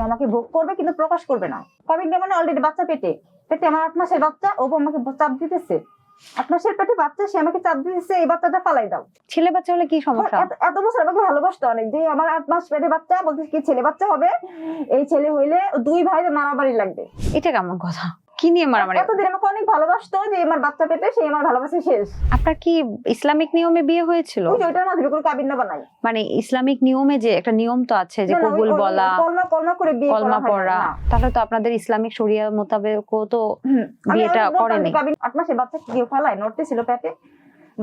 আমাকে ভোগ করবে কিন্তু প্রকাশ করবে না। কাবিনটা মানে অলরেডি বাচ্চা পেটে আমার 8 মাসের বাচ্চা, ও আমাকে চাপ দিতেছে। 8 মাসের পেটে বাচ্চা, সে আমাকে চাপ দিতেছে এই বাচ্চাটা ফালাই দাও। ছেলে বাচ্চা হলে কি সমস্যা? এত বছর আমাকে ভালোবাসতো অনেক, যে আমার 8 মাস পেটে বাচ্চা, বলতে কি ছেলে বাচ্চা হবে, এই ছেলে হইলে 2 ভাই মারামারি লাগবে। এটা কেমন কথা? কি নিয়ে মারামারি? এতদিন আমাকে অনেক ভালোবাসতো, যে আমার বাচ্চা পেটে সে আমার ভালোবাসা শেষ। আপনার কি ইসলামিক নিয়মে বিয়ে হয়েছিল? ওইটার মাধ্যমে কোনো কাবিন না বানাই, মানে ইসলামিক নিয়মে যে একটা নিয়ম তো আছে যে কবুল বলা, কলমা করে বিয়ে কলমা পড়া, তাহলে তো আপনাদের ইসলামিক শরিয়া মোতাবেকও তো বিয়েটা করেনি। 8 মাসে বাচ্চা কি ফালাই নড়তেছিল পেটে,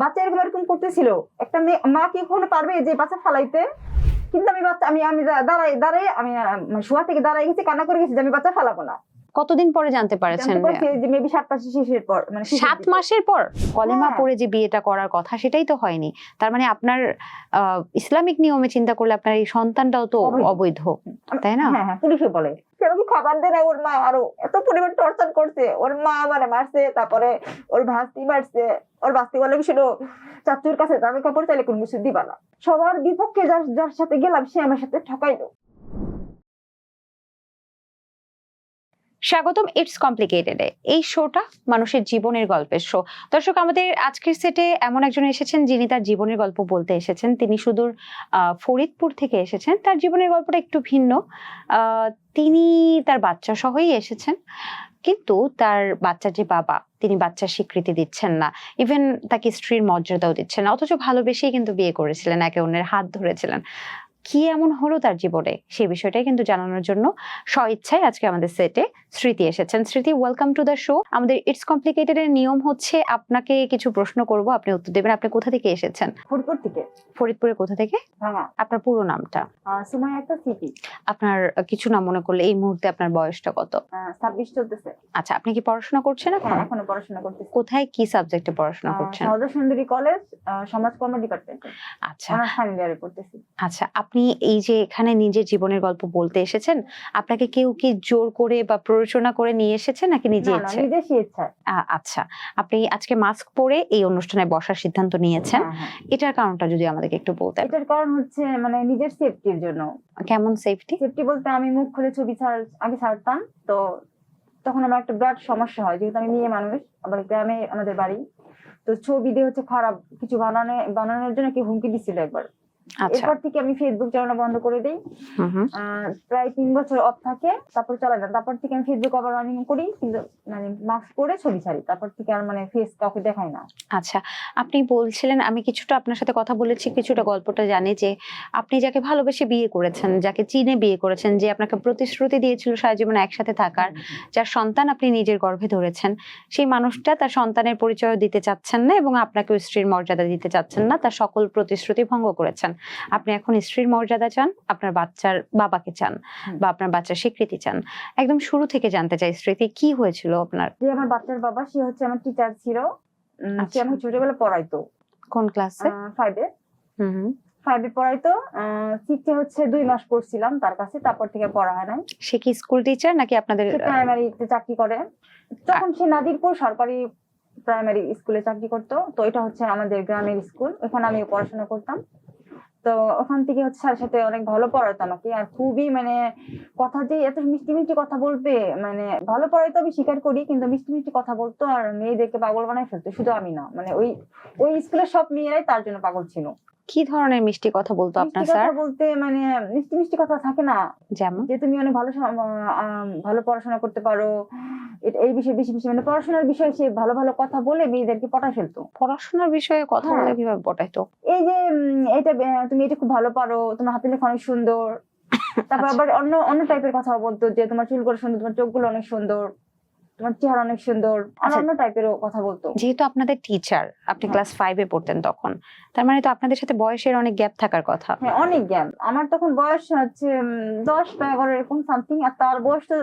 বাচ্চা এরকম করতেছিল। একটা মা কি কখনো পারবে যে বাচ্চা ফালাইতে? কিন্তু আমি বাচ্চা আমি দাঁড়াই আমি শোয়া থেকে দাঁড়াই গেছি, কান্না করে গেছি যে আমি বাচ্চা ফালাবো না। কতদিন পরে জানতে পারছেন? যে মেবি 7 মাস শেষের পর, মানে 7 মাসের পর কলেমা পড়ে যে বিয়েটা করার কথা সেটাই তো হয়নি। তার মানে আপনার ইসলামিক নিয়মে চিন্তা করলে আপনার এই সন্তানটাও তো অবৈধ, তাই না? হ্যাঁ, পুলিশে বলে সেরকম খাবার দেয় না। ওর মা আরো এত পরিমাণ টর্চার করছে, ওর মা আমারে মারছে, তারপরে ওর ভাস্তি মারছে। ওর ভাস্তি বলে ছিল চাচুর কাছে জামা কাপড় চাইলে কোন কিছু দিবা না। সবার বিপক্ষে যার সাথে গেলাম সে আমার সাথে ঠকাইলো। স্বাগতম ইটস কমপ্লিকেটেড। এই শোটা মানুষের জীবনের গল্পের শো। দর্শক, আমাদের আজকের সেটে এমন একজন এসেছেন যিনি তার জীবনের গল্প বলতে এসেছেন। তিনি সুদূর ফরিদপুর থেকে এসেছেন। তার জীবনের গল্পটা একটু ভিন্ন। তিনি তার বাচ্চা সহই এসেছেন, কিন্তু তার বাচ্চার যে বাবা, তিনি বাচ্চার স্বীকৃতি দিচ্ছেন না, ইভেন তাকে স্ত্রীর মর্যাদাও দিচ্ছেন না, অথচ ভালোবেসেই কিন্তু বিয়ে করেছিলেন, একে অন্যের হাত ধরেছিলেন। কি এমন হলো তার জীবনে, সেই বিষয়টাই কিন্তু জানানোর জন্য স্বইচ্ছায় আজকে আমাদের সেটে স্মৃতি এসেছেন। স্মৃতি, ওয়েলকাম টু দ্য শো। আমাদের ইটস কমপ্লিকেটেড এর নিয়ম হচ্ছে আপনাকে কিছু প্রশ্ন করব, আপনি উত্তর দেবেন। আপনি কোথা থেকে এসেছেন? ফরিদপুর থেকে। ফরিদপুরের কোথা থেকে? আপনার পুরো নামটা? সুমাইয়া আক্তার সিটি। আপনার কিছু না মনে করলে এই মুহূর্তে আপনার বয়সটা কত? 26 চলতেছে। আচ্ছা, আপনি কি পড়াশোনা করছেন এখন? হ্যাঁ, এখনো পড়াশোনা করতেছি। কোথায়, কি সাবজেক্টে পড়াশোনা করছেন? সহজ সুন্দরী কলেজ, সমাজকর্ম ডিপার্টমেন্টে। আচ্ছা, ফাইনাল ইয়ারে পড়তেছি। আচ্ছা, আপনি এই যে এখানে নিজের জীবনের গল্প বলতে এসেছেন, আপনাকে কেউ কি জোর করে বা প্ররোচনা করে নিয়ে এসেছেন নাকি নিজে ইচ্ছে? নিজে ইচ্ছা। আচ্ছা, আপনি আজকে মাস্ক পরে এই অনুষ্ঠানে বসার সিদ্ধান্ত নিয়েছেন, এটার কারণটা যদি আমাদেরকে একটু বলতেন। এটার কারণ হচ্ছে মানে নিজের সেফটির জন্য। কেমন সেফটি? সেফটি বলতে আমি মুখ খুলে ছবি আগে ছাড়তাম, তো তখন আমার একটা বিরাট সমস্যা হয়, যেহেতু আমি মেয়ে মানুষ, আবার গ্রামে আমাদের বাড়ি, তো ছবি দিয়ে হচ্ছে খারাপ কিছু বানানোর জন্য কি হুমকি দিছিল একবার। এরপর থেকে আমি ফেসবুক চালানো বন্ধ করে দিই। প্রায় 3 বছর অফ থাকে, তারপর চালাই না। তারপর থেকে আমি ফেসবুক আবার রানিং করি, কিন্তু মানে মাস্ক পরে ছবি ছাড়ি। তারপর থেকে আর মানে ফেস কাউকে দেখাই না। আচ্ছা, আপনি বলছিলেন, আমি কিছুটা আপনার সাথে কথা বলেছি, কিছুটা গল্পটা জানি, যে আপনি যাকে ভালোবেসে বিয়ে করেছেন, যাকে চিনে বিয়ে করেছেন, যে আপনাকে প্রতিশ্রুতি দিয়েছিল সারা জীবন একসাথে থাকার, যার সন্তান আপনি নিজের গর্ভে ধরেছেন, সেই মানুষটা তার সন্তানের পরিচয় দিতে চাচ্ছেন না এবং আপনাকে স্ত্রীর মর্যাদা দিতে চাচ্ছেন না, তার সকল প্রতিশ্রুতি ভঙ্গ করেছেন। আপনি এখন স্ত্রীর মর্যাদা চান, আপনার বাচ্চার বাবাকে চান, বা আপনার বাচ্চার স্বীকৃতি চান। একদম শুরু থেকে জানতে চাই, স্মৃতি, কি হয়েছিল আপনার? যে আমার বাচ্চার বাবা, সে হচ্ছে আমার টিচার ছিল। সে আমাকে ছোটবেলা পড়াইতো। কোন ক্লাসে? 5 এ। 5 এ পড়াইতো। 6 এ হচ্ছে 2 মাস পড়ছিলাম তার কাছে, তারপর থেকে পড়া হয় নাই। সে কি স্কুল টিচার নাকি আপনাদের? প্রাইমারিতে চাকরি করে। তখন সে নাদিরপুর সরকারি প্রাইমারি স্কুলে চাকরি করতো। তো এটা হচ্ছে আমাদের গ্রামের স্কুল, ওখানে আমি পড়াশোনা করতাম। তো ওখান থেকে হচ্ছে স্যারের সাথে অনেক ভালো পড়াতো আমাকে, আর খুবই মানে কথা যে এত মিষ্টি মিষ্টি কথা বলবে, মানে ভালো পড়াইতো আমি স্বীকার করি, কিন্তু মিষ্টি মিষ্টি কথা বলতো আর মেয়েদেরকে পাগল বানায় ফেলতো। শুধু আমি না, মানে ওই স্কুলের সব মেয়েরাই তার জন্য পাগল ছিল। কি ধরনের মিষ্টি কথা বলতো আপনার স্যার? বলতে মানে মিষ্টি মিষ্টি কথা থাকে না, যেমন যে তুমি অনেক ভালো পড়াশোনা করতে পারো, এই বিষয়ে বেশি বেশি মানে পড়াশোনার বিষয়ে সে ভালো ভালো কথা বলে মেয়েদেরকে পটায় ফেলতো। পড়াশোনার বিষয়ে কথা বলে কিভাবে পটাইতো? এই যে তুমি এটা খুব ভালো পারো, তোমার হাতের লেখা অনেক সুন্দর। তারপর আবার অন্য টাইপের কথা বলতো, যে তোমার চুলগুলো সুন্দর, তোমার চোখগুলো অনেক সুন্দর, তোমার চেহারা অনেক সুন্দর, অন্য টাইপেরও কথা বলতো। যেহেতু আপনাদের টিচার, আপনি ক্লাস 5 এ পড়তেন তখন, তার মানে তো আপনাদের সাথে বয়সের অনেক গ্যাপ থাকার কথা। হ্যাঁ, অনেক গ্যাপ। আমার তখন বয়স হচ্ছে 10 বা 11 এরকম সামথিং, আর তার বয়স তো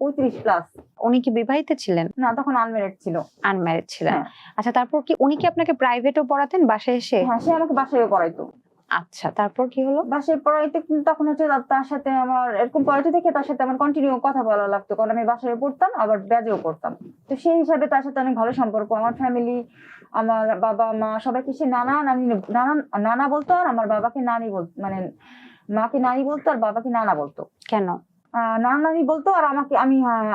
35 প্লাস। উনি কি বিবাহিত ছিলেন? না, তখন আনম্যারিড ছিল। আনম্যারিড ছিলেন। আচ্ছা, তারপর কি উনি কি আপনাকে প্রাইভেটও পড়াতেন বাসায় এসে? হ্যাঁ, সে আমাকে বাসায় পড়াইতো। আচ্ছা, তারপর কি হলো? বাসায় পড়াইতে তখন হচ্ছে তার সাথে আমার এরকম পড়াইতে থেকে তার সাথে আমার কন্টিনিউ কথা বলা লাগতো, কারণ আমি বাসায় পড়তাম আবার ব্যাজেও পড়তাম। তো সেই হিসাবে তার সাথে অনেক ভালো সম্পর্ক। আমার ফ্যামিলি, আমার বাবা মা সবাইকে সে নানা বলতো, আর আমার বাবাকে নানি বলতো, মানে মাকে নানি বলতো আর বাবাকে নানা বলতো। কেন? নানা নানি বলতো, আর আমাকে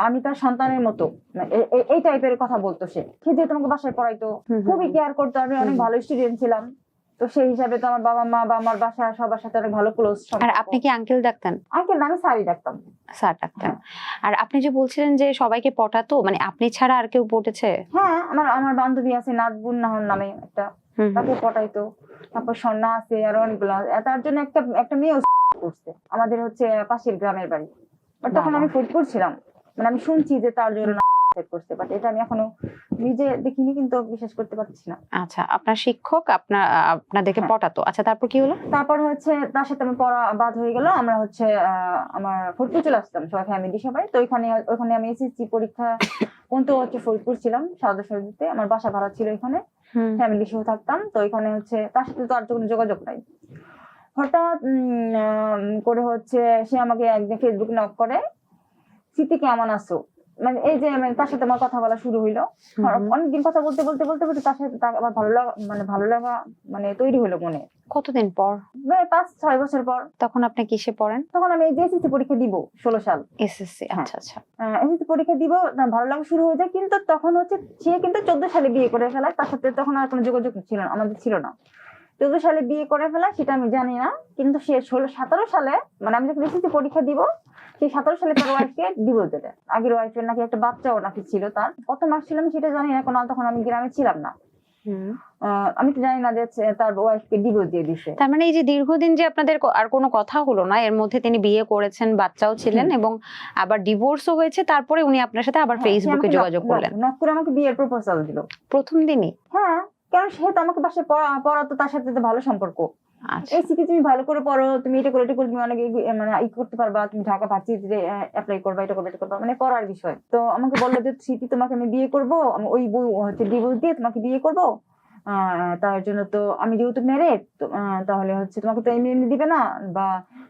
আমি তার সন্তানের মতো, মানে এই টাইপের কথা বলতো। সে যে তোমাকে বাসায় পড়াইতো, খুবই কেয়ার করতো। আমি অনেক ভালো স্টুডেন্ট ছিলাম, তো সেই হিসাবে তো আমার বাবা মা বা আমার বাসা সবার সাথে অনেক ভালো ক্লোজ। আর আপনি কি আঙ্কেল ডাকতেন? আঙ্কেল না, আমি স্যারই ডাকতাম। স্যার ডাকতেন। আর আপনি যে বলছিলেন যে সবাইকে পটাতো, মানে আপনি ছাড়া আর কেউ পটেছে? হ্যাঁ, আমার বান্ধবী আছে নাজবুন নাহার নামে একটা, তাকে পটাইতো। তারপর স্বর্ণা আছে, আর অনেকগুলো। তার জন্য একটা মেয়েও করছে, আমাদের হচ্ছে পাশের গ্রামের বাড়ি। বাট তখন আমি ফরিদপুর ছিলাম, মানে আমি শুনছি যে তার জন্য করছে, বাট এটা আমি এখনো নিজে দেখিনি, কিন্তু বিশ্বাস করতে পারছি না। আচ্ছা, আপনার শিক্ষক আপনাদেরকে পটাতো। আচ্ছা, তারপর কি হলো? তারপর হচ্ছে তার সাথে আমার পড়া বাদ হয়ে গেল। আমরা হচ্ছে আমার ফরিদপুর চলে আসতাম সবাই, ফ্যামিলি সবাই। তো ওখানে আমি এসএসসি পরীক্ষা পর্যন্ত হচ্ছে ফরিদপুর ছিলাম, সাউদা শরীফতে। আমার বাসা ভাড়া ছিল এখানে, ফ্যামিলি সহ থাকতাম। তো এখানে হচ্ছে তার সাথে তো আর কোনো যোগাযোগ নাই। হঠাৎ করে হচ্ছে সে আমাকে একদিন ফেসবুকে নক করে, স্মৃতি কেমন আছো, মানে এই যে তার সাথে আমার কথা বলা শুরু হইলো। অনেকদিন কথা বলতে বলতে বলতে বলতে তার সাথে আবার ভালো লাগা মানে তৈরি হলো মনে। কতদিন পর? মানে 5-6 বছর পর। তখন আপনি কিসে পড়েন? তখন আমি এই যে এসএসসি পরীক্ষা দিব 16 সাল। এসএসসি। আচ্ছা আচ্ছা। এসএসসি পরীক্ষা দিব, ভালো লাগা শুরু হয়ে যায়। কিন্তু তখন হচ্ছে সে কিন্তু 14 সালে বিয়ে করে ফেলায়। তার সাথে তখন আর কোনো যোগাযোগ ছিল না, আমাদের ছিল না। 14 সালে বিয়ে করে ফেলায় সেটা আমি জানি না, কিন্তু সে 17 সালে, মানে আমি যখন এসএসসি পরীক্ষা দিব, সেই 17 সালে তার ওয়াইফকে ডিভোর্স দিতে। আগের ওয়াইফের নাকি একটা বাচ্চাও নাকি ছিল তার। কত মাস ছিল আমি সেটা জানি না, কারণ তখন আমি গ্রামে ছিলাম না। আমি তো জানি না যে তার ওয়াইফকে ডিভোর্স দিয়ে দিছে। তার মানে এই যে দীর্ঘদিন যে আপনাদের আর কোনো কথা হলো না, এর মধ্যে তিনি বিয়ে করেছেন, বাচ্চাও ছিলেন, এবং আবার ডিভোর্সও হয়েছে, তারপরে উনি আপনার সাথে আবার ফেসবুকে যোগাযোগ করলেন। নক করে আমাকে বিয়ের প্রপোজাল দিল প্রথম দিনই? হ্যাঁ, কারণ সে তো আমাকে বাসায় পড়াতো, তার সাথে তো ভালো সম্পর্ক। এই স্মৃতি তুমি ভালো করে পড়ো, তুমি এটা করে তুমি অনেক মানে করতে পারবা, তুমি ঢাকা ভার্সিটিতে অ্যাপ্লাই করবা, এটা করবা, এটা করবা, মানে পড়ার বিষয়। তো আমাকে বললো যে স্মৃতি, তোমাকে আমি বিয়ে করবো, ওই বউ হচ্ছে ডিভোর্স দিয়ে তোমাকে বিয়ে করবো। তার জন্য তো আমি যেহেতু ম্যারেড, তাহলে হচ্ছে তোমাকে তো এমনি এমনি দিবে না, বা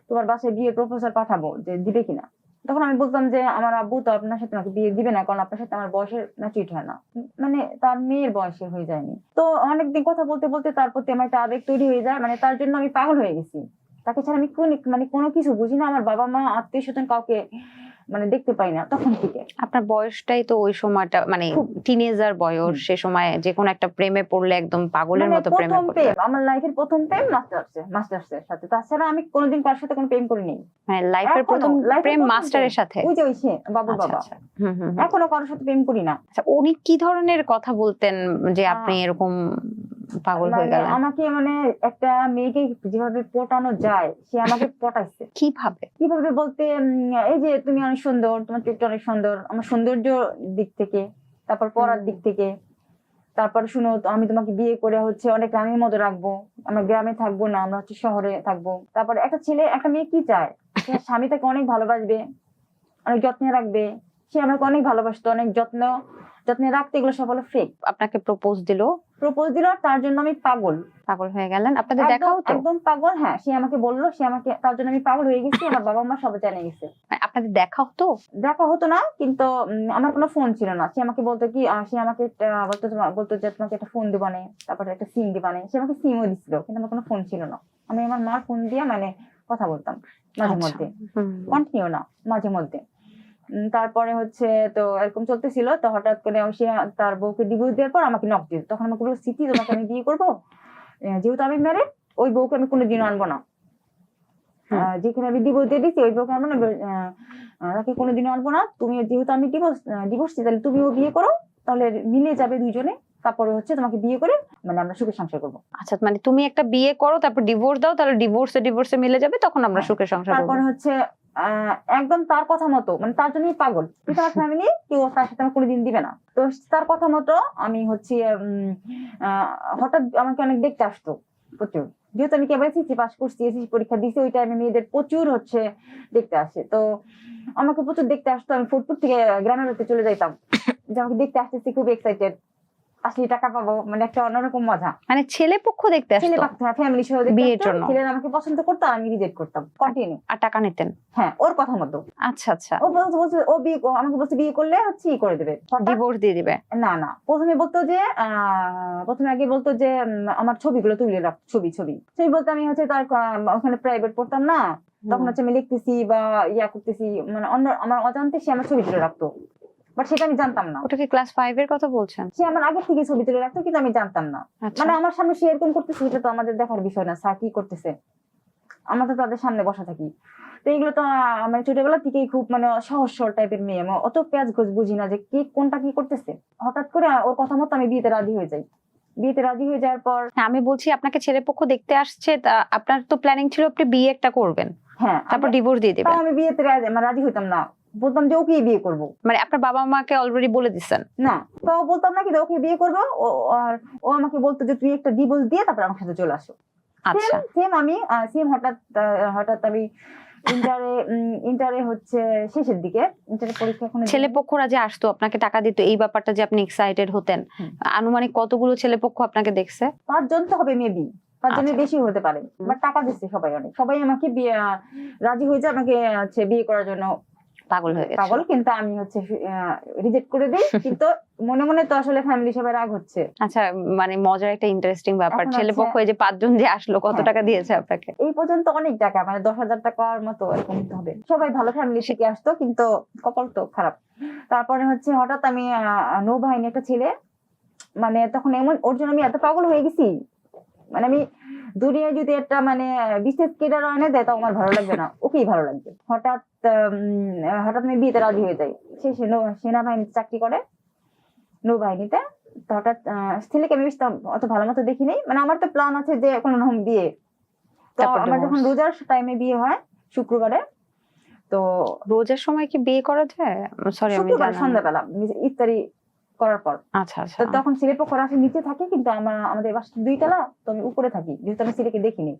তোমার বাসায় বিয়ে প্রপোজাল পাঠাবো, যে দিবে কিনা। তখন আমি বলতাম যে আমার আব্বু তো আপনার সাথে আমাকে বিয়ে দিবে না, কারণ আপনার সাথে আমার বয়সের ম্যাচুইট হয় না, মানে তার মেয়ের বয়সে হয়ে যায়নি। তো অনেকদিন কথা বলতে বলতে তার প্রতি আমার একটা আবেগ তৈরি হয়ে যায়, মানে তার জন্য আমি পাগল হয়ে গেছি। তাকে ছাড়া আমি মানে কোনো কিছু বুঝি না, আমার বাবা মা আত্মীয় স্বজন কাউকে মানে দেখতে পাই না তখন থেকে। আপনার বয়সটাই তো ওই সময়টা, মানে টিনেজার বয়স, সে সময় যে কোনো একটা প্রেমে পড়লে একদম পাগলের মতো প্রেমে পড়তে। আমার লাইফের প্রথম প্রেম মাস্টার্সের সাথে, তাছাড়া আমি কোনোদিন কারোর সাথে কোনো প্রেম করিনি। মানে লাইফের প্রথম প্রেম মাস্টারের সাথে? ওই যে ওই সে বাবুর বাবা। এখনো কারোর সাথে প্রেম করি না। আচ্ছা, উনি কি ধরনের কথা বলতেন যে আপনি এরকম পাগল হয়ে গেলেন? আমাকে মানে একটা মেয়েকে যেভাবে পটানো যায়, সে আমাকে পটাইছে। কিভাবে বলতে, এই যে তুমি অনেক সুন্দর, তোমার চোখটা অনেক সুন্দর, আমার সৌন্দর্য দিক থেকে, তারপর পড়ার দিক থেকে, তারপর শুনো আমি তোমাকে বিয়ে করে হচ্ছে অনেক রানীর মতো রাখবো, আমরা গ্রামে থাকবো না, আমরা হচ্ছে শহরে থাকবো। তারপর একটা মেয়ে কি চায়, স্বামী তাকে অনেক ভালোবাসবে, অনেক যত্নে রাখবে। সে আমাকে অনেক ভালোবাসতো, অনেক যত্নে রাখতে, এগুলো সব হলো ফেক। আপনাকে প্রপোজ দিল, আর তার জন্য আমি পাগল হয়ে গেলেন। আপনাদের দেখা হতো? একদম পাগল। হ্যাঁ, সে আমাকে বললো, তার জন্য আমি পাগল হয়ে গেছি। আমার বাবা মা সবাই জেনে গেছে। আপনাদের দেখা হতো না, কিন্তু আমার কোনো ফোন ছিল না। সে আমাকে বলতো কি, সে আমাকে বলতো যে তোমাকে একটা ফোন দিবানে, তারপরে একটা সিম দিবানে। সে আমাকে সিমও দিছিল, কিন্তু আমার কোনো ফোন ছিল না। আমি আমার মার ফোন দিয়ে মানে কথা বলতাম মাঝে মধ্যে, কন্টিনিউ না, মাঝে মধ্যে। তারপরে হচ্ছে তো এরকম চলতেছিল। তো হঠাৎ করে সে তার বউকে ডিভোর্স দেওয়ার পর আমাকে নক দিল। তখন আমাকে বলল, স্মৃতি তোমাকে আমি বিয়ে করবো, যেহেতু আমি ম্যারেড, ওই বউকে আমি কোনোদিনও আনবো না। যেখানে আমি ডিভোর্স দিয়ে দিচ্ছি, ওই বউকে আনবো না, তাকে কোনোদিনও আনবো না। তুমি যেহেতু আমি ডিভোর্স দিই, তাহলে তুমিও বিয়ে করো, তাহলে মিলে যাবে দুইজনে। তারপরে হচ্ছে তোমাকে বিয়ে করে মানে আমরা সুখে সংসার করবো। আচ্ছা, মানে তুমি একটা বিয়ে করো, তারপর ডিভোর্স দাও, তাহলে ডিভোর্সে মিলে যাবে, তখন আমরা সুখে সংসার করবো। তারপরে হচ্ছে একদম তার কথা মতো, মানে তার জন্যই পাগল, তার ফ্যামিলি কেউ তার সাথে আমার কোনোদিন দিবে না। তো তার কথা মতো আমি হচ্ছে হঠাৎ আমাকে অনেক দেখতে আসতো প্রচুর, যেহেতু আমি কেবল এসএসসি পাস করছি, এসএসসি পরীক্ষা দিয়েছি, ওই টাইমে মেয়েদের প্রচুর হচ্ছে দেখতে আসে। তো আমাকে প্রচুর দেখতে আসতো। আমি ফরিদপুর থেকে গ্রামের বাড়িতে চলে যাইতাম, যে আমাকে দেখতে আসতেছি, খুব এক্সাইটেড, আসলে টাকা পাবো, মানে একটা অন্যরকম মজা। মানে ছেলে পক্ষ দেখতে আসতো, ফ্যামিলি সহ বিয়ের জন্য। ছেলেরা আমাকে পছন্দ করতো, আমি রিজেক্ট করতাম কন্টিনিউ। আর টাকা নিতেন? হ্যাঁ, ওর কথা মতো। আচ্ছা আচ্ছা। ও বলছে আমাকে বলছে বিয়ে করলে হচ্ছে করে দেবে, ডিভোর্স দিয়ে দিবে। না, প্রথমে বলতো যে আগে বলতো যে আমার ছবিগুলো তুলে রাখ, ছবি বলতে আমি হচ্ছে তার ওখানে প্রাইভেট পড়তাম না, তখন হচ্ছে আমি লিখতেছি বা ইয়া করতেছি, মানে অন্য আমার অজান্তে সে আমার ছবি তুলে রাখতো, বাট সেটা আমি জানতাম না। ওটা কি ক্লাস 5 এর কথা বলছেন? সে আমার আগে থেকে ছবি তুলে রাখতো কিন্তু আমি জানতাম না। আচ্ছা। মানে আমার সামনে সে এরকম করতেছে, এটা তো আমাদের দেখার বিষয় না, স্যার কি করতেছে, আমরা তো তাদের সামনে বসা থাকি। তো এগুলো তো আমার ছোটবেলা থেকেই খুব মানে সহজ সরল টাইপের মেয়ে, আমি অত পেঁয়াজ গোছ বুঝি না যে কি কোনটা কি করতেছে। হঠাৎ করে ওর কথা মতো আমি বিয়েতে রাজি হয়ে যাই। বিয়েতে রাজি হয়ে যাওয়ার পর হ্যাঁ, আমি বলছি আপনাকে ছেলে পক্ষ দেখতে আসছে, তা আপনার তো প্ল্যানিং ছিল আপনি বিয়ে একটা করবেন, হ্যাঁ তারপর ডিভোর্স দিয়ে দিবেন। তাও আমি বিয়েতে রাজি হইতাম না, বলতাম যে ওকেই বিয়ে করবো। মানে আপনার বাবা মাকে অলরেডি বলে দিচ্ছেন? না, তাও বলতাম না, কিন্তু ওকে বিয়ে করবো। আর ও আমাকে বলতো যে তুই একটা ডিভোর্স দিয়ে তারপর আমার সাথে চলে আসো। আচ্ছা। সেম আমি হঠাৎ আমি ইন্টারে হচ্ছে শেষের দিকে, ইন্টারের পরীক্ষা এখন ছেলে পক্ষরা যে আসতো আপনাকে টাকা দিত, এই ব্যাপারটা যে আপনি এক্সাইটেড হতেন, আনুমানিক কতগুলো ছেলে পক্ষ আপনাকে দেখছে? 5 জন তো হবে মেবি, 5 জনের আচ্ছা। বেশি হতে পারে। বাট টাকা দিচ্ছে সবাই, অনেক সবাই আমাকে রাজি হয়ে যায় আমাকে হচ্ছে বিয়ে করার জন্য পাগল হয়ে গেছে। পাগল। কিন্তু আমি হচ্ছে রিজেক্ট করে দিই, কিন্তু মনে মনে তো আসলে ফ্যামিলি সবাই রাগ হচ্ছে। আচ্ছা, মানে মজার একটা ইন্টারেস্টিং ব্যাপার, এখন ছেলে হচ্ছে- পক্ষ এই যে 5 জন যে আসলো কত হ্যাঁ। টাকা দিয়েছে আপনাকে? এই পর্যন্ত অনেক টাকা, মানে 10,000 টাকার মতো এরকম হতে হবে। সবাই ভালো ফ্যামিলি থেকে আসতো, কিন্তু কপাল তো খারাপ। তারপরে হচ্ছে হঠাৎ আমি নৌবাহিনী একটা ছেলে, মানে তখন এমন ওর জন্য আমি এত পাগল হয়ে গেছি, মানে আমি দুনিয়ায় যদি একটা মানে বিশেষ কেডার এনে দেয় তাও আমার ভালো লাগবে না, ওকেই ভালো লাগবে। হঠাৎ আমি বিয়েতে রাজি হয়ে যাই। সে সেনাবাহিনীতে চাকরি করে, নৌবাহিনীতে। তো হঠাৎ ছেলেকে আমি বেশ অত ভালো মতো দেখিনি, মানে আমার তো প্ল্যান আছে যে কোনো রকম বিয়ে। তো তারপর আমার যখন divorce। রোজার টাইমে বিয়ে হয় শুক্রবারে, তো রোজার সময় কি বিয়ে করা যায়? সরি, আমি শুক্রবার জানি না। সন্ধ্যাবেলা ইফতারি করার পর। আচ্ছা আচ্ছা। তো তখন ছেলে পক্ষ আসে নিচে থাকে, কিন্তু আমাদের বাসা 2 তলা, তো আমি উপরে থাকি, যেহেতু আমি ছেলেকে দেখিনি।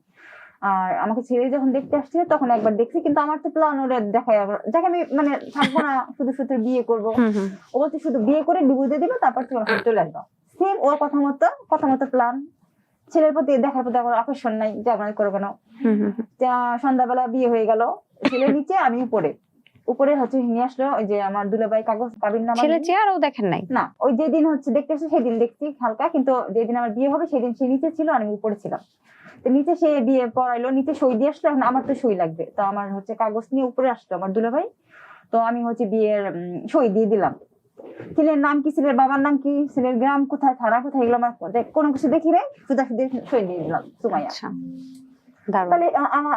আর আমাকে ছেলে যখন দেখতে আসছিল তখন একবার দেখছি, কিন্তু আমার তো প্ল্যান ওরে দেখায়, যাকে আমি মানে থাকবো না, শুধু শুধু বিয়ে করবো। ও বলছে শুধু বিয়ে করে ডিভোর্স দিয়ে দিবে, তারপর তোমার সাথে চলে আসবো। সেম ওর কথা মতো প্ল্যান। ছেলের প্রতি দেখার প্রতি আমার আকর্ষণ নাই, যে আমরা করবো না। সন্ধ্যাবেলা বিয়ে হয়ে গেল, ছেলে নিচে আমি উপরে হচ্ছে নিয়ে আসলো ওই যে আমার দুলাভাই কাগজ কাবিন নামা। ছেলে চেহারাও দেখেন নাই? না, ওই যেদিন হচ্ছে দেখতে আসছে সেদিন দেখছি হালকা, কিন্তু যেদিন আমার বিয়ে হবে সেদিন সে নিচে ছিল, আমি উপরে ছিলাম। তো নিচে সে বিয়ে পড়াইলো, নিচে সই দিয়ে আসলো। এখন আমার তো সই লাগবে, তো আমার হচ্ছে কাগজ নিয়ে উপরে আসলো আমার দুলাভাই। তো আমি হচ্ছে বিয়ের সই দিয়ে দিলাম। ছেলের নাম কি, ছেলের বাবার নাম কি, ছেলের গ্রাম কোথায়, থানা কোথায়, এগুলো আমার কোনো কিছু দেখি নাই, সোজাসুজি সই দিয়ে দিলাম সুমাইয়া। আচ্ছা, দারুণ। তাহলে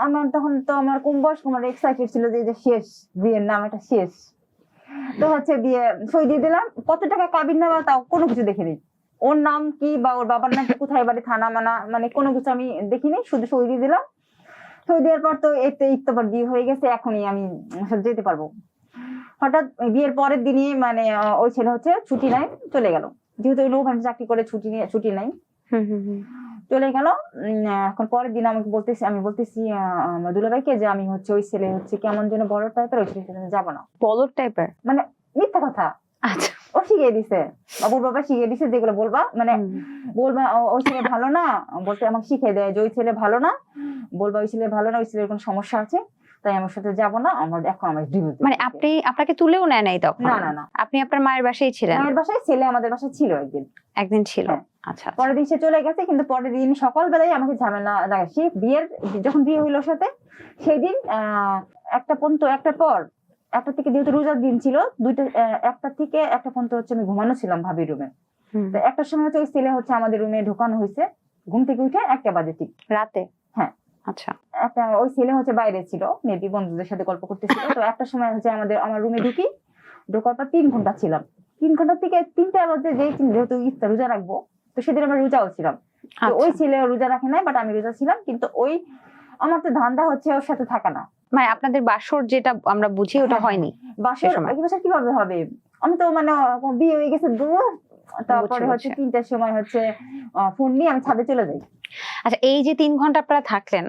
আমার তখন তো আমার কম বয়স, আমার এক্সাইটেড ছিল যে শেষ, বিয়ের নাম এটা শেষ। তো হচ্ছে বিয়ে সই দিয়ে দিলাম, কত টাকা কাবিন নামা তাও কোনো কিছু দেখিনি। ওর নাম কি বা ওর বাবার নাম কি, কোথায় বাড়ি, থানা মানা, মানে কোনো কিছু আমি দেখিনি, শুধু সই দিয়ে দিলাম। সই দেওয়ার পর তো তো বিয়ে হয়ে গেছে, এখনই আমি যেতে পারবো। হঠাৎ বিয়ের পরের দিনই মানে ওই ছেলে হচ্ছে ছুটি নাই, চলে গেল। যেহেতু নৌবাহিনী চাকরি করে ছুটি নাই, চলে গেল। এখন পরের দিন আমি বলতেছি আমার দুলাভাইকে যে আমি হচ্ছে ওই ছেলে হচ্ছে কেমন যেন বড় টাইপের, ওই ছেলে যাবো না। বলদ টাইপের? মানে মিথ্যা কথা। আচ্ছা। ও শিখিয়ে দিছে, বাবুর বাবা শিখিয়ে দিছে যেগুলো বলবা, মানে বলবা ওই ছেলে ভালো না, বলতে আমাকে শিখিয়ে দেয় যে ওই ছেলে ভালো না, বলবা ওই ছেলে ভালো না, ওই ছেলের কোনো সমস্যা আছে, তাই আমার সাথে যাবো না। এখন আমার ডিভোর্স। মানে আপনাকে তুলেও নেয় নাই তখন? না। আপনি আপনার মায়ের বাসায় ছিলেন? মায়ের বাসায়, ছেলে আমাদের বাসায় ছিল একদিন ছিল। হ্যাঁ। আচ্ছা। পরের দিন সে চলে গেছে, কিন্তু পরের দিন সকালবেলায় আমাকে ঝামেলা লাগায়। সে যখন বিয়ে হইলো ওর সাথে, সেই দিন একটার পর, একটা থেকে, যেহেতু রোজার দিন ছিল, একটা থেকে একটা পর্যন্ত হচ্ছে আমি ঘুমানো ছিলাম ভাবির রুমে। তো একটার সময় হচ্ছে ওই ছেলে হচ্ছে আমাদের রুমে ঢোকানো হয়েছে, ঘুম থেকে উঠে 1টা বাজে ঠিক রাতে? হ্যাঁ। আচ্ছা। ওই ছেলে হচ্ছে বাইরে ছিল, মেবি বন্ধুদের সাথে গল্প করতেছিল। তো একটার সময় হচ্ছে আমার রুমে ঢোকার পর 3 ঘন্টা ছিলাম। 3 ঘন্টা থেকে 3টা বাজে, যেহেতু ইফতার রোজা রাখবো, তো সেদিন আমরা রোজাও ছিলাম। তো ওই ছেলে রোজা রাখে নাই, বাট আমি রোজা ছিলাম। কিন্তু আমার তো ধান্দা হচ্ছে ওর সাথে থাকা না। মানে আপনাদের বাসর যেটা আমরা বুঝি ওটা হয়নি? বাসর কিভাবে হবে? আমি তো মানে বিয়ে হয়ে গেছে দূর। তারপরে হচ্ছে 3টার সময় হচ্ছে ফোন নিয়ে আমি ছাদে চলে যাই। আচ্ছা, এই যে 3 ঘন্টা আপনারা থাকলেন,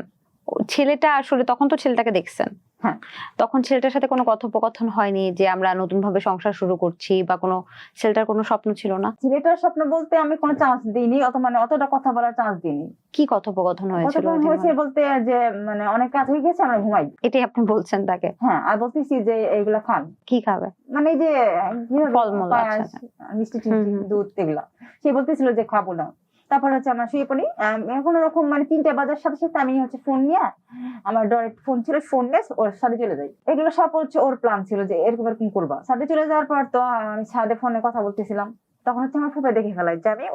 ছেলেটা আসলে তখন তো ছেলেটাকে দেখছেন, হ্যাঁ, তখন ছেলেটার সাথে কোনো কথোপকথন হয়নি যে আমরা নতুন ভাবে সংসার শুরু করছি, বা কোনো ছেলেটার কোনো স্বপ্ন ছিল না? ছেলেটার স্বপ্ন বলতে আমি কোনো চান্স দিইনি, অতটা কথা বলার চান্স দিইনি। কি কথোপকথন হয়েছিল? হয়েছে বলতে যে মানে অনেক কাজ হয়ে গেছে, আমরা ঘুমাই, এটাই আপনি বলছেন তাকে? হ্যাঁ, আর বলতেছি যে এইগুলা খান। কি খাবে? মানে এই যে ফলমূল, মিষ্টি দুধ, এগুলা সে বলতেছিল যে খাবো না। তারপর হচ্ছে আমরা শুয়ে পড়ি। কোনো রকম মানে 3টা বাজার সাথে সাথে আমি হচ্ছে ফোন নিয়ে, আমার ডরের ফোন ছিল, ফোন নিয়ে ওর সাথে চলে যাই। এগুলো সব হচ্ছে ওর প্ল্যান ছিল যে এরকম এরকম করবা। সাথে চলে যাওয়ার পর তো আমি ছাদে ফোনে কথা বলতেছিলাম, তখন হচ্ছে আমার ফুফা দেখে ফেলাই যে আমি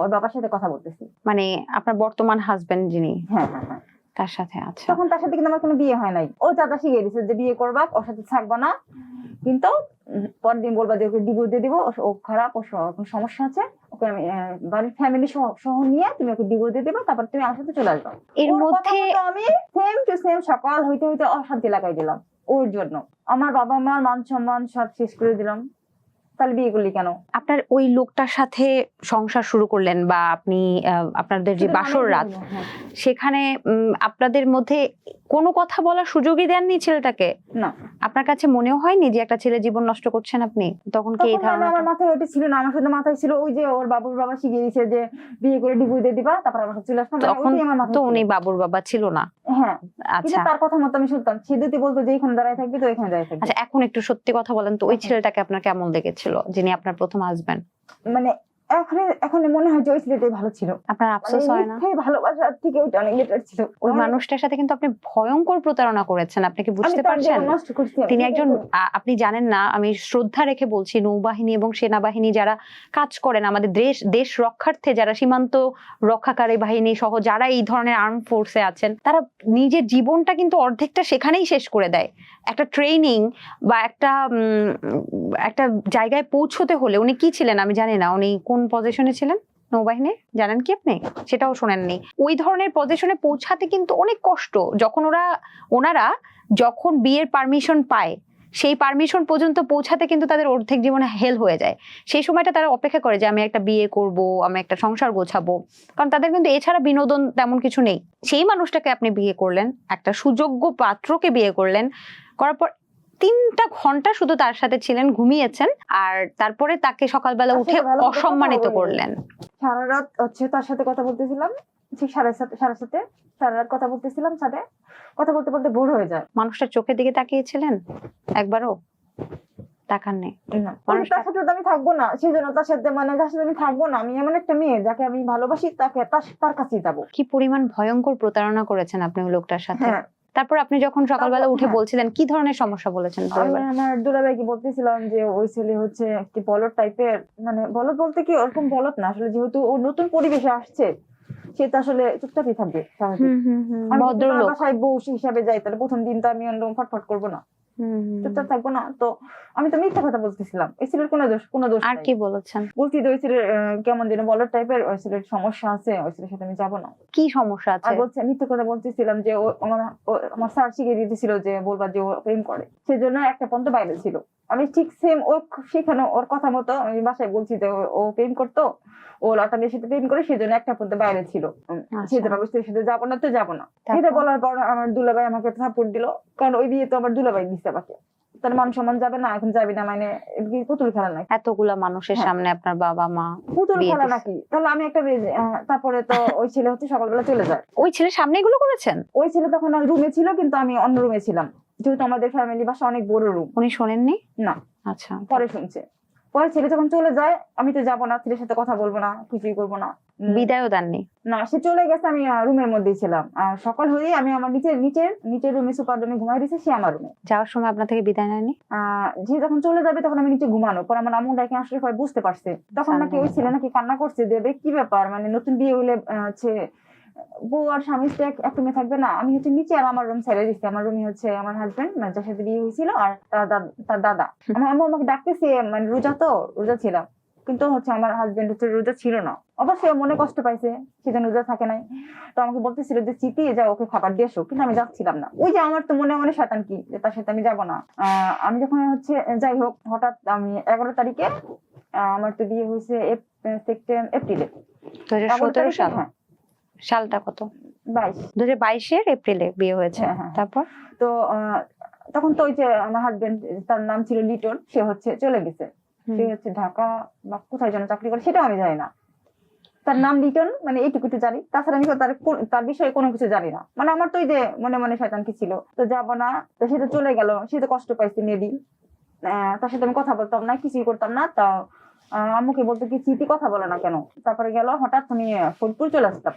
ওর বাবার সাথে কথা বলতেছি। মানে আপনার বর্তমান হাজবেন্ড যিনি, হ্যাঁ হ্যাঁ হ্যাঁ। তার সাথে? আচ্ছা, তখন তার সাথে কিন্তু আমার কোনো বিয়ে হয় নাই। ও চাচা শিখিয়ে দিচ্ছে যে বিয়ে করবা, ওর সাথে থাকবা না, কিন্তু পরের দিন বলবা যে ওকে ডিভোর্স দিয়ে দিব, ও খারাপ, ওর কোনো সমস্যা আছে, ওকে আমি বাড়ির ফ্যামিলি সহ নিয়ে তুমি ওকে ডিভোর্স দিয়ে দিবা, তারপর তুমি আমার সাথে চলে আসবা। এর ওর কথা মধ্যে মতো আমি সেম টু সেম সকাল হইতে হইতে অশান্তি লাগাই দিলাম ওর জন্য। আমার বাবা মার মান সম্মান সব শেষ করে দিলাম। তাহলে বিয়ে করলি কেন? আপনার ওই লোকটার সাথে সংসার শুরু করলেন, বা আপনি আপনাদের যে শুধু বাসর নামেই রাত, বলবো, হ্যাঁ। সেখানে আপনাদের মধ্যে কোনো কথা বলার সুযোগই দেননি ছেলেটাকে? না, আপনার কাছে মনেও হয়নি যে একটা ছেলে জীবন নষ্ট করছেন আপনি? তখন কি এই তখন মানে ধারণা? আমার মাথায় ওটা ছিল না, আমার শুধু মাথায় ছিল ওই যে ওর বাবুর বাবা শিখিয়ে দিয়েছে যে বিয়ে করে ডিভোর্স দিয়ে দিবা, তারপর আমার সাথে চলে আসবা। মানে তখন ওইটাই আমার মাথায় তো ছিল। উনি বাবুর বাবা ছিল না। হ্যাঁ, কিন্তু আচ্ছা তার কথা মতো আমি শুনতাম। সে যদি বলতো যে এখানে দাঁড়ায় থাকবি তো এখানে দাঁড়ায় থাকবি। আচ্ছা, এখন একটু সত্যি কথা বলেন তো, ওই আচ্ছা। ছেলেটাকে আপনার কেমন লেগেছিল, যিনি আপনার প্রথম হাজবেন্ড? মানে এখন মনে হয় যে ওই ছেলেটাই ভালো ছিল। আপনার আফসোস হয় না? মিথ্যে ভালোবাসার থেকে ওইটা অনেক বেটার ছিল। ওই মানুষটার সাথে কিন্তু আপনি ভয়ঙ্কর প্রতারণা করেছেন, আপনি কি আমি বুঝতে তার পারছেন? জীবন নষ্ট করছি। তিনি একজন আপনি জানেন না, আমি শ্রদ্ধা রেখে বলছি, নৌবাহিনী এবং সেনাবাহিনী যারা কাজ করেন, আমাদের দেশ রক্ষার্থে যারা সীমান্ত রক্ষাকারী বাহিনী সহ যারা এই ধরনের আর্ম ফোর্সে আছেন, তারা নিজের জীবনটা কিন্তু অর্ধেকটা সেখানেই শেষ করে দেয়। একটা ট্রেনিং বা একটা জায়গায় পৌঁছতে হলে, উনি কি ছিলেন আমি জানি না, উনি কোন পজিশনে ছিলেন নৌবাহিনী জানেন কি আপনি? সেটাও শোনেননি। ওই ধরনের পজিশনে পৌঁছাতে কিন্তু অনেক কষ্ট। যখন ওনারা যখন বিয়ের পারমিশন পায়, সেই পারমিশন পর্যন্ত পৌঁছাতে কিন্তু তাদের অর্ধেক জীবনে হেল হয়ে যায়। সেই সময়টা তারা অপেক্ষা করে যে আমি একটা বিয়ে করব, আমি একটা সংসার গোছাবো, কারণ তাদের কিন্তু এছাড়া বিনোদন তেমন কিছু নেই। সেই মানুষটাকে আপনি বিয়ে করলেন, একটা সুযোগ্য পাত্রকে বিয়ে করলেন, করার পর 3টা ঘন্টা শুধু তার সাথে ছিলেন, ঘুমিয়েছেন, আর তারপরে তাকে সকালবেলা উঠে অসম্মানিত করলেন। সারা রাত হচ্ছে তার সাথে কথা বলতেছিলাম, ঠিক সাড়ে সাথে সারা রাত কথা বলতেছিলাম সাথে, কথা বলতে বলতে ভোর হয়ে যায়। মানুষটার চোখের দিকে তাকিয়েছিলেন একবারও? তাকাননি? না, তার সাথে তো আমি থাকবো না, সেই জন্য তার সাথে মানে যার সাথে আমি থাকবো না, আমি এমন একটা মেয়ে যাকে আমি ভালোবাসি, তার কাছেই যাবো। কি পরিমাণ ভয়ঙ্কর প্রতারণা করেছেন আপনি ওই লোকটার সাথে? হ্যাঁ। তারপর আপনি যখন সকালবেলা উঠে হ্যাঁ। বলছিলেন, কি ধরনের সমস্যা বলেছেন? আমি আমার দুলাভাইকে বলতেছিলাম যে ওই ছেলে হচ্ছে একটি বলদ টাইপের, মানে বলদ বলতে কি ওরকম বলদ না আসলে, যেহেতু ও নতুন পরিবেশে আসছে, সে তো আসলে চুপচাপই থাকবে স্বাভাবিক। আমি যদি তার ভদ্রলোক। বাসায় বউ হিসাবে যাই, তাহলে প্রথম দিন তো আমি অন্যরকম ফটফট করবো না, চুপচাপ থাকবো না। তো আমি তো মিথ্যা কথা বলতেছিলাম, এই ছেলের কোনো দোষ আর নাই। কি বলেছেন? বলছি যে ওই ছেলের কেমন যেন বলদ টাইপের, ওই ছেলের সমস্যা আছে, ওই ছেলের সাথে আমি যাবো না। কি সমস্যা আর আছে? বলছে মিথ্যা কথা বলতেছিলাম যে আমার স্যার শিখিয়ে দিতেছিল যে বলবা যে ও প্রেম করে, সেজন্য একটা পর্যন্ত বাইরে ছিল। আমি ঠিক সেম সেখানে ওর কথা মতো আমি বাসায় বলছি যে ও প্রেম করতো, ও লতামের সাথে প্রেম করে, সেজন্য একটা পর্যন্ত বাইরে ছিল, সেজন্য আমি স্ত্রীর সাথে যাবো না তো যাবো না। এটা বলার পর আমার দুলাভাই আমাকে সাপোর্ট দিল, কারণ ওই বিয়ে তো আমার দুলাভাই দিচ্ছে আমাকে, তার মান সম্মান যাবে না, এখন যাবি না মানে পুতুল খেলা নাকি? এতগুলা মানুষের সামনে আপনার বাবা মা পুতুল বিয়ে খেলা দিছে। নাকি? তাহলে আমি একটা তারপরে তো ওই ছেলে হচ্ছে সকালবেলা চলে যায়। ওই ছেলের সামনে এগুলো করেছেন? ওই ছেলে তখন রুমে ছিল, কিন্তু আমি অন্য রুমে ছিলাম, যেহেতু আমাদের ফ্যামিলি বাসা অনেক বড় রুম। উনি শোনেননি? না, আচ্ছা। পরে শুনছে। পরে ছেলে যখন চলে যায়, আমি তো যাবো না, ছেলের সাথে কথা বলবো না, কিছুই করবো না। বিদায়ও দেননি? না, সে চলে গেছে, আমি রুমের মধ্যেই ছিলাম। আর সকাল হয়ে আমি আমার নিচের রুমে, সুপার রুমে ঘুমাই দিয়েছি, সে আমার রুমে। যাওয়ার সময় আপনার থেকে বিদায় নেয়নি? যে যখন চলে যাবে তখন আমি নিচে ঘুমানো, পর আমার আম্মু ডাকে আসলে পরে বুঝতে পারছে, তখন নাকি ওই ছেলে নাকি কান্না করছে যে কি ব্যাপার, মানে নতুন বিয়ে হলে হচ্ছে বউ আর স্বামী এক রুমে থাকবে না। আমি হচ্ছে নিচে আর আমার রুম ছেড়ে দিচ্ছি, আমার রুমে হচ্ছে আমার হাজবেন্ড, মানে যার সাথে বিয়ে হয়েছিল, আর তার দাদা। আমার আম্মু আমাকে ডাকতেছে, মানে রোজা ছিলাম, কিন্তু হচ্ছে আমার হাজবেন্ড হচ্ছে রোজা ছিল না। অবশ্যই মনে কষ্ট পাইছে, সেদিন রোজা থাকে নাই, তো আমাকে বলতেছিল যে চিতি যা ওকে খাবার দিয়ে আসো, কিন্তু আমি যাচ্ছিলাম না। ওই যে আমার তো মনে মনে শয়তান কি, যে তার সাথে আমি যাবো না। আমি যখন হচ্ছে যাই হোক, হঠাৎ আমি 11 তারিখে, আমার তো বিয়ে হয়েছে এপ্রিলে 2017 সাল। হ্যাঁ। সালটা কত? 22। 2022-এর এপ্রিলে বিয়ে হয়েছে। হ্যাঁ। তারপর তো তখন তো ওই যে আমার হাজবেন্ড, তার নাম ছিল লিটন, সে হচ্ছে চলে গেছে। সে হচ্ছে ঢাকা বা কোথায় যেন চাকরি করে, সেটাও আমি জানি না। তার নাম লিটন, মানে এইটুকু জানি, তাছাড়া আমি তার বিষয়ে কোনো কিছু জানি না। মানে আমার তো ওই যে মনে মনে শয়তান কি ছিল, তো যাবো না, তো সে তো চলে গেল, সে তো কষ্ট পাইছে মেবি। তার সাথে আমি কথা বলতাম না, কিছুই করতাম না। তা আম্মুকে বলতো কি চিঠি কথা বলে না কেন। তারপরে গেল হঠাৎ আমি ফরিদপুর চলে আসতাম।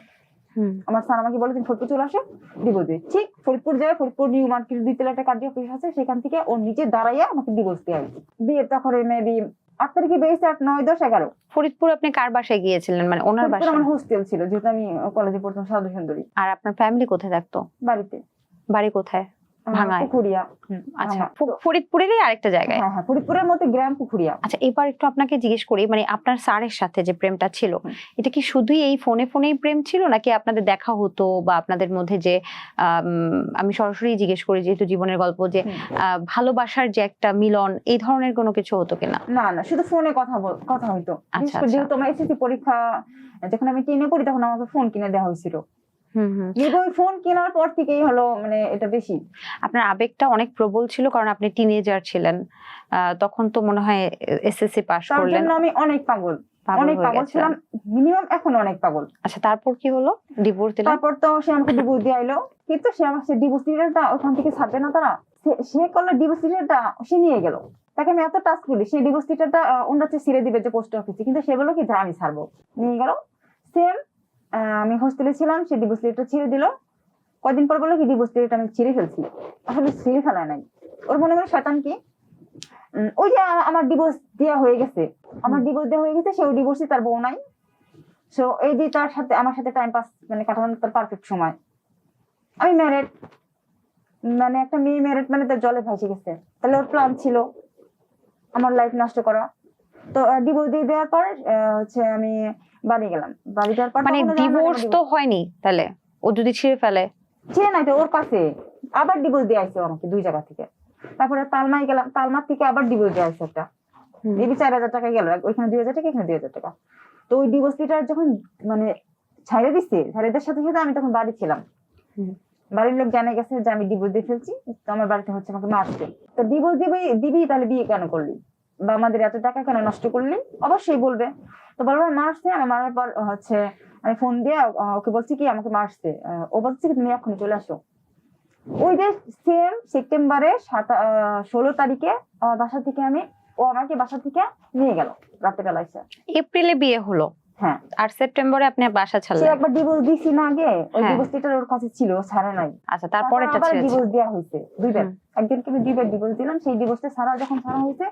আমার স্যার আমাকে বলে তুমি ফরিদপুর চলে আসো ডিভোর্স দিয়ে। ঠিক ফরিদপুর যায়, ফরিদপুর নিউ মার্কেট 2 তলা একটা কার্য অফিস আছে, সেখান থেকে ওর নিচে দাঁড়াইয়া আমাকে ডিভোর্স দিয়ে আসবে। বিয়ের তখন মেবি 8 তারিখে বেরিয়েছে, 8, 9, 10, 11। ফরিদপুর আপনি কার বাসায় গিয়েছিলেন, মানে ওনার ফরিদপুর বাসায়? আমার হোস্টেল ছিল, যেহেতু আমি কলেজে পড়তাম সাধু সুন্দরী। আর আপনার ফ্যামিলি কোথায় থাকতো? বাড়িতে। বাড়ি কোথায়? ভাঙায়? পুকুরিয়া। আচ্ছা, ফরিদপুরেরই আরেকটা জায়গায়? হ্যাঁ হ্যাঁ, ফরিদপুরের মধ্যে গ্রাম পুকুরিয়া। আচ্ছা, এবার একটু আপনাকে জিজ্ঞেস করি, মানে আপনার স্যারের সাথে যে প্রেমটা ছিল, এটা কি শুধুই এই ফোনেই প্রেম ছিল, নাকি আপনাদের দেখা হতো বা আপনাদের মধ্যে যে আমি সরাসরি জিজ্ঞেস করি যেহেতু জীবনের গল্প, যে ভালোবাসার যে একটা মিলন, এই ধরনের কোনো কিছু হতো কিনা? না না, শুধু ফোনে কথা হইতো। আচ্ছা, যেহেতু আমার এসএসসি পরীক্ষা যখন আমি 10-এ পড়ি, তখন আমাকে ফোন কিনে দেওয়া হয়েছিল। ফোন কেনার পর থেকেই হলো মানে এটা বেশি। আপনার আবেগটা অনেক প্রবল ছিল, কারণ আপনি টিনেজার ছিলেন তখন, তো মনে হয় এসএসসি পাস তার করলেন। জন্য আমি অনেক পাগল ছিলাম, মিনিমাম এখন অনেক পাগল। আচ্ছা, তারপর কি হলো? ডিভোর্স দিলেন? তারপর তো সে আমাকে ডিভোর্স দিয়ে আইলো, কিন্তু সে আমাকে ডিভোর্স লেটারটা ওখান থেকে ছাড়বে না তারা। সে করলো ডিভোর্স লেটারটা সে নিয়ে গেল। তাকে আমি এত টাচ করি, সেই ডিভোর্স লেটারটা ওনার হচ্ছে ছিঁড়ে দিবে যে পোস্ট অফিসে, কিন্তু সে বললো কি যা আমি ছাড়বো। নিয়ে গেল। সেম আমি হোস্টেলে ছিলাম, সে ডিভোর্স লেটার ছিঁড়ে দিল। কয়দিন পর বললো কি ডিভোর্স লেটারটা আমি ছিঁড়ে ফেলছি। আসলে ছিঁড়ে ফেলা নাই, ওর মনে মনে শয়তান কি, ওই যে আমার ডিভোর্স দেওয়া হয়ে গেছে, সে ওই ডিভোর্সই তার বউ নাই। সো এই যে তার সাথে আমার সাথে টাইম পাস মানে কাটানোর তার পারফেক্ট সময়। আমি ম্যারেড, মানে একটা মেয়ে ম্যারেড মানে তার জলে ভাসে গেছে। তাহলে ওর প্ল্যান ছিল আমার লাইফ নষ্ট করা। তো ডিভোর্স দিয়ে দেওয়ার পর হচ্ছে আমি বাড়ি গেলাম। বাড়ি যাওয়ার পর মানে ডিভোর্স তো হয়নি, তাহলে ও যদি ছিঁড়ে ফেলে? ছিঁড়ে নাই তো, ওর কাছে আবার ডিভোর্স দিয়ে আসছে আমাকে 2 জায়গা থেকে। তারপরে তালমায় গেলাম, তালমার থেকে আবার ডিভোর্স দিয়ে আসছে একটা, এই 4,000 টাকা গেল, ওইখানে 2,000 টাকা, এখানে 2,000 টাকা। তো ওই ডিভোর্স লেটার যখন মানে ছাইড়ে দিচ্ছে, ছাইড়েদের সাথে সাথে আমি তখন বাড়ি ছিলাম। বাড়ির লোক জানে গেছে যে আমি ডিভোর্স দিয়ে ফেলছি, তো আমার বাড়িতে হচ্ছে আমাকে মারছে। তো ডিভোর্স দিবি তাহলে বিয়ে কেন করলি, বা আমাদের এত টাকা কেন নষ্ট করলি, অবশ্যই বলবে। তো বলবো মারছে, আমি মারার পর হচ্ছে আমি ফোন দিয়ে ওকে বলছি কি আমাকে মারছে। ও বলছে কি তুমি এখনই চলে আসো। ওই যে সেম সেপ্টেম্বরে 16 তারিখে বাসা থেকে ও আমাকে বাসা থেকে নিয়ে গেল রাতের বেলা এসে। এপ্রিলে বিয়ে হলো? হ্যাঁ। আর সেপ্টেম্বরে আপনি বাসা সে ছাড়লেন? একবার ডিভোর্স দিছি না আগে, ওই ডিভোর্স লেটার ওর কাছে ছিল, ছাড়ে নাই। আচ্ছা, তারপরে এটা ছেড়েছে? ডিভোর্স দেওয়া হয়েছে 2বার। একজনকে আমি 2বার ডিভোর্স দিলাম, সেই ডিভোর্সটা যখন ছাড়া হয়েছে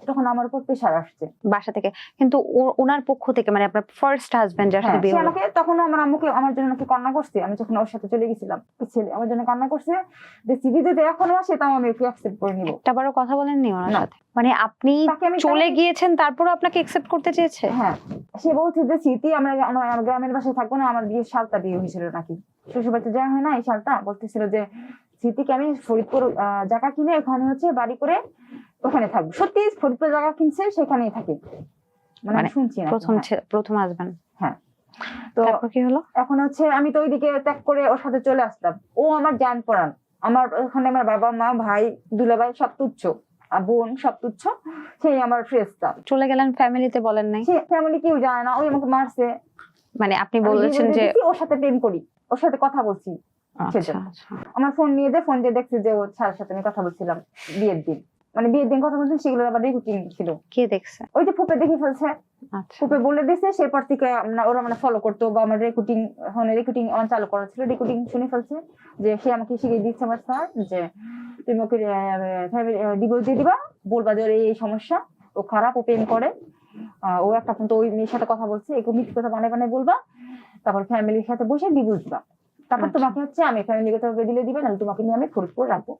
তখন আমার উপর প্রেশার আসছে বাসা থেকে। কিন্তু ওনার পক্ষ থেকে, মানে আপনার ফার্স্ট হাজবেন্ড যার সাথে বিয়ে হলো, আমাকে তখন আমার আম্মুকে আমার জন্য নাকি কান্না করছে। আমি যখন ওর সাথে চলে গেছিলাম, ছেলে আমার জন্য কান্না করছে যে সিভি যদি এখনো আসে তাও আমি ওকে অ্যাকসেপ্ট করে নিব। একটা বারও কথা বলেননি ওনার সাথে? মানে আপনি চলে গিয়েছেন তারপর আপনাকে অ্যাকসেপ্ট করতে চেয়েছে? হ্যাঁ, সে বলছে যে স্মৃতি আমার গ্রামের বাসায় থাকবো না, আমার বিয়ের সালটা বিয়ে হয়েছিল নাকি, শ্বশুরবাড়িতে যাওয়া হয় না এই সালটা, বলতেছিল যে স্মৃতিকে আমি ফরিদপুর জায়গা কিনে ওখানে হচ্ছে বাড়ি করে ওখানে থাকবো। সত্যি ফরিদপুর জায়গা কিনছে, সেখানেই থাকে, মানে শুনছি না। প্রথম হাজবেন্ড? হ্যাঁ। তো তারপর কি হলো? এখন হচ্ছে আমি তো ওইদিকে ত্যাগ করে ওর সাথে চলে আসলাম। ও আমার জান পরান, আমার ওখানে আমার বাবা মা ভাই দুলাভাই সব তুচ্ছ, বোন সব তুচ্ছ, সেই আমার ফ্রেস্তা। চলে গেলেন, ফ্যামিলিতে বলেন নাই? সে ফ্যামিলি কেউ জানে না, ওই আমাকে মারছে। মানে আপনি বলেছেন যে ওর সাথে প্রেম করি, ওর সাথে কথা বলছি। আমার ফোন নিয়ে ফোন দিয়ে দেখছি যে ওর ছাড়ার সাথে আমি কথা বলছিলাম বিয়ের দিন, মানে বিয়ের দিন কথা বলছেন, সেগুলো আবার রেকর্ডিং ছিল। কে দেখছে? ওই যে ফুপে দেখে ফেলছে। ফুপে বলে দিয়েছে, সেরপর থেকে ওরা মানে ফলো করতো, বা আমার রেকর্ডিং আমার চালু করা ছিল, রেকর্ডিং শুনে ফেলছে। যে সে আমাকে শিখিয়ে দিচ্ছে আমার স্যার, যে তুমি ওকে ডিভোর্স দিয়ে দিবা, বলবা যে ওর এই সমস্যা, ও খারাপ, ও প্রেম করে, ও একটা তো ওই মেয়ের সাথে কথা বলছে, এরকম মিথ্যে কথা বানায় বলবা, তারপর ফ্যামিলির সাথে বসে ডিভোর্স দিবা, তারপর তোমাকে হচ্ছে আমি ফ্যামিলিগত ভাবে দিলে দিবে, নাহলে তোমাকে নিয়ে আমি ফরিদপুর রাখবো,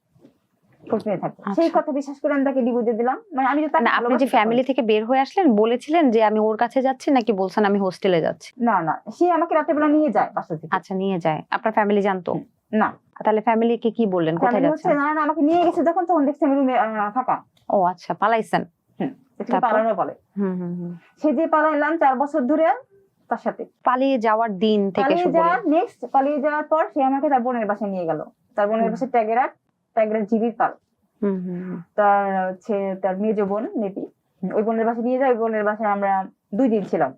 সেই কথা বিশ্বাস করে আমি তাকে ডিভোর্স দিয়ে দিলাম। মানে আমি আপনি যে ফ্যামিলি থেকে বের হয়ে আসলেন, বলেছিলেন যে আমি ওর কাছে যাচ্ছি, নাকি বলছেন আমি হোস্টেলে যাচ্ছি? না না, সে আমাকে রাতের বেলা নিয়ে যায় বাসা থেকে। আচ্ছা, নিয়ে যায়। আপনার ফ্যামিলি জানতো না? তাহলে ফ্যামিলিকে কি বললেন কোথায় যাচ্ছেন? না না, আমাকে নিয়ে গেছে যখন, তখন দেখছি আমি রুমে ফাঁকা। ও আচ্ছা, পালাইছেন? পালানো বলে। সে যে পালাইলাম 4 বছর ধরে তার সাথে। পালিয়ে যাওয়ার দিন থেকে পালিয়ে যাওয়ার পর সে আমাকে তার বোনের বাসায় নিয়ে গেল। তার বোনের বাসায় ট্যাগেরাট জিবির পাল, তার হচ্ছে তার মেজ বোন মেপি, ওই বোনের বাসায় নিয়ে যায়। ওই বোনের বাসায় আমরা 2 দিন ছিলাম।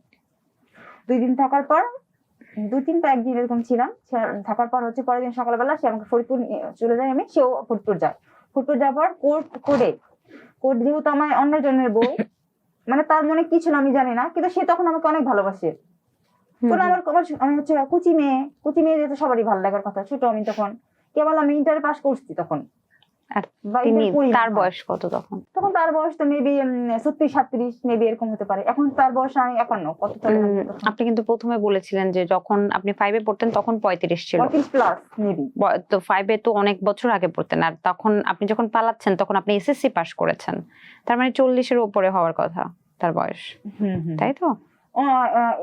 2 দিন থাকার পর 2-3 বা 1 দিন এরকম ছিলাম। থাকার পর হচ্ছে পরের দিন সকালবেলা সে আমাকে ফরিদপুর চলে যায়, সেও ফরিদপুর যায়। ফরিদপুর যাওয়ার পর কোর্ট যেহেতু আমার অন্য জনের বউ, মানে তার মনে কি ছিল আমি জানি না, কিন্তু সে তখন আমাকে অনেক ভালোবাসে। তো আমি হচ্ছে কুচি মেয়ে যেহেতু সবারই ভালো লাগার কথা, ছোট আমি তখন কেবল আমি ইন্টার পাস করছি তখন। আর বা তিনি inter পড়ি না, তার হ্যাঁ। বয়স কত তখন? তখন তার বয়স তো মেবি 36-37 মেবি এরকম হতে পারে। এখন তার বয়স আমি 51, কত চলে গেছে তখন? আপনি কিন্তু প্রথমে বলেছিলেন যে যখন আপনি 5 এ পড়তেন তখন 35 ছিল। 35 প্লাস মেবি। তো 5 এ তো অনেক বছর আগে পড়তেন, আর তখন আপনি যখন পালাচ্ছেন তখন আপনি এসএসসি পাস করেছেন, তার মানে 40 এর উপরে হওয়ার কথা তার বয়স, তাই তো?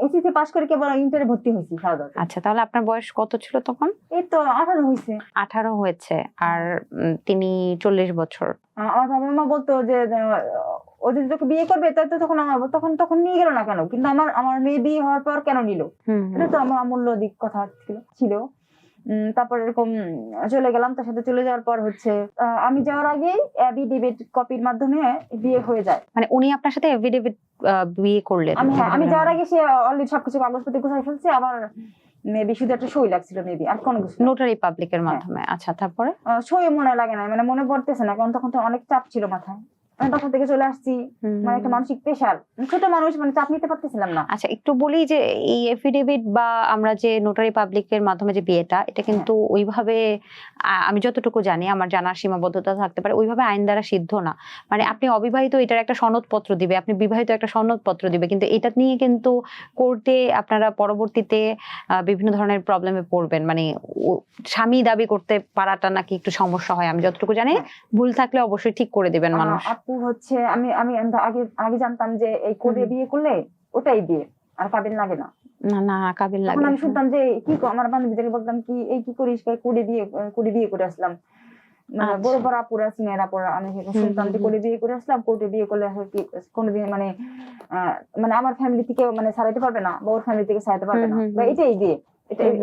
এসএসসি পাস করে কেবল ইন্টারে ভর্তি হয়েছি সারদাতে। আচ্ছা, তাহলে আপনার বয়স কত ছিল তখন? এই তো 18 হয়েছে। 18 হয়েছে, আর তিনি 40 বছর। আমার বাবা মা বলতো যে ও যদি তোকে বিয়ে করবে তাহলে তো তখন আমার তখন নিয়ে গেল না কেন, কিন্তু আমার মেয়ে বিয়ে হওয়ার পর কেন নিল, এটা তো আমার অমূল্য দিক কথা ছিল। তারপর এরকম চলে গেলাম তার সাথে। চলে যাওয়ার পর হচ্ছে আমি যাওয়ার আগেই অ্যাফিডেভিট কপির মাধ্যমে বিয়ে হয়ে যায়। মানে উনি আপনার সাথে এফিডেভিট বিয়ে করলেন? আমি যাওয়ার আগে সে অলরেডি সবকিছু কাগজপত্র গুছাই ফেলছে। আবার মেবি শুধু একটা সই লাগছিল মেবি, আর কোনো কিছু না। নোটারি পাবলিকের মাধ্যমে। আচ্ছা, তারপরে? সই মনে লাগে না, মানে মনে পড়তেছে না, কারণ তখন তো অনেক চাপ ছিল মাথায়। আমি বাসা থেকে চলে আসছি, মানে একটা মানসিক প্রেশার, ছোট মানুষ, মানে চাপ নিতে পারতেছিলাম না। আচ্ছা, একটু বলি যে এই এফিডেভিট বা আমরা যে নোটারি পাবলিকের মাধ্যমে যে বিয়েটা, এটা কিন্তু ওইভাবে আমি যতটুকু জানি, আমার জানার সীমাবদ্ধতা থাকতে পারে, ওইভাবে আইন দ্বারা সিদ্ধ না। মানে আপনি অবিবাহিত, এটার একটা সনদপত্র দিবে, আপনি বিবাহিত একটা সনদপত্র দিবে, কিন্তু এটা নিয়ে কিন্তু কোর্টে আপনারা পরবর্তীতে বিভিন্ন ধরনের প্রবলেমে পড়বেন। মানে স্বামী দাবি করতে পারাটা নাকি একটু সমস্যা হয়, আমি যতটুকু জানি। ভুল থাকলে অবশ্যই ঠিক করে দিবেন মানুষ। আপু হচ্ছে আমি আমি আগে জানতাম যে এই কোর্টে বিয়ে করলে ওটাই বিয়ে, আর কাবিন লাগে না। না, কাবিল লাগে। তখন আমি শুনতাম যে আমার বান্ধবীদেরকে বলতাম কি এই কি করিস, কোর্টে বিয়ে করে আসলাম, মানে বড় বড় আপুরা, সিনিয়র আপুরা, আমি শুনতাম যে কোর্টে বিয়ে করে আসলাম, কোর্টে বিয়ে করলে কি কোনোদিন মানে মানে আমার ফ্যামিলি থেকে মানে ছাড়াইতে পারবে না, বা ওর ফ্যামিলি থেকে ছাড়াইতে পারবে না, বা এটাই বিয়ে,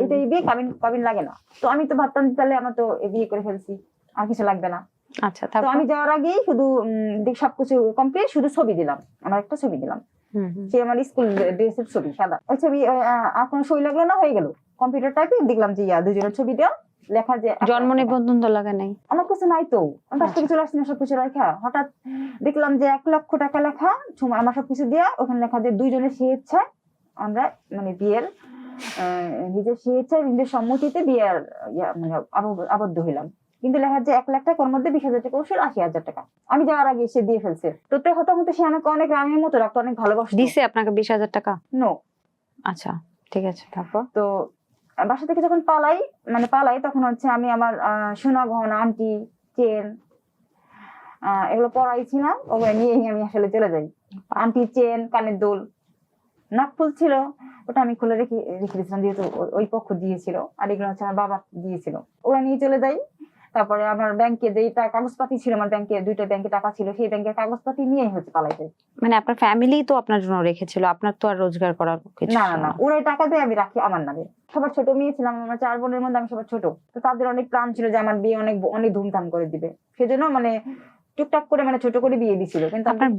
এটাই বিয়ে, কাবিন লাগে না। তো আমি তো ভাবতাম তাহলে আমার তো বিয়ে করে ফেলছি, আর কিছু লাগবে না। আচ্ছা, তো আমি যাওয়ার আগেই শুধু সবকিছু কমপ্লিট, শুধু ছবি দিলাম, আমার একটা ছবি দিলাম, সে আমার স্কুল ড্রেসের ছবি, সাদা। ওই ছবি এখন সই লাগলো না, হয়ে গেল কম্পিউটার টাইপে দেখলাম যে দুজনের ছবি দেওয়া, লেখা যে জন্ম নিবন্ধন তো লাগা নাই। আমার কিছু নাই তো, আমি বাস থেকে চলে আসছি না সবকিছু লেখা। হঠাৎ দেখলাম যে 1 লক্ষ টাকা লেখা, আমার সবকিছু দেওয়া, ওখানে লেখা যে দুইজনের স্বেচ্ছায় আমরা মানে বিয়ের নিজের স্বেচ্ছায় নিজের সম্মতিতে বিয়ের মানে আবদ্ধ হইলাম। কিন্তু লেখা যে 1 লাখ টাকা, ওর মধ্যে 20,000 টাকা ওষুধ, 80,000 টাকা আমি যাওয়ার আগে সে দিয়ে ফেলছে। তো হতাহত সে আমাকে অনেক রানীর মতো রাখতো, অনেক ভালোবাসতো। দিছে আপনাকে 20,000 টাকা? নো। আচ্ছা, ঠিক আছে, তারপর? তো বাসা থেকে যখন পালাই তখন হচ্ছে আমি আমার সোনা গহনা, আংটি, চেন, এগুলো পরাইছিলাম, ওগুলো নিয়েই আমি আসলে চলে যাই। আংটি, চেন, কানের দুল, নাকফুল ছিল, ওটা আমি খুলে রেখে দিয়েছিলাম, যেহেতু ওই পক্ষ দিয়েছিল, আর এগুলো হচ্ছে আমার বাবা দিয়েছিল, ওরা নিয়ে চলে যাই। তারপরে আমার ব্যাংকে যেটা কাগজপাতি ছিল, আমার ব্যাংকে 2টা ব্যাংকে টাকা ছিল, সেই ব্যাংকের কাগজপাতি নিয়েই হচ্ছে পালাইতে। মানে আপনার ফ্যামিলি তো আপনার জন্য রেখেছিল, আপনার তো আর রোজগার করার কিছু না, ওরাই টাকা দিয়ে আমি রাখি আমার নামে। সবার ছোট মেয়ে ছিলাম, আমার 4 বোনের মধ্যে আমি সবার ছোট। তো তাদের অনেক প্ল্যান ছিল যে আমার বিয়ে অনেক ধুমধাম করে দিবে, সেজন্য মানে টুকটাক করে মানে ছোট করে বিয়ে দিছিল। কিন্তু আপনার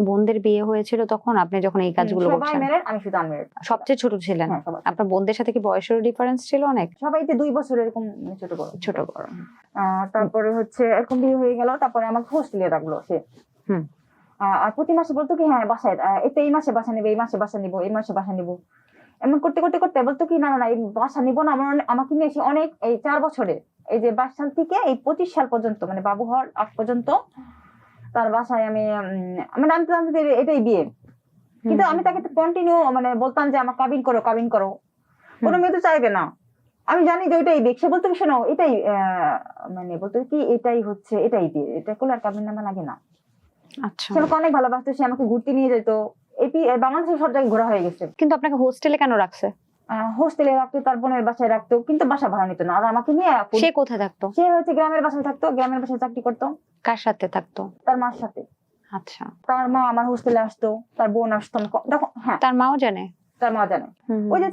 বোনদের বিয়ে হয়েছিল তখন আপনি যখন এই কাজগুলো করছেন? সবাই ম্যারেড, আমি শুধু আনম্যারেড। সবচেয়ে ছোট ছিলেন? আপনার বোনদের সাথে কি বয়সের ডিফারেন্স ছিল অনেক? সবাই তো 2 বছর এরকম ছোট বড়। তারপরে হচ্ছে এরকম বিয়ে হয়ে গেল। তারপরে আমাকে হোস্টেলে রাখলো সে। আর প্রতি মাসে বলতো কি হ্যাঁ বাসায় এই মাসে বাসা নিবো, এই মাসে বাসা নিবো, এই মাসে বাসা নিবো, এমন করতে বলতো কি না এই বাসা নিবো না। আমাকে নিয়ে এসে অনেক, এই 4 বছরে, এই যে 22 সাল থেকে এই 25 সাল পর্যন্ত, মানে বাবু হওয়ার আগ পর্যন্ত তার বাসায় আমি মানে আমি জানতাম যে এটাই বিয়ে, কিন্তু আমি তাকে কন্টিনিউ মানে বলতাম যে আমার কাবিন করো, কোনো মেয়ে তো চাইবে না। আমি জানি যে ওইটাই বিয়ে। সে বলতো কি শোনো এটাই মানে বলতো কি এটাই হচ্ছে, এটাই বিয়ে, এটা করলে আর কাবিন নামা লাগে না। আচ্ছা, সে আমাকে অনেক ভালোবাসতো, সে আমাকে ঘুরতে নিয়ে যেত, বাংলাদেশের সব জায়গায় ঘোরা হয়ে গেছে। কিন্তু আপনাকে হোস্টেলে কেন রাখছে? হোস্টেলে রাখতো, তার বোনের বাসায় রাখতো, কিন্তু বাসা ভাড়া নিত না। আর আমাকে নিয়ে সে কোথায় থাকতো? সে হচ্ছে গ্রামের বাসায় থাকতো, গ্রামের বাসায় চাকরি করতো। কার সাথে থাকতো? তার মার সাথে। আচ্ছা, তার মা আমার হোস্টেলে আসতো, তার বোন আসতো। হ্যাঁ, তার মাও জানে? তার মা জানে। ওই যে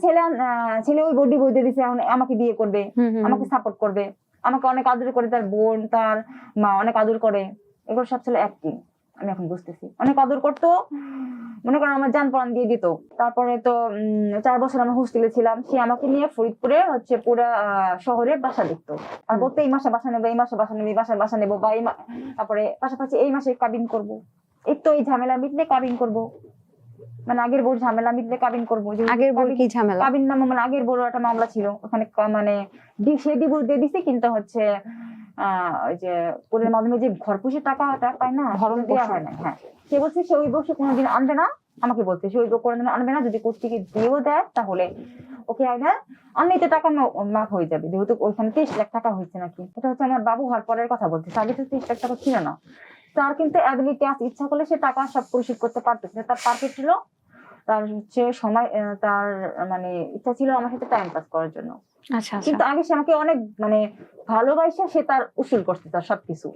ছেলে ওই বডি বই দিয়ে দিছে, আমাকে বিয়ে করবে, আমাকে সাপোর্ট করবে, আমাকে অনেক আদর করে, তার বোন তার মা অনেক আদর করে। এগুলো সব ছিল অ্যাক্টিং, আমি এখন বুঝতেছি। অনেক আদর করতো, মনে করেন আমার জান প্রাণ দিয়ে দিত। তারপরে তো 4 বছর আমি হোস্টেলে ছিলাম। সে আমাকে নিয়ে ফরিদপুরে হচ্ছে পুরা শহরে বাসা দেখতো, আর বলতো এই মাসে বাসা নেবো, এই মাসে বাসা নেবো, এই মাসে বাসা নেবো, বা তারপরে পাশাপাশি এই মাসে কাবিন করবো। এই তো এই ঝামেলা মিটলে কাবিন করব, মানে আগের বোর ঝামেলা মিটলে কাবিন করবো। আগের বই কি ঝামেলা? কাবিন নাম মানে আগের বড় একটা মামলা ছিল ওখানে, মানে সে ডিভোর্স দিয়ে দিছে, কিন্তু হচ্ছে ওই যে ওদের মাধ্যমে যে ঘর পুষে টাকাটা পায় না, ভরণ সেটা দেওয়া পোষণ। হয় না। হ্যাঁ, সে বলছে সে ওই বউ সে কোনোদিন আনবে না, আমাকে বলছে সে ওই বউ কোনোদিন আনবে না, যদি কোর্ট থেকে দিয়েও দেয় তাহলে ওকে আইনা আনলে তো টাকা মাফ হয়ে যাবে, যেহেতু ওইখানে 30 লাখ টাকা হয়েছে নাকি। এটা হচ্ছে আমার বাবু হওয়ার পরের কথা বলছে, আগে তো 30 লাখ টাকা ছিল না। তার কিন্তু অ্যাবিলিটি আছে, ইচ্ছা করলে সে টাকা সব পরিশোধ করতে পারতো, কিন্তু তার পারফেক্ট ছিল, তার হচ্ছে সময়, তার মানে ইচ্ছা ছিল আমার সাথে টাইম পাস করার জন্য। আচ্ছা আচ্ছা। কিন্তু আগে সে আমাকে অনেক মানে ভালোবাসে, সে তার উসুল করছে তার সবকিছু,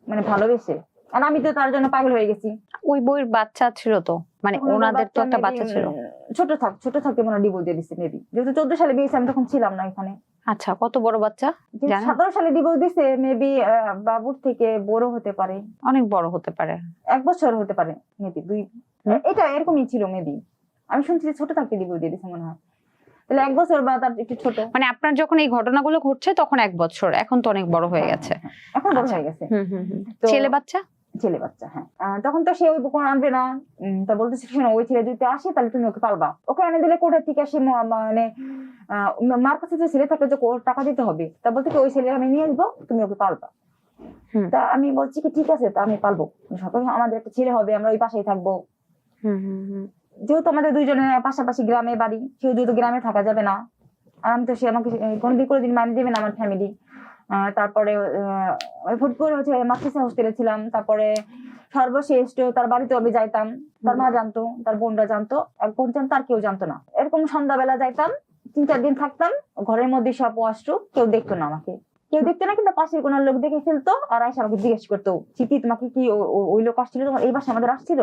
মানে ভালোবেসে। আর আমি তো তার জন্য পাগল হয়ে গেছি। ওই বইয়ের বাচ্চা ছিল তো, মানে তখন ওর ওনাদের তো একটা maybe, বাচ্চা ছিল। ছোট থাকে মনে ডিভোর্স দিয়ে দিচ্ছে মেবি, যেহেতু 14 সালে বিয়ে হয়েছে, আমি তখন ছিলাম না এখানে। আচ্ছা, কত বড় বাচ্চা জানেন? 17 সালে ডিভোর্স দিছে, মেবি বাবুর থেকে বড় হতে পারে, অনেক বড় হতে পারে। 1 বছর হতে পারে মেবি, 2, এটা এরকমই ছিল মেবি। আমি শুনছি যে ছোট থাকতে ডিভোর্স দিয়ে দিছে মনে হয়, তাহলে 1 বছর বা তার একটু ছোট। মানে আপনার যখন এই ঘটনাগুলো ঘটছে তখন 1 বছর, এখন তো অনেক বড় হয়ে গেছে। এখন বড় আচ্ছা। হয়ে গেছে। তো ছেলে বাচ্চা? ছেলে বাচ্চা, হ্যাঁ। তখন তো সে ওই বুক আনবে না, তা বলতেছে শোনো ওই ছেলে যদি আসে তাহলে তুমি ওকে পালবা, ওকে এনে দিলে কোর্টের থেকে সে মানে মার কাছে যে ছেলে থাকলে যে টাকা দিতে হবে, তা বলতে কি ওই ছেলে আমি নিয়ে আসবো, তুমি ওকে পালবা। তা আমি বলছি কি ঠিক আছে, তা আমি পালবো, আমাদের একটা ছেলে হবে, আমরা ওই পাশেই থাকবো। যেহেতু আমাদের দুইজনের পাশাপাশি গ্রামে বাড়ি, কেউ যেহেতু গ্রামে থাকা যাবে না, আর আমি তো সে আমাকে কোনোদিন মানে দেবে না আমার ফ্যামিলি। তারপরে ফরিদপুর হচ্ছে মাতৃসা হোস্টেলে ছিলাম, তারপরে সর্বশেষ তার বাড়িতে আমি যাইতাম, তার মা জানতো, তার বোনরা জানতো, এক বোন জানতো আর কেউ জানতো না। এরকম সন্ধ্যাবেলা যাইতাম, 3-4 দিন থাকতাম, ঘরের মধ্যে সব আসতো, কেউ দেখতো না আমাকে, কেউ দেখতো না, কিন্তু পাশের কোনো লোক দেখে ফেলতো, আর এসে আমাকে জিজ্ঞেস করতো চিঠি তোমাকে কি ওই লোক আসছিল, তোমার এই বাসায় আমাদের আসছিল,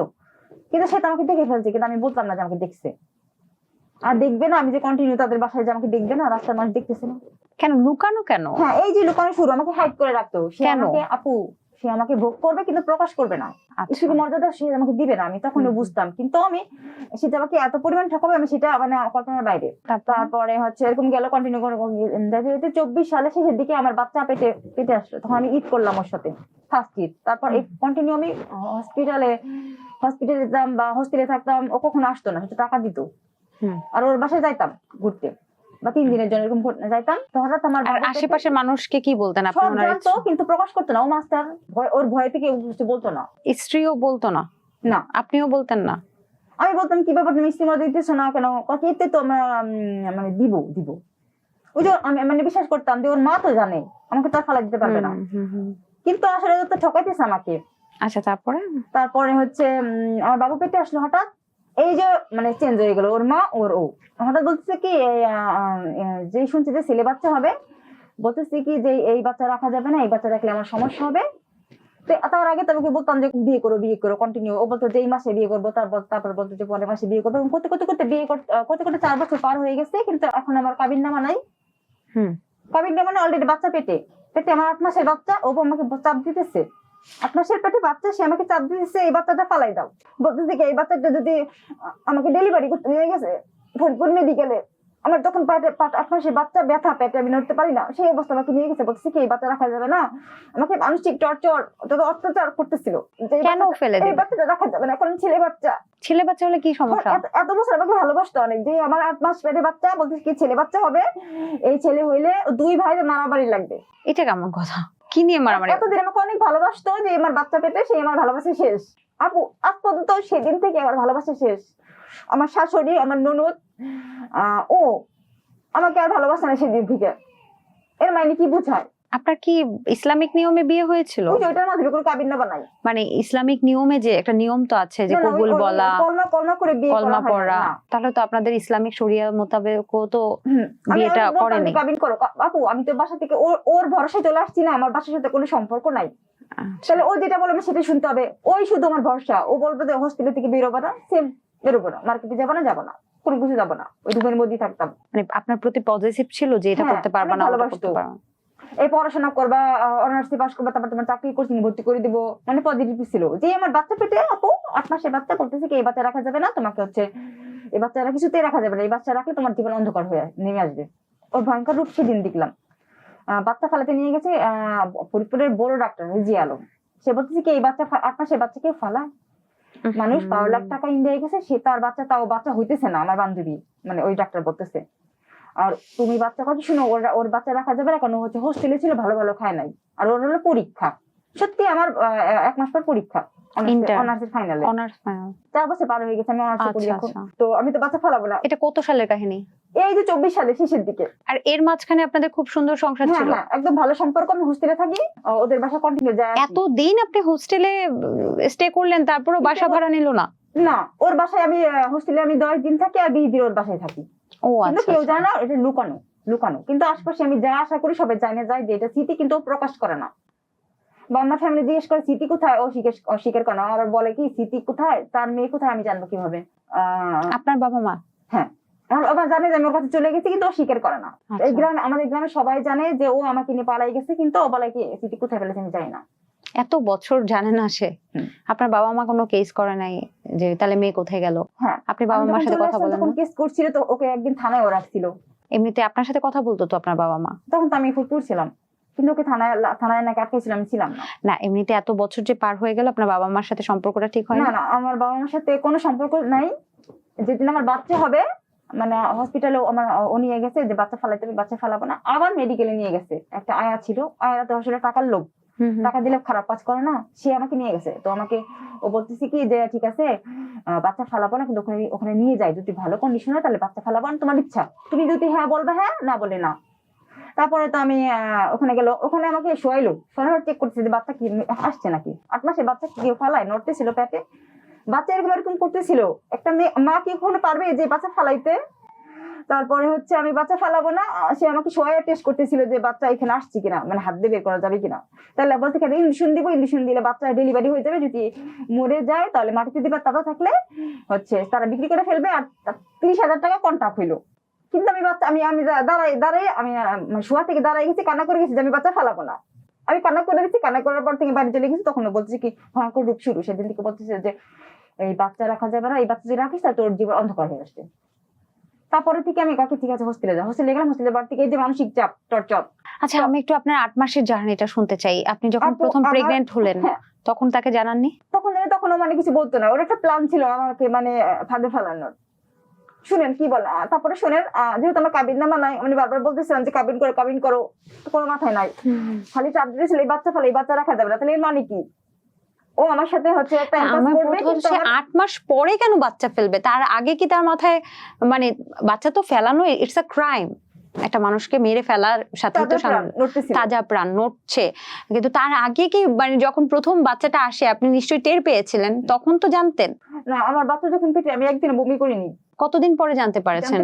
কিন্তু সে তো আমাকে দেখে ফেলছে, কিন্তু আমি বলতাম না যে আমাকে দেখছে। আর দেখবে না, আমি যে কন্টিনিউ তাদের বাসায় যে আমাকে দেখবে না, রাস্তার মানুষ দেখতেছে না। কেন লুকানো কেন? হ্যাঁ, এই যে লুকানো শুরু, আমাকে হাইড করে রাখতো। সে কেন? আমাকে আপু, সে আমাকে ভোগ করবে কিন্তু প্রকাশ করবে না, স্ত্রী মর্যাদা সে আমাকে দিবে না। আমি তখন বুঝতাম, কিন্তু আমি সেটা আমাকে এত পরিমাণ ঠকাবে, আমি সেটা মানে কল্পনার বাইরে। তারপরে হচ্ছে এরকম গেল কন্টিনিউ করে 24 সালে শেষের দিকে আমার বাচ্চা পেটে আসলো, তখন আমি ঈদ করলাম ওর সাথে, ফার্স্ট ঈদ। তারপর এই কন্টিনিউ আমি হসপিটালে যেতাম বা হোস্টেলে থাকতাম, ও কখনো আসতো না, শুধু টাকা দিত। আর ওর বাসায় যাইতাম ঘুরতে, বা 3 দিনের জন্য এরকম যাইতাম। তো হঠাৎ আমার আশেপাশের মানুষকে কি বলতেন আপনি? সব জানতো কিন্তু প্রকাশ করতো না, ও মাস্টার ওর ভয় থেকে কিছু বলতো না। স্ত্রীও বলতো না? না। আপনিও বলতেন না? আমি বলতাম কি ব্যাপার, তুমি স্ত্রী মর্যাদা দিতেছো না কেন? এতে তো আমরা মানে দিব ওই যে আমি মানে বিশ্বাস করতাম যে ওর মা তো জানে, আমাকে তো আর ফালা দিতে পারবে না, কিন্তু আসলে তো ঠকাইতেছে আমাকে। আচ্ছা, তারপরে হচ্ছে আমার বাবু পেটে আসলো হঠাৎ, এই যে মানে চেঞ্জ হয়ে গেল, ওর মা ও হঠাৎ বলতেছে কি যে শুনছি যে ছেলে বাচ্চা হবে, বলতেছি কি যে এই বাচ্চা রাখা যাবে না, এই বাচ্চা রাখলে আমার সমস্যা হবে। তার আগে তোমাকে বলতাম যে বিয়ে করো কন্টিনিউ, ও বলতো যে এই মাসে বিয়ে করবো, তারপর বলতো যে পরের মাসে বিয়ে করবো, করতে বিয়ে করতে 4 বছর পার হয়ে গেছে, কিন্তু এখন আমার কাবিন নামা নাই। কাবিন নামা মানে অলরেডি বাচ্চা পেটে আমার 8 মাসের বাচ্চা, ও আমাকে চাপ দিতেছে, 8 মাসের পেটে বাচ্চা, সে আমাকে চাপ দিতেছে এই বাচ্চাটা ফালাই দাও। বলতেছে কি এই বাচ্চাটা যদি আমাকে ডেলিভারি করতে নিয়ে গেছে ফরিদপুর মেডিকেলে, আমার যখন 8 মাসের বাচ্চা ব্যথা, পেটে আমি নড়তে পারি না, সেই অবস্থা আমাকে নিয়ে গেছে। বলতেছে কি এই বাচ্চা রাখা যাবে না, আমাকে মানসিক টর্চার অত্যাচার করতেছিল, কেন ফেলে দিবে? এই বাচ্চাটা রাখা যাবে না, কারণ ছেলে বাচ্চা হলে কি সমস্যা? এত বছর আমাকে ভালোবাসতো অনেক, যে আমার 8 মাস পেটে বাচ্চা, বলতেছে কি ছেলে বাচ্চা হবে, এই ছেলে হইলে 2 ভাই মারামারি লাগবে। এটা কেমন কথা? কি নিয়ে মারামারি? এতদিন আমাকে অনেক ভালোবাসতো, যে আমার বাচ্চা পেটে সে আমার ভালোবাসা শেষ। আপু আজ পর্যন্ত সেদিন থেকে আমার ভালোবাসা শেষ। আমার শাশুড়ি, আমার ননদ, ও আমাকে আর ভালোবাসে না সেদিন থেকে। এর মানে কি বোঝায়? আপনার কি ইসলামিক নিয়মে বিয়ে হয়েছিল? ওইটার মাধ্যমে কোনো কাবিন না বানাই, মানে ইসলামিক নিয়মে যে একটা নিয়ম তো আছে যে কবুল বলা, কলমা করে বিয়ে কলমা পড়া, তাহলে তো আপনাদের ইসলামিক শরিয়া মোতাবেক তো বিয়েটা করেনি। কাবিন করো আপু, আমি তো বাসা থেকে ওর ভরসায় চলে আসছি না, আমার বাসার সাথে কোনো সম্পর্ক নাই। তাহলে ও যেটা বলবে সেটা শুনতে হবে, ওই শুধু আমার ভরসা। ও বলবে যে হোস্টেল থেকে বেরোবো না, সেম বেরোবো না, মার্কেটে যাবো না, কোনো কিছু যাবো না, ওই রুমের মধ্যেই থাকতাম। মানে আপনার প্রতি পজিটিভ ছিল যে এটা করতে পারবা না, ওটা করতে পারবা না। এই পড়াশোনা করবা, অনার্সে পাস করবা, তারপর তোমার চাকরি কোচিং ভর্তি করে দিব, মানে পজিটিভ ছিল। যে আমার বাচ্চা পেটে আপু 8 মাসের বাচ্চা, বলতেছে কি এই বাচ্চা রাখা যাবে না, তোমাকে হচ্ছে এই বাচ্চারা কিছুতেই রাখা যাবে না, এই বাচ্চা রাখলে তোমার জীবন অন্ধকার হয়ে নেমে আসবে। ওর ভয়ঙ্কর রূপ সেদিন দেখলাম। বাচ্চা ফালাতে নিয়ে গেছে ফরিদপুরের বড় ডাক্তার জি আলম, সে বলতেছে কি এই বাচ্চা 8 মাসের বাচ্চাকে ফালা মানুষ 12 লাখ টাকা ইন্ডিয়ায় গেছে, সে তার বাচ্চা, তাও বাচ্চা হইতেছে না, আমার বান্ধবী মানে ওই ডাক্তার বলতেছে। আর তুমি বাচ্চা কথা শুনো, ওর বাচ্চা রাখা যাবে না, কারণ হচ্ছে হোস্টেলে ছিল, ভালো ভালো খায় নাই, আর ওর হলো পরীক্ষা। সত্যি আমার 1 মাস পর পরীক্ষা, অনার্সের ফাইনালে। 4 বছর পার হয়ে গেছে, আমি অনার্স করি এখন। তো আমি তো বাচ্চা ফেলাবো না। এটা কত সালের কাহিনী? এই যে 24 সালে শেষের দিকে। আর এর মাঝখানে আপনাদের খুব সুন্দর সংসার ছিল? হ্যাঁ, একদম ভালো সম্পর্ক। আমি হোস্টেলে থাকি, ওদের বাসা কন্টিনিউ যায়। এতদিন আপনি হোস্টেলে স্টে করলেন, তারপরও বাসা ভাড়া নিল না? না, ওর বাসায় আমি হোস্টেলে আমি 10 দিন থাকি, আর 20 দিন ওর বাসায় থাকি। ও কিন্তু আচ্ছা, কেউ জানে না, এটা লুকানো লুকানো। কিন্তু আশপাশে আমি যা আশা করি সবাই জানে যায় যে এটা স্মৃতি, কিন্তু ও প্রকাশ করে না। বা আমার ফ্যামিলি জিজ্ঞেস করে স্মৃতি কোথায়, ও অস্বীকার করে না। আর বলে কি স্মৃতি কোথায়, তার মেয়ে কোথায়, আমি জানবো কিভাবে? আপনার বাবা মা? হ্যাঁ, আমার বাবা জানে যে আমি ওর কাছে চলে গেছি, কিন্তু ও স্বীকার করে না। এই গ্রামে, আমাদের গ্রামে সবাই জানে যে ও আমাকে নিয়ে পালাই গেছে, কিন্তু ও বলে কি স্মৃতি কোথায় ফেলেছে আমি জানি না। এত বছর জানে না সে? আপনার বাবা মা কোনো কেস করে নাই যে তাহলে মেয়ে কোথায় গেল? হ্যাঁ, আপনি বাবা মার সাথে কথা বলেন? তখন কেস করছিল, তো ওকে একদিন থানায় ও রাখছিল। এমনিতে আপনার সাথে কথা বলতো তো আপনার বাবা মা? তখন তো আমি ফুটপুর ছিলাম, কিন্তু ওকে থানায় নাকি আটকেছিলাম, আমি ছিলাম না। না, এমনিতে এত বছর যে পার হয়ে গেল, আপনার বাবা মার সাথে সম্পর্কটা ঠিক হয় না? না? না, আমার বাবা মার সাথে কোনো সম্পর্ক নাই। যেদিন আমার বাচ্চা হবে, মানে হসপিটালে আমার ও নিয়ে গেছে যে বাচ্চা ফালাইতে, আমি বাচ্চা ফালাবো না। আবার মেডিকেলে নিয়ে গেছে, একটা আয়া ছিল, আয়া তো আসলে টাকার লোভ, টাকা দিলে খারাপ কাজ করে না, সে আমাকে নিয়ে গেছে। তো আমাকে ও বলতেছে কি যে ঠিক আছে বাচ্চা ফালাবো না, কিন্তু ওখানে নিয়ে যাই, যদি ভালো কন্ডিশন হয় তাহলে বাচ্চা ফালাবো, তোমার ইচ্ছা, তুমি যদি হ্যাঁ বলবে হ্যাঁ, না বলে না। তারপরে তো আমি ওখানে গেল, ওখানে আমাকে শোয়াইলো, শোয়ানোর চেক করতেছে যে বাচ্চা কি আসছে নাকি। 8 মাসে বাচ্চা কি কেউ ফালায়? নড়তেছিল পেটে বাচ্চা, এরকম করতেছিল। একটা মা কি কখনো পারবে যে বাচ্চা ফালাইতে? তারপরে হচ্ছে আমি বাচ্চা ফালাবো না, সে আমাকে শোয়া টেস্ট করতেছিল যে বাচ্চা এখানে আসছে কিনা, মানে হাত দিয়ে বের করা যাবে কিনা। তাহলে বলতে গেলে ইঞ্জেকশন দিব, ইঞ্জেকশন দিলে বাচ্চা ডেলিভারি হয়ে যাবে, যদি মরে যায় তাহলে মাটিতে দিবার তাজা থাকলে হচ্ছে তারা বিক্রি করে ফেলবে, আর 30,000 টাকা কন্ট্রাক্ট হইলো। কিন্তু আমি বাচ্চা আমি দাঁড়াই আমি শোয়া থেকে দাঁড়াই গেছি, কান্না করে গেছি যে আমি বাচ্চা ফালাবো না। আমি কান্না করে গেছি, কান্না করার পর থেকে বাড়ি চলে গেছি। তখন বলতেছি কি ভয়ঙ্কর রূপ শুরু। সেদিন থেকে বলতেছে যে এই বাচ্চা রাখা যাবে না, এই বাচ্চা যদি রাখিস তাহলে তোর জীবন অন্ধকার হয়ে আসবে। তারপরে থেকে আমি কাকে ঠিক আছে হোস্টেলে যাই, হোস্টেলে গেলাম, হোস্টেলের বাড়ি থেকে এই যে মানসিক চাপ, টর্চার। আচ্ছা, আমি একটু আপনার 8 মাসের জার্নিটা শুনতে চাই। আপনি যখন প্রথম প্রেগন্যান্ট হলেন তখন তাকে জানাননি? তখনও মানে কিছু বলতো না, ওর একটা প্ল্যান ছিল আমাকে মানে ফাঁদে ফেলানোর। শুনেন কি বলে, তারপরে শুনেন, যেহেতু আমার কাবিননামা নাই, মানে বারবার বলতেছিলাম যে কাবিন করো, কোনো মাথায় নাই, খালি চাপ দিয়েছিল এই বাচ্চা ফেলে, এই বাচ্চা রাখা যাবে না। তাহলে এর মানে কি? ও আমার সাথে হচ্ছে একটা 8 মাস পরে কেন বাচ্চা ফেলবে? তার আগে কি তার মাথায়, মানে বাচ্চা তো ফেলানো ইটস আ ক্রাইম, একটা মানুষকে মেরে ফেলার সাথে তো তাজা প্রাণ নড়ছে, কিন্তু তার আগে কি, মানে যখন প্রথম বাচ্চাটা আসে আপনি নিশ্চয়ই টের পেয়েছিলেন, তখন তো জানতেন? না, আমার বাচ্চা যখন পেটে, আমি একদিন বমি করিনি। কতদিন পরে জানতে পারেছেন?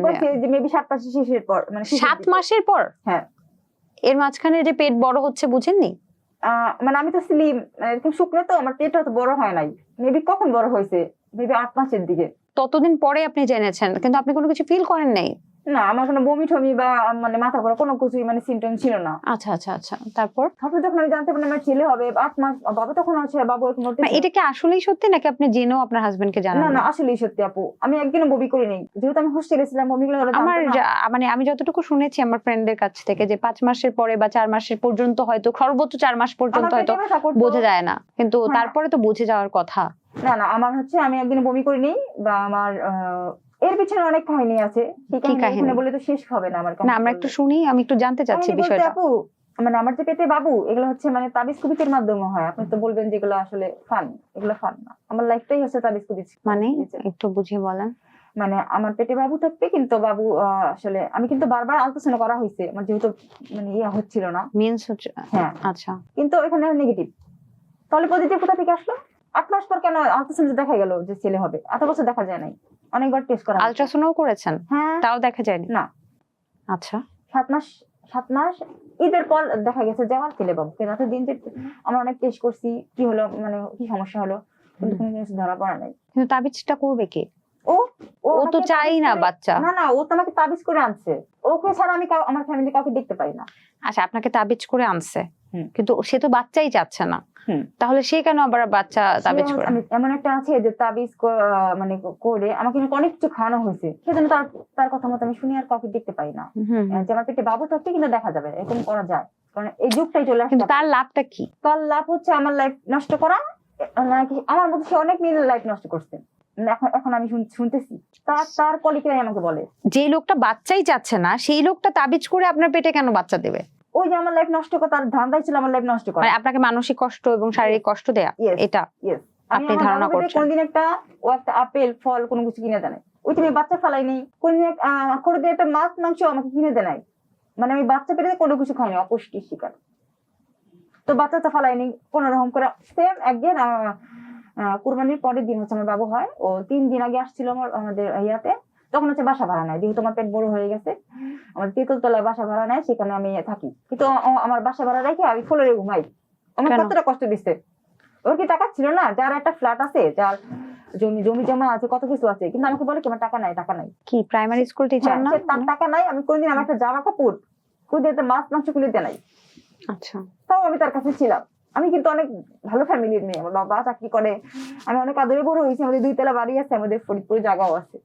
মেবি 7 মাস শেষের পর, মানে 7 মাসের পর? হ্যাঁ। এর মাঝখানে যে পেট বড় হচ্ছে বুঝেননি? মানে আমি তো স্লিম, এরকম শুকনো, তো আমার পেটটা তো বড় হয় নাই। মেবি কখন বড় হয়েছে, মেবি 8 মাসের দিকে। ততদিন পরে আপনি জেনেছেন, কিন্তু আপনি কোনো কিছু ফিল করেন নাই? না, আমার কোনো বমি টমি বা মানে মাথা ঘোরা কোনো কিছুই মানে সিমটম ছিল না। আচ্ছা। তারপর যখন আমি জানতে পারলাম আমার ছেলে হবে, 8 মাস, বাবা তখন আছে, বাবু এখন এটা কি আসলেই সত্যি নাকি আপনি জেনেও আপনার হাজবেন্ডকে জানান? না, আসলেই সত্যি আপু। আমি একদিনও বমি করিনি, যেহেতু আমি হোস্টেলে ছিলাম। বমিগুলো মানে আমি যতটুকু শুনেছি আমার ফ্রেন্ডদের কাছ থেকে, যে 5 মাসের পরে বা 4 মাসের পর্যন্ত, হয়তো সর্বোচ্চ 4 মাস পর্যন্ত হয়তো বোঝা যায় না, কিন্তু তারপরে তো বুঝে যাওয়ার কথা। না, আমার হচ্ছে আমি একদিন বমি করিনি, বা আমার এর পিছনে অনেক কাহিনী আছে, এখানে বলে তো শেষ হবে না আমার। না, আমরা একটু শুনি, আমি একটু জানতে চাচ্ছি বিষয়টা। আপু, মানে আমার যে পেটে বাবু, এগুলো হচ্ছে মানে তাবিজ কুবিতের মাধ্যমে হয়। আপনি তো বলবেন যে এগুলো আসলে ফান, এগুলো ফান না। আমার লাইফটাই হচ্ছে তাবিজ কুবিত। মানে একটু বুঝিয়ে বলেন। মানে আমার পেটে বাবু থাকবে, কিন্তু বাবু আসলে আমি কিন্তু বারবার আলট্রাসাউন্ড করা হয়েছে, আমার যেহেতু মানে ইয়া হচ্ছিল না, মিন্স হচ্ছে। হ্যাঁ, আচ্ছা, কিন্তু এখানে নেগেটিভ। তাহলে পজিটিভ কোথা থেকে আসলো? 8 মাস পর কেন আলট্রাসাউন্ড দেখা গেল যে ছেলে হবে? এত বছর দেখা যায় নাই, অনেকবার টেস্ট করা। আলট্রাসাউন্ডও করেছেন? হ্যাঁ, তাও দেখা যায়নি? না। আচ্ছা, 7 মাস ঈদের পর দেখা গেছে যে আমার ছেলে বাবু। রাতে দিন যে আমরা অনেক টেস্ট করছি, কি হলো, মানে কি সমস্যা হলো, কিন্তু কোনো কিছু ধরা পড়া নাই। কিন্তু তাবিজটা করবে কে? ও তো চাই না বাচ্চা। না, ও তো আমাকে তাবিজ করে আনছে। ওকে ছাড়া আমি আমার ফ্যামিলি কাউকে দেখতে পাই না। আচ্ছা, আপনাকে তাবিজ করে আনছে, কিন্তু সে তো বাচ্চাই চাচ্ছে না, তাহলে সে কেন আবার বাচ্চা তাবিজ করে? এমন একটা আছে যে তাবিজ মানে করে আমাকে অনেক কিছু খাওয়ানো হয়েছে, সেজন্য তার কথা মতো আমি শুনি আর কাউকে দেখতে পাই না। যে আমার পেটে বাবু থাকতে কিন্তু দেখা যাবে, এরকম করা যায়, কারণ এই যুগটাই চলে আসছে। কিন্তু তার লাভটা কি? তার লাভ হচ্ছে আমার লাইফ নষ্ট করা, নাকি আমার মতো সে অনেক মেয়ের লাইফ নষ্ট করছে। মানে এখন এখন আমি শুনতেছি তার কলিগরাই আমাকে বলে যে লোকটা বাচ্চাই চাচ্ছে না সেই লোকটা তাবিজ করে আপনার পেটে কেন বাচ্চা দেবে? ওই যে আমার লাইফ নষ্ট করা, তার ধান্দাই ছিল আমার লাইফ নষ্ট করা। মানে আপনাকে মানসিক কষ্ট এবং শারীরিক কষ্ট দেয়া, Yes. এটা Yes. আপনি ধারণা করছেন? কোনদিন একটা আপেল ফল কোনো কিছু কিনে দেয় নাই, ওই তুমি বাচ্চা ফেলাই নেই, কোনদিন কোনদিন একটা মাছ মাংস আমাকে কিনে দেয় নাই, মানে আমি বাচ্চা পেটে কোনো কিছু খাইনি, অপুষ্টির শিকার। তো বাচ্চা তো ফেলাইনি কোন রকম করে। সেম একদিন কুরবানির পরের দিন হচ্ছে আমার বাবু হয়, ও 3 দিন আগে আসছিল আমাদের ইয়াতে, তখন হচ্ছে বাসা ভাড়া নেয়, যেহেতু আমার পেট বড় হয়ে গেছে, আমার তেঁতুলতলায় বাসা ভাড়া নেয়, সেখানে আমি থাকি। কিন্তু আমার বাসা ভাড়া রেখে আমি ফ্লোরে ঘুমাই। আমার কেন? কতটা কষ্ট দিচ্ছে। ওর কি টাকা ছিল না? যার একটা ফ্ল্যাট আছে, যার জমি জমা আছে, কত কিছু আছে, কিন্তু আমাকে বলে কি আমার টাকা নাই, টাকা নাই। কি প্রাইমারি স্কুল টিচার না? তার টাকা নাই, আমি কোনদিন আমার একটা জামা কাপড়, কোনদিন একটা মাছ মাংস কিনে দেয় নাই। আচ্ছা, তাও আমি তার কাছে ছিলাম। আমি কিন্তু অনেক ভালো ফ্যামিলির মেয়ে, আমার বাবা চাকরি করে, আমি অনেক আদরে বড় হয়েছি, আমাদের 2 তলা বাড়ি আছে, আমাদের ফরিদপুরে জায়গাও আছে,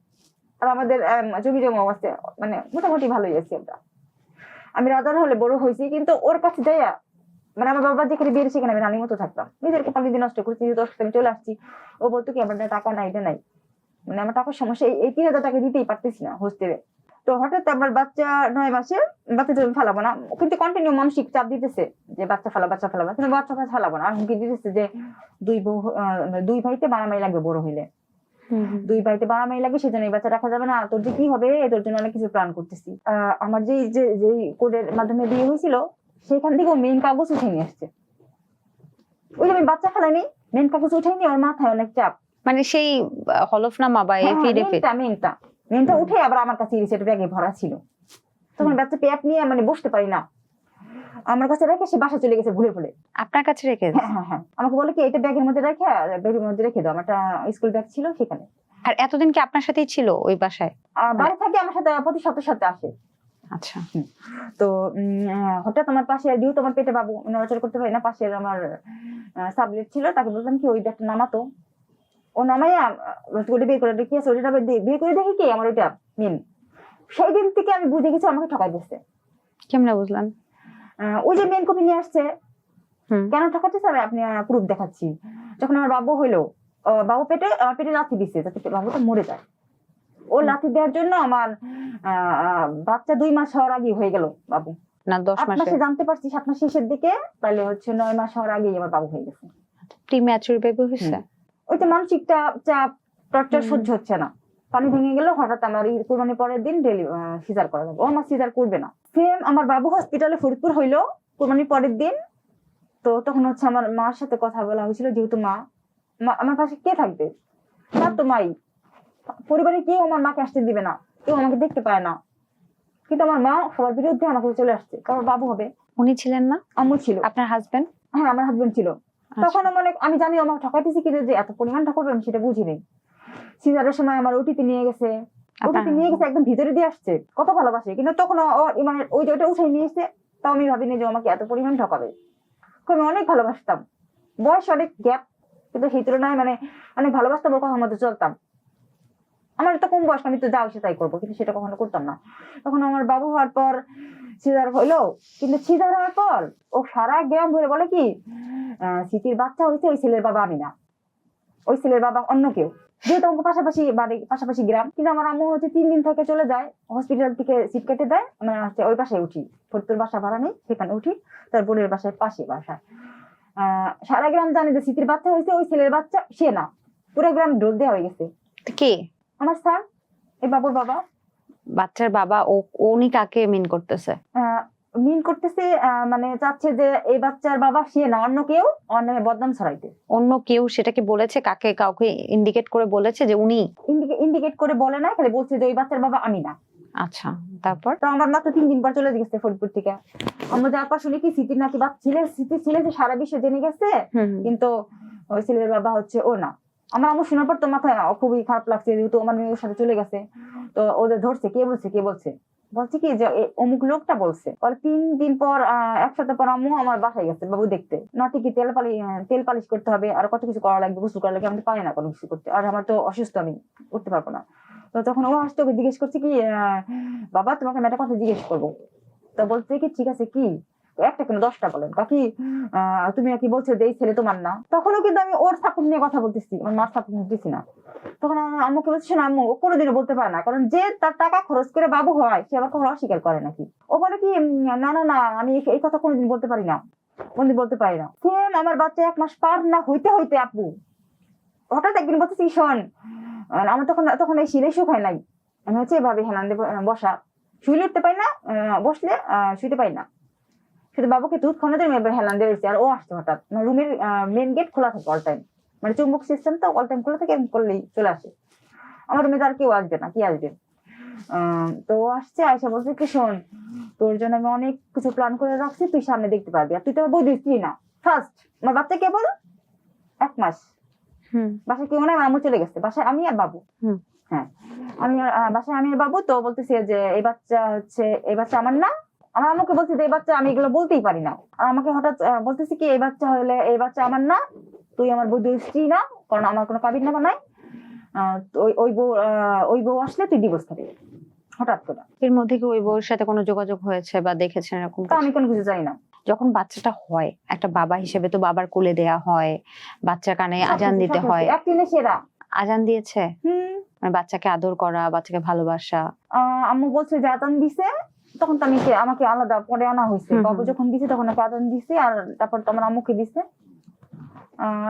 আর আমাদের জমি জমাও আছে, মানে মোটামুটি ভালোই আছি আমরা। আমি রাজার হলে বড় হয়েছি, কিন্তু ওর কাছে যাইয়া মানে আমার বাবা যেখানে বিয়ে সেখানে আমি রানীর মতো থাকতাম, নিজের কোপাল দিন নষ্ট করছি, যেহেতু ওর সাথে আমি চলে আসছি। ও বলতো কি আমার টাকা নাই, এটা নাই, মানে আমার টাকার সমস্যা, এই 3,000 টাকা দিতেই পারতেছি না হোস্টেলে। তো হঠাৎ আমার বাচ্চা 9 মাসে, বাচ্চা ফেলাবো না, কিন্তু কন্টিনিউ মানসিক চাপ দিতেছে যে বাচ্চা ফেলাবো, কিন্তু বাচ্চা ফেলাবো না, আর হুমকি দিতেছে যে 2 ভাইতে বাড়ামাই লাগবে বড় হইলে, 2 ভাইতে বাড়ামাই লাগবে, সেজন্য এই বাচ্চা রাখা যাবে না, তোর যে কি হবে, তোর জন্য অনেক কিছু প্ল্যান করতেছি। আমার যে কোডের মাধ্যমে বিয়ে হয়েছিল, সেখান থেকে ও মেইন কাগজ উঠে নিয়ে আসছে। ওই যে আমি বাচ্চা ফেলাইনি, মেইন কাগজ উঠাইনি, ওর মাথায় অনেক চাপ। মানে সেই হলফনামা বা এফিডেভিট মেনটা উঠে আবার আমার কাছে রিসেট ব্যাগে ভরা ছিল। তখন বাচ্চা পেট নিয়ে মানে বসতে পারি না, আমার কাছে রেখে সে বাসা চলে গেছে ভুলে ভুলে। আপনার কাছে রেখে? হ্যাঁ, আমাকে বলে কি এটা ব্যাগের মধ্যে রেখে দাও, আমার একটা স্কুল ব্যাগ ছিল সেখানে। আর এতদিন কি আপনার সাথেই ছিল ওই বাসায়? বাড়ি থাকে আমার সাথে, প্রতি সপ্তাহে সাথে আসে। আচ্ছা, তো হঠাৎ আমার পাশে, যেহেতু আমার পেটে বাবু, নড়াচড়া করতে পারি না, পাশের আমার সাবলেট ছিল, তাকে বলতাম কি ওই ব্যাগটা নামাতো, ও নামাইয়া ওটা বের করে দেখি আছে, ওটা বের করে দেখি কি আমার ওইটা মেন। সেই দিন থেকে আমি বুঝে গেছি আমাকে ঠকাই দিচ্ছে। কেমনে বুঝলেন? ওই যে মেন কপি নিয়ে আসছে, কেন ঠকাচ্ছে আমি আপনি প্রুফ দেখাচ্ছি। যখন আমার বাবু হইলো, বাবু পেটে লাথি দিচ্ছে যাতে বাবুটা মরে যায়, ও লাথি দেওয়ার জন্য আমার বাচ্চা 2 মাস হওয়ার আগে হয়ে গেল বাবু, না 10 8 মাসে? মাসে জানতে পারছি, 7 মাস শেষের দিকে, তাহলে হচ্ছে 9 মাস হওয়ার আগেই আমার বাবু হয়ে গেছে। প্রিম্যাচুর বেবি হয়েছে। ওই তো মানসিক চাপ টর্চার সহ্য হচ্ছে না, পানি ভেঙে গেল। হঠাৎ আমার কুরবানির পরের দিন সিজার করা যাবে, ও আমার সিজার করবে না। সেম আমার বাবু হসপিটালে ফরিদপুর হইলো কুরবানির পরের দিন। তো তখন হচ্ছে আমার মার সাথে কথা বলা হয়েছিল, যেহেতু মা আমার পাশে কে থাকবে, তার তো মাই, পরিবারে কেউ আমার মাকে আসতে দিবে না, কেউ আমাকে দেখতে পায় না, কিন্তু আমার মা সবার বিরুদ্ধে আমাকে চলে আসছে, কারণ বাবু হবে। উনি ছিলেন না? আম্মু ছিল। আপনার হাজবেন্ড? হ্যাঁ, আমার হাজবেন্ড ছিল। তখন আমি জানি আমাকে ঠকাইতেছি, কিন্তু যে এত পরিমাণ ঠকাবে আমি সেটা বুঝিনি। সিজারের সময় আমার ওটিতে নিয়ে গেছে, একদম ভিতরে দিয়ে আসছে, কত ভালোবাসে, কিন্তু তখন মানে ওই যে ওটা উঠে নিয়ে এসে, তাও আমি ভাবিনি যে আমাকে এত পরিমাণ ঠকাবে। আমি অনেক ভালোবাসতাম, বয়স অনেক গ্যাপ, কিন্তু সেই তুলনায় মানে অনেক ভালোবাসতাম, ওর কথার মধ্যে চলতাম। আমার তো কম বয়স, আমি তো যা হচ্ছে তাই করবো, কিন্তু সেটা কখনো করতাম না। তখন আমার বাবু হওয়ার পর সিজার হইলো, কিন্তু সিজার হওয়ার পর ও সারা গ্রাম ধরে বলে কি স্মৃতির বাচ্চা হয়েছে, ওই ছেলের বাবা আমি না, ওই ছেলের বাবা অন্য কেউ। যেহেতু আমাকে পাশাপাশি বাড়ি, পাশাপাশি গ্রাম, কিন্তু আমার আম্মু হচ্ছে 3 দিন থেকে চলে যায়, হসপিটাল থেকে সিট কেটে দেয়, আমরা হচ্ছে ওই বাসায় উঠি, ফরিদপুর বাসা ভাড়া নেই, সেখানে উঠি, তার বোনের বাসায়, পাশে বাসায়। সারা গ্রাম জানে যে স্মৃতির বাচ্চা হয়েছে, ওই ছেলের বাচ্চা সে না, পুরো গ্রাম ডোজ দেওয়া হয়ে গেছে। কে? আমার স্যার, এই বাবুর বাবা। বাচ্চার বাবা? উনি কাকে মিন করতেছে? মিন করতেছে মানে চাচ্ছে যে এই বাচ্চার বাবা সে না, অন্য কেউ, অন্য বদনাম ছড়াইতে। অন্য কেউ? সেটা কি বলেছে? কাউকে ইন্ডিকেট করে বলেছে যে উনি? ইন্ডিকেট করে বলে না, খালি বলছে যে ওই বাচ্চার বাবা আমি না। আচ্ছা, তারপর? তো আমার মাত্র 3 দিন পর চলে গেছে ফরিদপুর থেকে। আমরা যাওয়ার পর শুনি কি স্মৃতির নাকি স্মৃতি ছেলে যে সারা বিশ্বে জেনে গেছে, কিন্তু ওই ছেলের বাবা হচ্ছে ও না। আমার আম্মু শোনার পর তো মাথায় খুবই খারাপ লাগছে, যেহেতু আমার মেয়ের সাথে চলে গেছে। তো ওদের ধরছে, কে বলছে বলছে কি যে অমুক লোকটা বলছে। পরে 3 দিন পর, এক সপ্তাহ পর আম্মু আমার বাসায় গেছে বাবু দেখতে। নাতি কি তেল পালিশ করতে হবে, আর কত কিছু করা লাগবে, গোসল করা লাগবে, আমি পারি না কোনো কিছু করতে, আর আমার তো অসুস্থ, আমি উঠতে পারবো না। তো তখন ও আসতে, ওকে জিজ্ঞেস করছে কি বাবা তোমাকে আমি একটা কথা জিজ্ঞেস করবো। তো বলছে কি ঠিক আছে কি, একটা কেন 10টা বলেন, কাকি তুমি কি বলছো যে এই ছেলে তোমার না? তখনও কিন্তু আমি ওর সাপোর্ট নিয়ে কথা বলতেছি, আমার মার সাপোর্ট নিতেছি না। তখন আমার আম্মুকে বলছি, শোনো আম্মু, ও কোনোদিনও বলতে পারে না, কারণ যে তার টাকা খরচ করে বাবু হয় সে আবার কখনো অস্বীকার করে নাকি? ও বলে কি না না না, আমি এই কথা কোনোদিন বলতে পারি না, কোনদিন বলতে পারি না। সেম আমার বাচ্চা 1 মাস পার না হইতে হইতে আপু হঠাৎ একদিন বলতেছি, শোন আমার তখন তখন এই শিলে শুকায় নাই, আমি হচ্ছে এভাবে হেলান্দে বসা, শুইলে উঠতে পাই না, বসলে শুইতে পাই না, শুধু বাবুকে দুধ খাওয়ানোর জন্য এবার হেলান্দে রয়েছে। আর ও আসছে হঠাৎ, রুমের মেন গেট খোলা থাকে অল টাইম, মানে চুম্বক সিস্টেম তো অল টাইম খোলা থাকে, এরকম করলেই চলে আসে। আমার রুমে তো আর কেউ আসবে না, কি আসবে? তো ও আসছে, আয়সা বলছে কি শোন, তোর জন্য আমি অনেক কিছু প্ল্যান করে রাখছি, তুই সামনে দেখতে পারবি, আর তুই তো আমার বই দিচ্ছি না। ফার্স্ট আমার বাচ্চা কেবল 1 মাস, বাসায় কেউ নাই, আমার আম্মু চলে গেছে, বাসায় আমি আর বাবু। হ্যাঁ, আমি বাসায় আমি আর বাবু। তো বলতেছে যে এই বাচ্চা আমার না। আমার আম্মুকে বলছি যে এই বাচ্চা, আমি এগুলো বলতেই পারি না। আর আমাকে হঠাৎ বলতেছে কি এই বাচ্চা আমার না, তুই আমার বৌদির স্ত্রী না, কারণ আমার কোনো কাবির নামা নাই। ওই বউ আসলে তুই ডিভোর্স খাবি। হঠাৎ করে এর মধ্যে কি ওই বউর সাথে কোনো যোগাযোগ হয়েছে বা দেখেছেন এরকম তা আমি কিছু? কোনো কিছু জানি না। যখন বাচ্চাটা হয়, একটা বাবা হিসেবে তো বাবার কোলে দেয়া হয়, বাচ্চার কানে আজান দিতে হয়। একদিনে সেরা। আজান দিয়েছে? হুম। মানে বাচ্চাকে আদর করা, বাচ্চাকে ভালোবাসা। আম্মু বলছে যে আজান দিছে, তখন তো আমাকে আলাদা পরে আনা হয়েছে। বাবু যখন দিছে তখন আমাকে আজান দিছে, আর তারপর তো আমার আম্মুকে দিছে।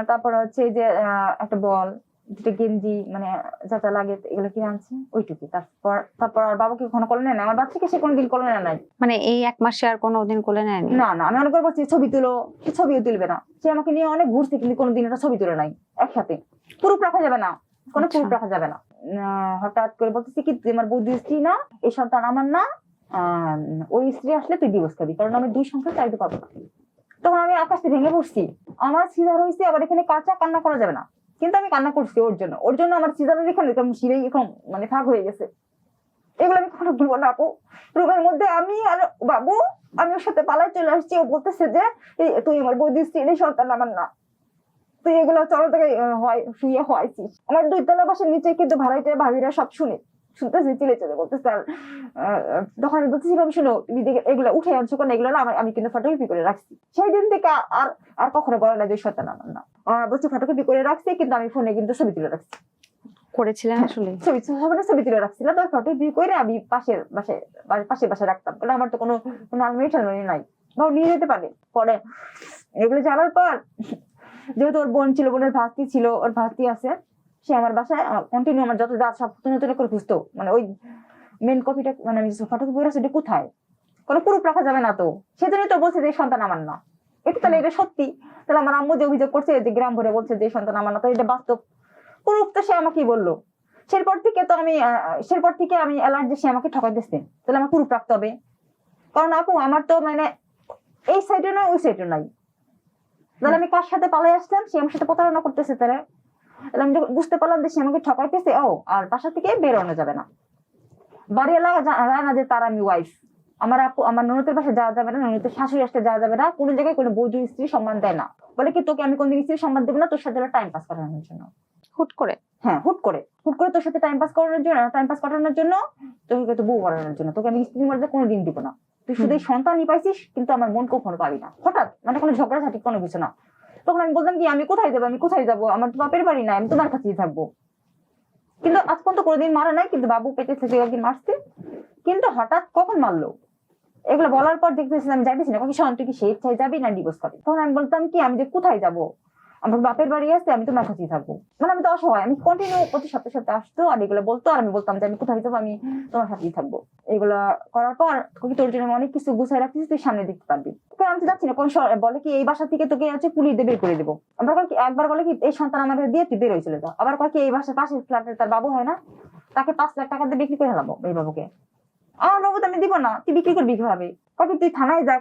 তারপর হচ্ছে যে একটা বল, যেটা গেঞ্জি, মানে যা লাগে এগুলো কিনে আনছে, ওইটুকু। তারপর আর বাবাকে কখনো কোলে নেয় না, আমার বাচ্চাকে সে কোনোদিন কোলে নেয় নাই। মানে এই 1 মাসে আর কোনোদিন কোলে নেয়নি? না না, আমি অনেকবার বলছি ছবি তুলো, সে ছবিও তুলবে না। সে আমাকে নিয়ে অনেক ঘুরছে, কিন্তু কোনোদিন একটা ছবি তুলে নাই একসাথে। প্রুফ রাখা যাবে না, কোনো প্রুফ রাখা যাবে না। হঠাৎ করে বলতেছি কি তুই আমার বৌদির স্ত্রী না, এই সন্তান আমার না, ওই স্ত্রী আসলে তুই ডিভোর্স খাবি, কারণ আমি 2 সংসার চাইতে পারবো না। তখন আমি আকাশে ভেঙে পড়ছি, আমার সিজার হয়েছে, আবার এখানে কাঁচা কান্না করা যাবে না, কিন্তু আমি কান্না করছি ওর জন্য আমার সিজারের এখানে শিরেই এখন মানে ফাঁক হয়ে গেছে। এগুলো আমি কখনো ভুলবো না আপু। রুমের মধ্যে আমি আর বাবু, আমি ওর সাথে পালায় চলে আসছি, ও বলতেছে যে তুই আমার বৌদির স্ত্রী, এই সন্তান আমার না, তুই এগুলো চলো থেকে শুয়ে হওয়াইছিস। আমার 2 তলা বাসার নিচে কিন্তু ভাড়াইতে ভাবিরা সব শুনতেছি, চিলে চলে বলতেছে। আর তখন আমি বলতেছিলাম, শোনো তুমি এগুলো উঠে আনছো কেন, এগুলো না আমি কিন্তু ফটোকপি করে রাখছি। সেই দিন থেকে আর কখনো বলে না যে সন্তান আমার না। বলছি ফটোকপি করে রাখছি, কিন্তু আমি ফোনে কিন্তু ছবি তুলে রাখছি। করেছিলেন আসলে? ছবি তুলে রাখছিলাম, তো ফটোকপি করে আমি পাশের বাসায় রাখতাম, কারণ আমার তো কোনো আলমারি টালমারি নাই, বা নিয়ে যেতে পারে। পরে এগুলো জানার পর, যেহেতু ওর বোন ছিল, বোনের ভাস্তি ছিল, ওর ভাস্তি আছে, সে আমার বাসায় কন্টিনিউ আমার যত যা সব নতুন করে খুঁজতো, মানে ওই মেন কপিটা, মানে আমি ফটোকপি করে সেটা কোথায়, কোনো প্রুফ রাখা যাবে না। তো সেজন্যই তো বলছে যে সন্তান আমার না। তাহলে এটা সত্যি, তাহলে আমার আম্মু যে অভিযোগ করছে যে গ্রাম ভরে বলছে যে সন্তান আমার না, তো এটা বাস্তব প্রুফ তো সে আমাকেই বললো। সেরপর থেকে আমি অ্যালার্ট যে সে আমাকে ঠকাই দিচ্ছে, তাহলে আমার প্রুফ রাখতে হবে। কারণ আপু আমার তো মানে এই সাইডে নয়, ওই সাইডে নাই, তাহলে আমি কার সাথে পালাই আসলাম, সে আমার সাথে প্রতারণা করতেছে। তাহলে আমি বুঝতে পারলাম যে সে আমাকে ঠকাইতেছে। আর বাসা থেকে বেরোনো যাবে না, বাড়ি এলাকা যায় না যে তার আমি ওয়াইফ। আমার আপু, আমার ননদের বাসায় যাওয়া যাবে না, ননদের শাশুড়ি আসতে যাওয়া যাবে না, কোনো জায়গায় কোনো বৌদ্ধ স্ত্রী সম্মান দেয় না। বলে কি তোকে আমি কোনদিন স্ত্রী সম্মান দেবো না, তোর সাথে টাইম পাস করানোর জন্য। হুট করে? হ্যাঁ, হুট করে তোর সাথে টাইম পাস কাটানোর জন্য, তোকে তো বউ বানানোর জন্য, তোকে আমি স্ত্রী মর্যাদা কোনোদিন দিব না। তুই শুধু সন্তানই পাইছিস, কিন্তু আমার মন কখনো পাবি না। হঠাৎ মানে কোনো ঝগড়াঝাটি কোনো কিছু না। তখন আমি বললাম কি আমি কোথায় যাবো, আমার তো বাপের বাড়ি নাই, আমি তোমার কাছেই থাকবো। কিন্তু আজ পর্যন্ত কোনোদিন মারা নাই, কিন্তু বাবু পেটে থেকে একদিন মারছে। কিন্তু হঠাৎ কখন মারলো, এগুলো বলার পর দেখতেছি আমি যাইতেছি না, কখন তুই কি সেই ইচ্ছায় যাবি না ডিভোর্স খাবি। তখন আমি বলতাম কি আমি যে কোথায় যাবো, আমার বাপের বাড়ি আছে, আমি তোমার কাছেই থাকবো। মানে আমি তো অসহায়, আমি কন্টিনিউ প্রতি সপ্তাহে আসতো আর এগুলো বলতো, আর আমি বলতাম যে আমি কোথায় যাবো, আমি তোমার সাথেই থাকবো। এগুলা করার পর তোর জন্য অনেক কিছু গুছাই রাখছিস, তুই সামনে দেখতে পারবি। আমি তো যাচ্ছি না, কোন বলে কি এই বাসা থেকে তোকে হচ্ছে পুলিশ দিয়ে বের করে দেবো। একবার বলে কি এই সন্তান আমাকে দিয়ে তুই বের হয়ে চলে যাও। আবার কয় কি এই বাসার পাশে ফ্ল্যাটে তার বাবু হয় না, তাকে 5 লাখ টাকা দিয়ে বিক্রি করে ফেলাবো এই বাবুকে। আমার বাবু তো আমি দিব না, তুই বিক্রি করবি কিভাবে? কবি তুই থানায় যা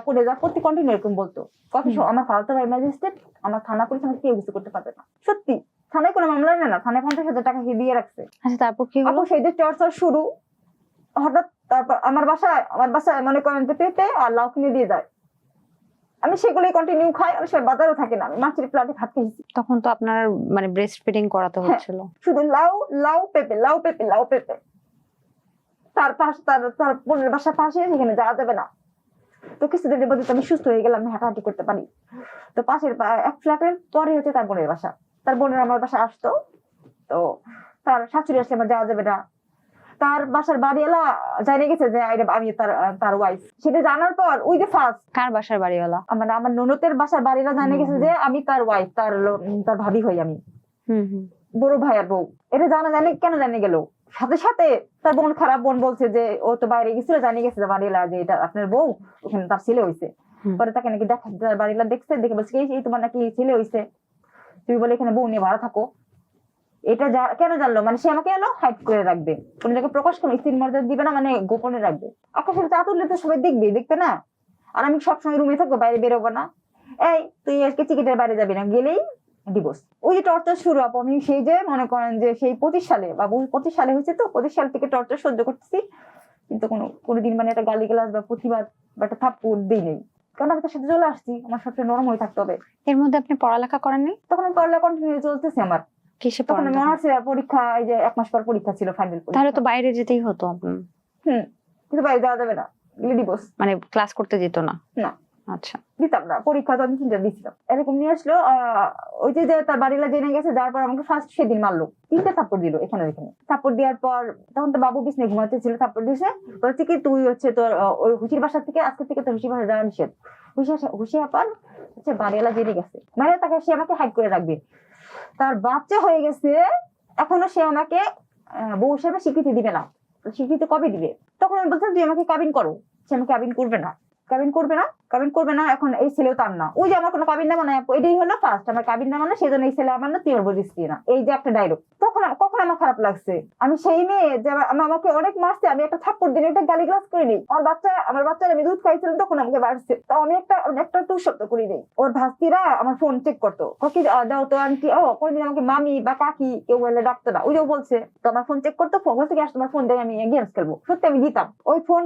করে যা প্রতি কন্টিনিউ এরকম বলতো। কবি আমার ফালতু ভাই ম্যাজিস্ট্রেট, আমার থানা পুলিশ আমাকে কেউ কিছু করতে পারবে না। সত্যি থানায় কোনো মামলা নেই না, থানায় 50,000 টাকা দিয়ে রাখছে। আচ্ছা, তারপর কি হলো? সেই যে টর্চার শুরু। হঠাৎ তারপর আমার বাসায় মনে করেন যে পেঁপে আর লাউ কিনে দিয়ে যায়, আমি সেগুলোই কন্টিনিউ খাই। অনেক সময় বাজারও থাকে না, আমি মাছের প্লাটে ভাত খেয়েছি। তখন তো আপনার মানে ব্রেস্ট ফিডিং করাতে হচ্ছিল। শুধু লাউ পেঁপে। তার বোনের বাসার পাশে, সেখানে যাওয়া যাবে না। তো কিছুদিনের মধ্যে তো আমি সুস্থ হয়ে গেলাম, আমি হাঁটাহাঁটি করতে পারি। তো পাশের এক ফ্ল্যাটের পরে হচ্ছে তার বোনের বাসা। তার বোনের আমার বাসা আসতো, তো তার শাশুড়ি আসলে আমার যাওয়া যাবে না। তার বাসার বাড়িওয়ালা জানে গেছে যে আমি তার ওয়াইফ। সেটা জানার পর ওই যে ফার্স্ট কার বাসার বাড়িওয়ালা? আমার ননদের বাসার বাড়িরা জানে গেছে যে আমি তার ওয়াইফ, তার ভাবি হই আমি, বড় ভাইয়ার বউ। এটা জানে কেন জানে গেল, সাথে সাথে তার বোন খারাপ বোন বলছে যে ও তো বাইরে গেছিল, জানিয়ে গেছে যে বাড়িওয়ালা যে এটা আপনার বউ, ওখানে তার ছেলে হয়েছে। পরে তাকে নাকি বাড়িওয়ালা দেখছে, দেখে বলছে এই তোমার নাকি ছেলে হয়েছে, তুমি বলে এখানে বউ নিয়ে ভাড়া থাকো। এটা কেন জানলো, মানে সে আমাকে এলো হাইড করে রাখবে, কোনো জায়গায় প্রকাশ করে স্ত্রীর মর্যাদা দিবে না, মানে গোপনে রাখবে। আকাশের চা তুললে তো সবাই দেখবে না, আর আমি সবসময় রুমে থাকবো, বাইরে বেরোবো না। এই তুই আজকে টিকিটের বাইরে যাবি না, গেলেই ডিভোর্স। ওই যে টর্চার শুরু। আমি সেই যে মনে করেন যে সেই 25 সালে বা 25 সালে হয়েছে, তো 25 সাল থেকে টর্চার সহ্য করতেছি, কিন্তু কোনোদিন মানে একটা গালিগালাজ বা প্রতিবাদ বা একটা থাপ্পড় দিই নেই, কারণ আমি তার সাথে চলে আসছি, আমার সবসময় নরম হয়ে থাকতে হবে। এর মধ্যে আপনি পড়ালেখা করেননি? তখন আমি পড়ালেখা কন্টিনিউ চলতেছে আমার। কিসে তখন পড়েন? আমি অনার্সের পরীক্ষা, এই যে 1 মাস পর পরীক্ষা ছিল, ফাইনাল পরীক্ষা। তাহলে তো বাইরে যেতেই হতো আপনার। কিন্তু বাইরে যাওয়া যাবে না, ডিভোর্স। মানে ক্লাস করতে যেত না? না। আচ্ছা। দিতাম না, পরীক্ষা তো আমি 3টা দিয়েছিলাম। এরকম নিয়ে আসলো, ওই যে তার বাড়িলা জেনে গেছে, যার পর আমাকে ফার্স্ট সেদিন মারলো, 3টা থাপ্পড় দিল এখানে। থাপ্পড় দেওয়ার পর তখন তো বাবু বিছনায় ঘুমাতে ছিল, থাপ্পড় দিয়েছে, বলছে কি তুই হচ্ছে তোর ওই হুশির বাসা থেকে আজকে থেকে তোর হুশির বাসা যাওয়া নিষেধ। হুশি আপার হচ্ছে বাড়িওয়ালা জেনে গেছে, মানে তাকে সে আমাকে হাইড করে রাখবে। তার বাচ্চা হয়ে গেছে, এখনো সে আমাকে বউ হিসেবে স্বীকৃতি দিবে না। স্বীকৃতি কবে দিবে? তখন আমি বলছিলাম তুই আমাকে কাবিন করো। সে আমাকে কাবিন করবে না। এখন এই ছেলেও তার না, ওই যে আমার কোনো কাবিন নামা নাই, এটাই হলো ফার্স্ট আমার কাবিন নামা না, সেই জন্য এই ছেলে আমার না, তুই আমার বলিস না, এই যে একটা ডায়লগ। কখন আমার খারাপ লাগছে, আমি সেই মেয়ে যে আমাকে অনেক মারছে, আমি একটা থাপ্পড় দিলে একটা গালিগালাজ করিনি। আমার বাচ্চারা আমি দুধ খাইছিলাম, তখন আমাকে মারছে, তো আমি একটা টু শব্দ করি নেই। ওর ভাস্তিরা আমার ফোন চেক করতো, কি দাও তো আন্টি, কোনদিন আমাকে মামি বা কাকি কেউ বলে ডাকতো না, ওই যে বলছে, তো আমার ফোন চেক করতো, ফোন থেকে আসতো আমার ফোন দিয়ে আমি গেমস খেলবো, সত্যি আমি দিতাম। ওই ফোন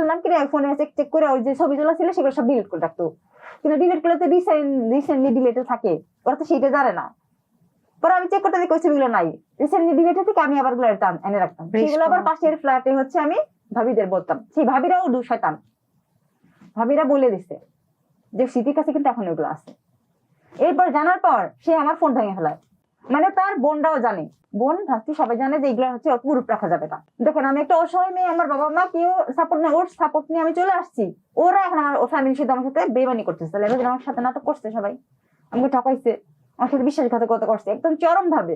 নাম কিনে ফোনে চেক করে ওই যে ছবি তোলা ছিল সেগুলো সব ডিলিট করে রাখতো, কিন্তু ডিলিট করলে তো রিসেন্টলি ডিলিটে থাকে, ওরা তো সেইটা জানে না। পরে আমি চেক করতে দেখি ওই ছবিগুলো নাই, রিসেন্টলি ডিলিটে থেকে আমি আবার গুলো এনে রাখতাম, সেগুলো আবার পাশের ফ্ল্যাটে হচ্ছে আমি ভাবিদের বলতাম, সেই ভাবিরাও শয়তান, ভাবিরা বলে দিচ্ছে যে স্মৃতির কাছে কিন্তু এখন ওগুলো আছে। এরপর জানার পর সে আমার ফোন ভেঙে ফেলায়, মানে তার বোনরাও জানে, বোন ভাস্তি সবাই জানে যে এগুলো হচ্ছে পুরুপ রাখা যাবে না। দেখেন আমি একটা অসহায় মেয়ে, আমার বাবা মা কেউ সাপোর্ট নেই, ওর সাপোর্ট নিয়ে আমি চলে আসছি, ওরা এখন আমার ফ্যামিলির সাথে আমার সাথে বেমানি করতেছে, আমার সাথে নাটক করছে, সবাই আমাকে ঠকাইছে, আমার সাথে বিশ্বাসঘাতকতা করছে একদম চরম ভাবে,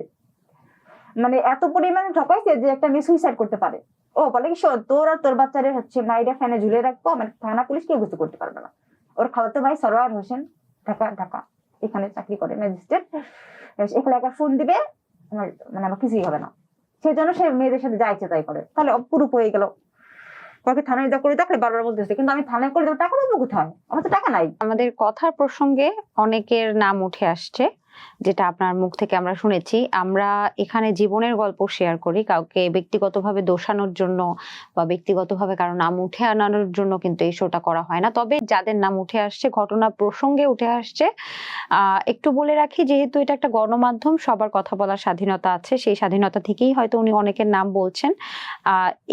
মানে এত পরিমাণে ঠকাইছে যে একটা মেয়ে সুইসাইড করতে পারে। ও বলে কি শোন, তোর আর তোর বাচ্চাদের হচ্ছে মাইরা ফ্যানে ঝুলে রাখবো, মানে থানা পুলিশ কেউ কিছু করতে পারবে না। ওর খালাতো ভাই সরোয়ার হোসেন ঢাকা এখানে চাকরি করে, ম্যাজিস্ট্রেট, এখানে একটা ফোন দিবে, আমার কিছুই হবে না। সেই জন্য সে মেয়েদের সাথে যা ইচ্ছে তাই করে, তাহলে অপরূপ হয়ে গেল। কাউকে থানায় করে দেখলে বারবার বলতেছে, কিন্তু আমি থানায় করে দেবো, টাকা দেবো কোথায়, আমার তো টাকা নাই। আমাদের কথার প্রসঙ্গে অনেকের নাম উঠে আসছে, যেটা আপনার মুখ থেকে আমরা শুনেছি। আমরা এখানে জীবনের গল্প শেয়ার করি, কাউকে ব্যক্তিগতভাবে দোষানোর জন্য বা ব্যক্তিগতভাবে কারো নাম উঠে আনানোর জন্য কিন্তু এই শোটা করা হয় না। তবে যাদের নাম উঠে আসছে, ঘটনা প্রসঙ্গে উঠে আসছে, একটু বলে রাখি, যেহেতু এটা একটা গণমাধ্যম, সবার কথা বলার স্বাধীনতা আছে, সেই স্বাধীনতা থেকেই হয়তো উনি অনেকের নাম বলছেন।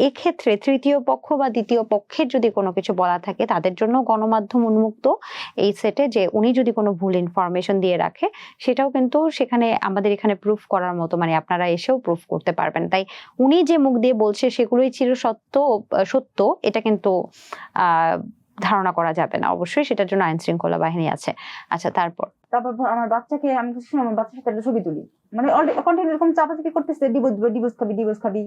এক্ষেত্রে তৃতীয় পক্ষ বা দ্বিতীয় পক্ষের যদি কোনো কিছু বলা থাকে, তাদের জন্য গণমাধ্যম উন্মুক্ত এই সেটে, যে উনি যদি কোনো ভুল ইনফরমেশন দিয়ে রাখে, সেটাও কিন্তু সেখানে আমাদের এখানে প্রুফ করার মতো, মানে আপনারা এসেও প্রুফ করতে পারবেন। তাই উনি যে মুখ দিয়ে বলছে সেগুলোই ছিল সত্য, এটা কিন্তু ধারণা করা যাবে না। অবশ্যই সেটার জন্য আইন শৃঙ্খলা বাহিনী আছে। আচ্ছা, তারপর আমার বাচ্চাকে আমি আমার বাচ্চার সাথে ছবি তুলি, মানে কন্টিনিউ এরকম চাপাচাপি করতেছে, ডিভোর্স খাবি,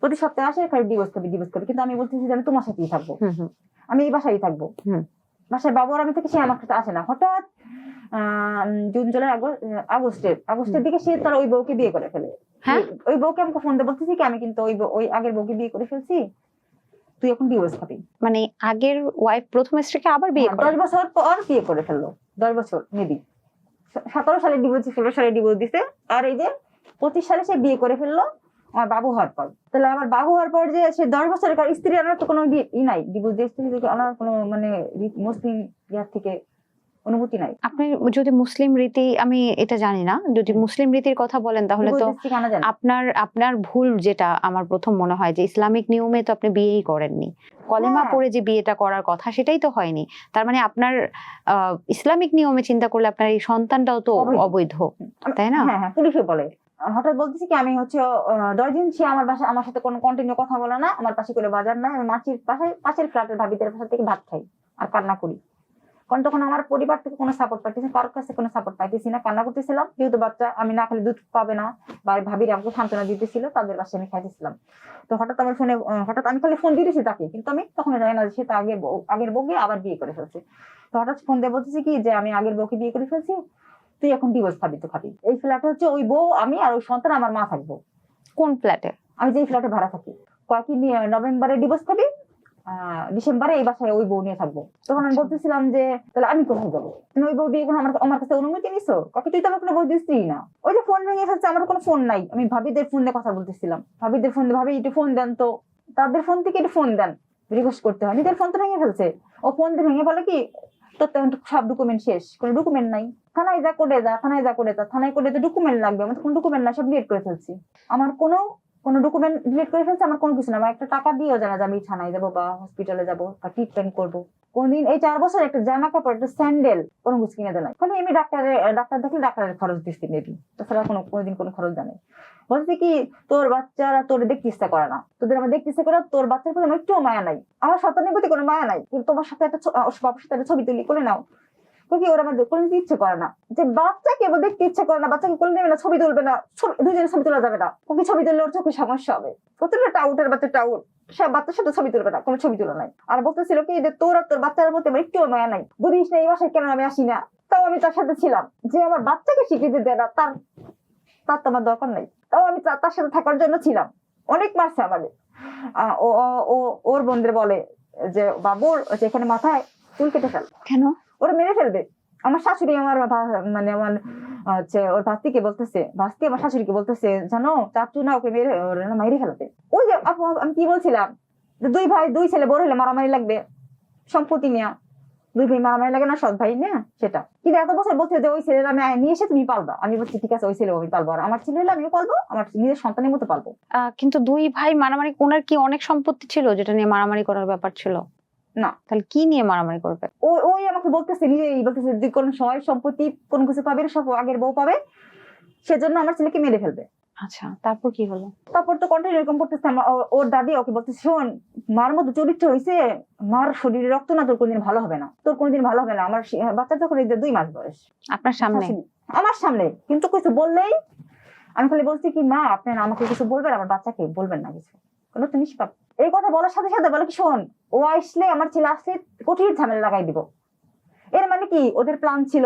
প্রতি সপ্তাহে আসে খালি ডিভোর্স খাবি। কিন্তু আমি বলতেছি যে আমি তোমার সাথেই থাকবো, আমি এই বাসায় থাকবো। বাসায় বাবুর আমি থেকে সে আমার সাথে আসে না। হঠাৎ জুন জুলাই আগস্টের দিকে সে তার ওই বউকে বিয়ে করে ফেলে। ওই বউকে আমাকে ফোন দিয়ে বলতেছি কি আমি কিন্তু ওই আগের বউকে বিয়ে করে ফেলছি, তুই এখন ডিভোর্স খাবি। মানে আগের ওয়াইফ প্রথম স্ত্রীকে আবার বিয়ে করে 10 বছর পর বিয়ে করে ফেললো, 10 বছর মেবি 17 সালে ডিভোর্স, 16 সালে ডিভোর্স দিছে, আর এই যে 25 সালে সে বিয়ে করে ফেললো আমার বাবু হওয়ার পর। তাহলে আমার বাবু হওয়ার পর যে সে 10 বছরের স্ত্রী আনার তো কোনো ই নাই, ডিভোর্স দিয়ে স্ত্রী আনার কোনো মানে মুসলিম ইয়ার থেকে অনুমতি নাই। আপনি যদি মুসলিম রীতি, আমি এটা জানি না, যদি মুসলিম রীতির কথা বলেন তাহলে তো বিপরীত দিকে আনা যায় না। আপনার ভুল যেটা আমার প্রথম মনে হয় যে ইসলামিক নিয়মে তো আপনি বিয়েই করেননি, কলেমা হ্যাঁ। পড়ে যে বিয়েটা করার কথা সেটাই তো হয়নি। তার মানে আপনার ইসলামিক নিয়মে চিন্তা করলে আপনার এই সন্তানটাও তো অবৈধ, তাই না? হ্যাঁ, পুলিশে বলে। হঠাৎ বলতেছি কি আমি হচ্ছে 10 দিন সে আমার সাথে কোনো কন্টিনিউ কথা বলে না, আমার পাশে করে বাজার নাই, আমি মাছির পাশের ফ্ল্যাটের ভাবিদের পাশে থেকে ভাত খাই আর কান্না করি। কারণ তখন আমার পরিবার থেকে কোনো সাপোর্ট পাইতেছি, কারোর কাছে কোনো সাপোর্ট পাইতেছি না, কান্না করতেছিলাম। যেহেতু বাচ্চা, আমি না খেলে দুধ পাবে না, বা ভাবির আমাকে সান্ত্বনা দিতেছিল, তাদের বাসায় আমি খাইতেছিলাম। তো হঠাৎ আমার ফোনে হঠাৎ আমি খালি ফোন দিতেছি তাকে, কিন্তু আমি তখন জানি না যে সে তো আগের বউকে আবার বিয়ে করে ফেলছে। তো হঠাৎ ফোন দিয়ে বলতেছি কি যে আমি আগের বউকে বিয়ে করে ফেলছি, তুই এখন ডিভোর্স খাবি তো খাবি। এই ফ্ল্যাটে হচ্ছে ওই বউ, আমি আর ওই সন্তান, আমার মা থাকবো। কোন ফ্ল্যাটে? আমি যে ফ্ল্যাটে ভাড়া থাকি। কয়েকদিন নভেম্বরে ডিভোর্স খাবি, ডিসেম্বরে এই বাসায় ওই বউ নিয়ে থাকবো। তখন আমি বলতেছিলাম যে তাহলে আমি কোথায় যাবো, তুমি ওই বউ বিয়ে করে আমার কাছে অনুমতি নিছো? কাকে তুই তো আমার কোনো বউ দিচ্ছিস না। ওই যে ফোন ভেঙে ফেলছে, আমার কোনো ফোন নাই। আমি ভাবিদের ফোন দিয়ে কথা বলতেছিলাম, ভাবিদের ফোন দিয়ে, ভাবি একটু ফোন দেন তো, তাদের ফোন থেকে একটু ফোন দেন, রিকোয়েস্ট করতে হয়। নিজের ফোন তো ভেঙে ফেলছে, ও ফোন দিয়ে ভেঙে বলে কি তোর তো সব ডকুমেন্ট শেষ, কোনো ডকুমেন্ট নাই, থানায় যা করে যা, থানায় যা করে যা, থানায় করে তো ডকুমেন্ট লাগবে, আমার কোনো ডকুমেন্ট নাই, সব ডিলিট করে ফেলছি। আমার কোনো ডকুমেন্ট ডিলিট করে ফেলছে, আমার কোনো কিছু না। আমার একটা টাকা দিয়েও জানা যে আমি থানায় যাবো বা হসপিটালে যাবো বা ট্রিটমেন্ট করবো। কোনদিন এই 4 বছর একটা জামা কাপড়, একটা স্যান্ডেল কোনো কিছু কিনে দেয় না। খালি আমি ডাক্তার দেখলে ডাক্তারের খরচ দিচ্ছি মেবি, তাছাড়া কোনোদিন কোনো খরচ দেয় নাই। বলছে কি তোর বাচ্চারা তোর দেখতে ইচ্ছা করে না, তোদের আমার দেখতে ইচ্ছা করে, তোর বাচ্চার প্রতি আমার একটু মায়া নাই, আমার সন্তানের প্রতি কোনো মায়া নাই, কিন্তু তোমার সাথে বাবার সাথে একটা ছবি তুলি করে নাও। কি ওরা আমার কোলে নিতে ইচ্ছে করে না, যে বাচ্চাকে দেখতে ইচ্ছে করে না, বাচ্চাকে কোলে নেবে না, ছবি তুলবে না, দুজনে ছবি তোলা যাবে না। ওকে ছবি তুললে ওর চোখে সমস্যা হবে, প্রতিটা টাউটের বাচ্চা টাউট, সে বাচ্চার সাথে ছবি তুলবে না, কোনো ছবি তোলা নাই। আর বলতেছিল কি যে তোর আর তোর বাচ্চার মধ্যে আমার একটু মায়া নাই, বুঝিস না এই বাসায় কেন আমি আসি না। তাও আমি তার সাথে ছিলাম, যে আমার বাচ্চাকে স্বীকৃতি দেয় না, তার তো আমার দরকার নাই, তাও আমি তার সাথে থাকার জন্য ছিলাম। অনেক মারছে আমাদের। ওর বোনদের বলে যে বাবুর এখানে মাথায় চুল কেটে ফেল, কেন? ওরা মেরে ফেলবে। আমার শাশুড়ি আমার মানে আমার হচ্ছে ওর ভাস্তিকে বলতেছে, ভাস্তি আমার শাশুড়িকে বলতেছে জানো চাচু না ওকে মেরে ফেলাতে। ওই যে আপু আমি কি বলছিলাম যে 2 ভাই 2 ছেলে বড় হলে মারামারি লাগবে, সম্পত্তি নিয়ে 2 ভাই মারামারি লাগে না, সৎ ভাই না সেটা। কিন্তু এত বছর বলছে যে ওই ছেলেরা আমি নিয়ে এসে তুমি পালবা। আমি বলছি ঠিক আছে ওই ছেলে আমি পালবো, আর আমার ছেলে হলে আমিও পালবো, আমার নিজের সন্তানের মতো পালবো। কিন্তু 2 ভাই মারামারি, ওনার কি অনেক সম্পত্তি ছিল যেটা নিয়ে মারামারি করার ব্যাপার ছিল? না, তাহলে কি নিয়ে মারামারি করবে? ওই আমাকে বলতেছে, নিজেই বলতেছে যে কোনো সময় সম্পত্তি কোনো কিছু পাবে, সব আগের বউ পাবে, সেজন্য আমার ছেলেকে মেরে ফেলবে। আচ্ছা, তারপর কি হলো? তারপর তো কন্টিনিউ এরকম করতেছে। ওর দাদি ওকে বলতেছে শোন, মার মতো চরিত্র হয়েছে, মার শরীরে রক্ত না, তোর কোনদিন ভালো হবে না, তোর কোনদিন ভালো হবে না। আমার বাচ্চা তখন 2 মাস বয়স, আপনার সামনে? আমার সামনে। কিন্তু কিছু বললেই আমি খালি বলছি কি মা আপনার আমাকে কিছু বলবেন, আমার বাচ্চাকে বলবেন না কিছু, কোনো তো নিষ্পাপ। এই কথা বলার সাথে সাথে বলে কি শোন, ও আসলে আমার ছেলে আসলে কঠিন ঝামেলা লাগাই দিব। এর মানে কি ওদের প্ল্যান ছিল,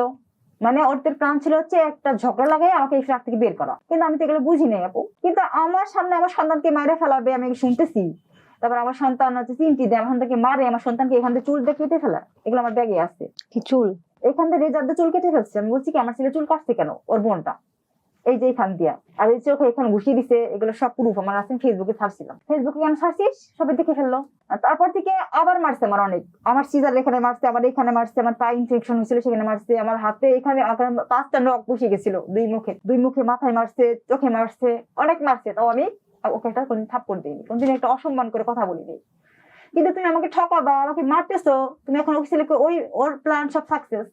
মানে ওদের প্ল্যান ছিল হচ্ছে একটা ঝগড়া লাগাই আমাকে এই ফ্ল্যাট থেকে বের করা। কিন্তু আমি তো এগুলো বুঝি নাই আপু। কিন্তু আমার সামনে আমার সন্তানকে মাইরে ফেলাবে আমি শুনতেছি, তারপর আমার সন্তান হচ্ছে চিমটি দেয়, আমার সন্তানকে মারে, আমার সন্তানকে এখান থেকে চুল দিয়ে কেটে ফেলা, এগুলো আমার ব্যাগে আছে। কি চুল? এখান থেকে রেজার দিয়ে চুল কেটে ফেলছে। আমি বলছি কি আমার ছেলে চুল কাটছে কেন, ওর বোনটা এই যে এখান দিয়া, আর এই চোখে এখানে ঘুষিয়ে দিছে, এগুলো সব প্রুফ আমার আছে, ফেসবুকে ছাড়ছিলাম। ফেসবুকে কেন ছাড়ছিস, সবাই দেখে ফেললো। তারপর থেকে আবার মারছে আমার অনেক, আমার সিজার এখানে মারছে, আমার এখানে মারছে, আমার পা ইনফেকশন হয়েছিল সেখানে মারছে, আমার হাতে এখানে 5টা নখ বসে গেছিল, 2 মুখে মাথায় মারছে, চোখে মারছে, অনেক মারছে। তাও আমি ওকে একটা কোনদিন থাপ্পড় দিইনি, কোনদিন একটা অসম্মান করে কথা বলিনি। কিন্তু তুমি আমাকে ঠকাবা, আমাকে মারতেছো, তুমি এখন ওই ছেলেকে ওর প্ল্যান সব সাকসেস,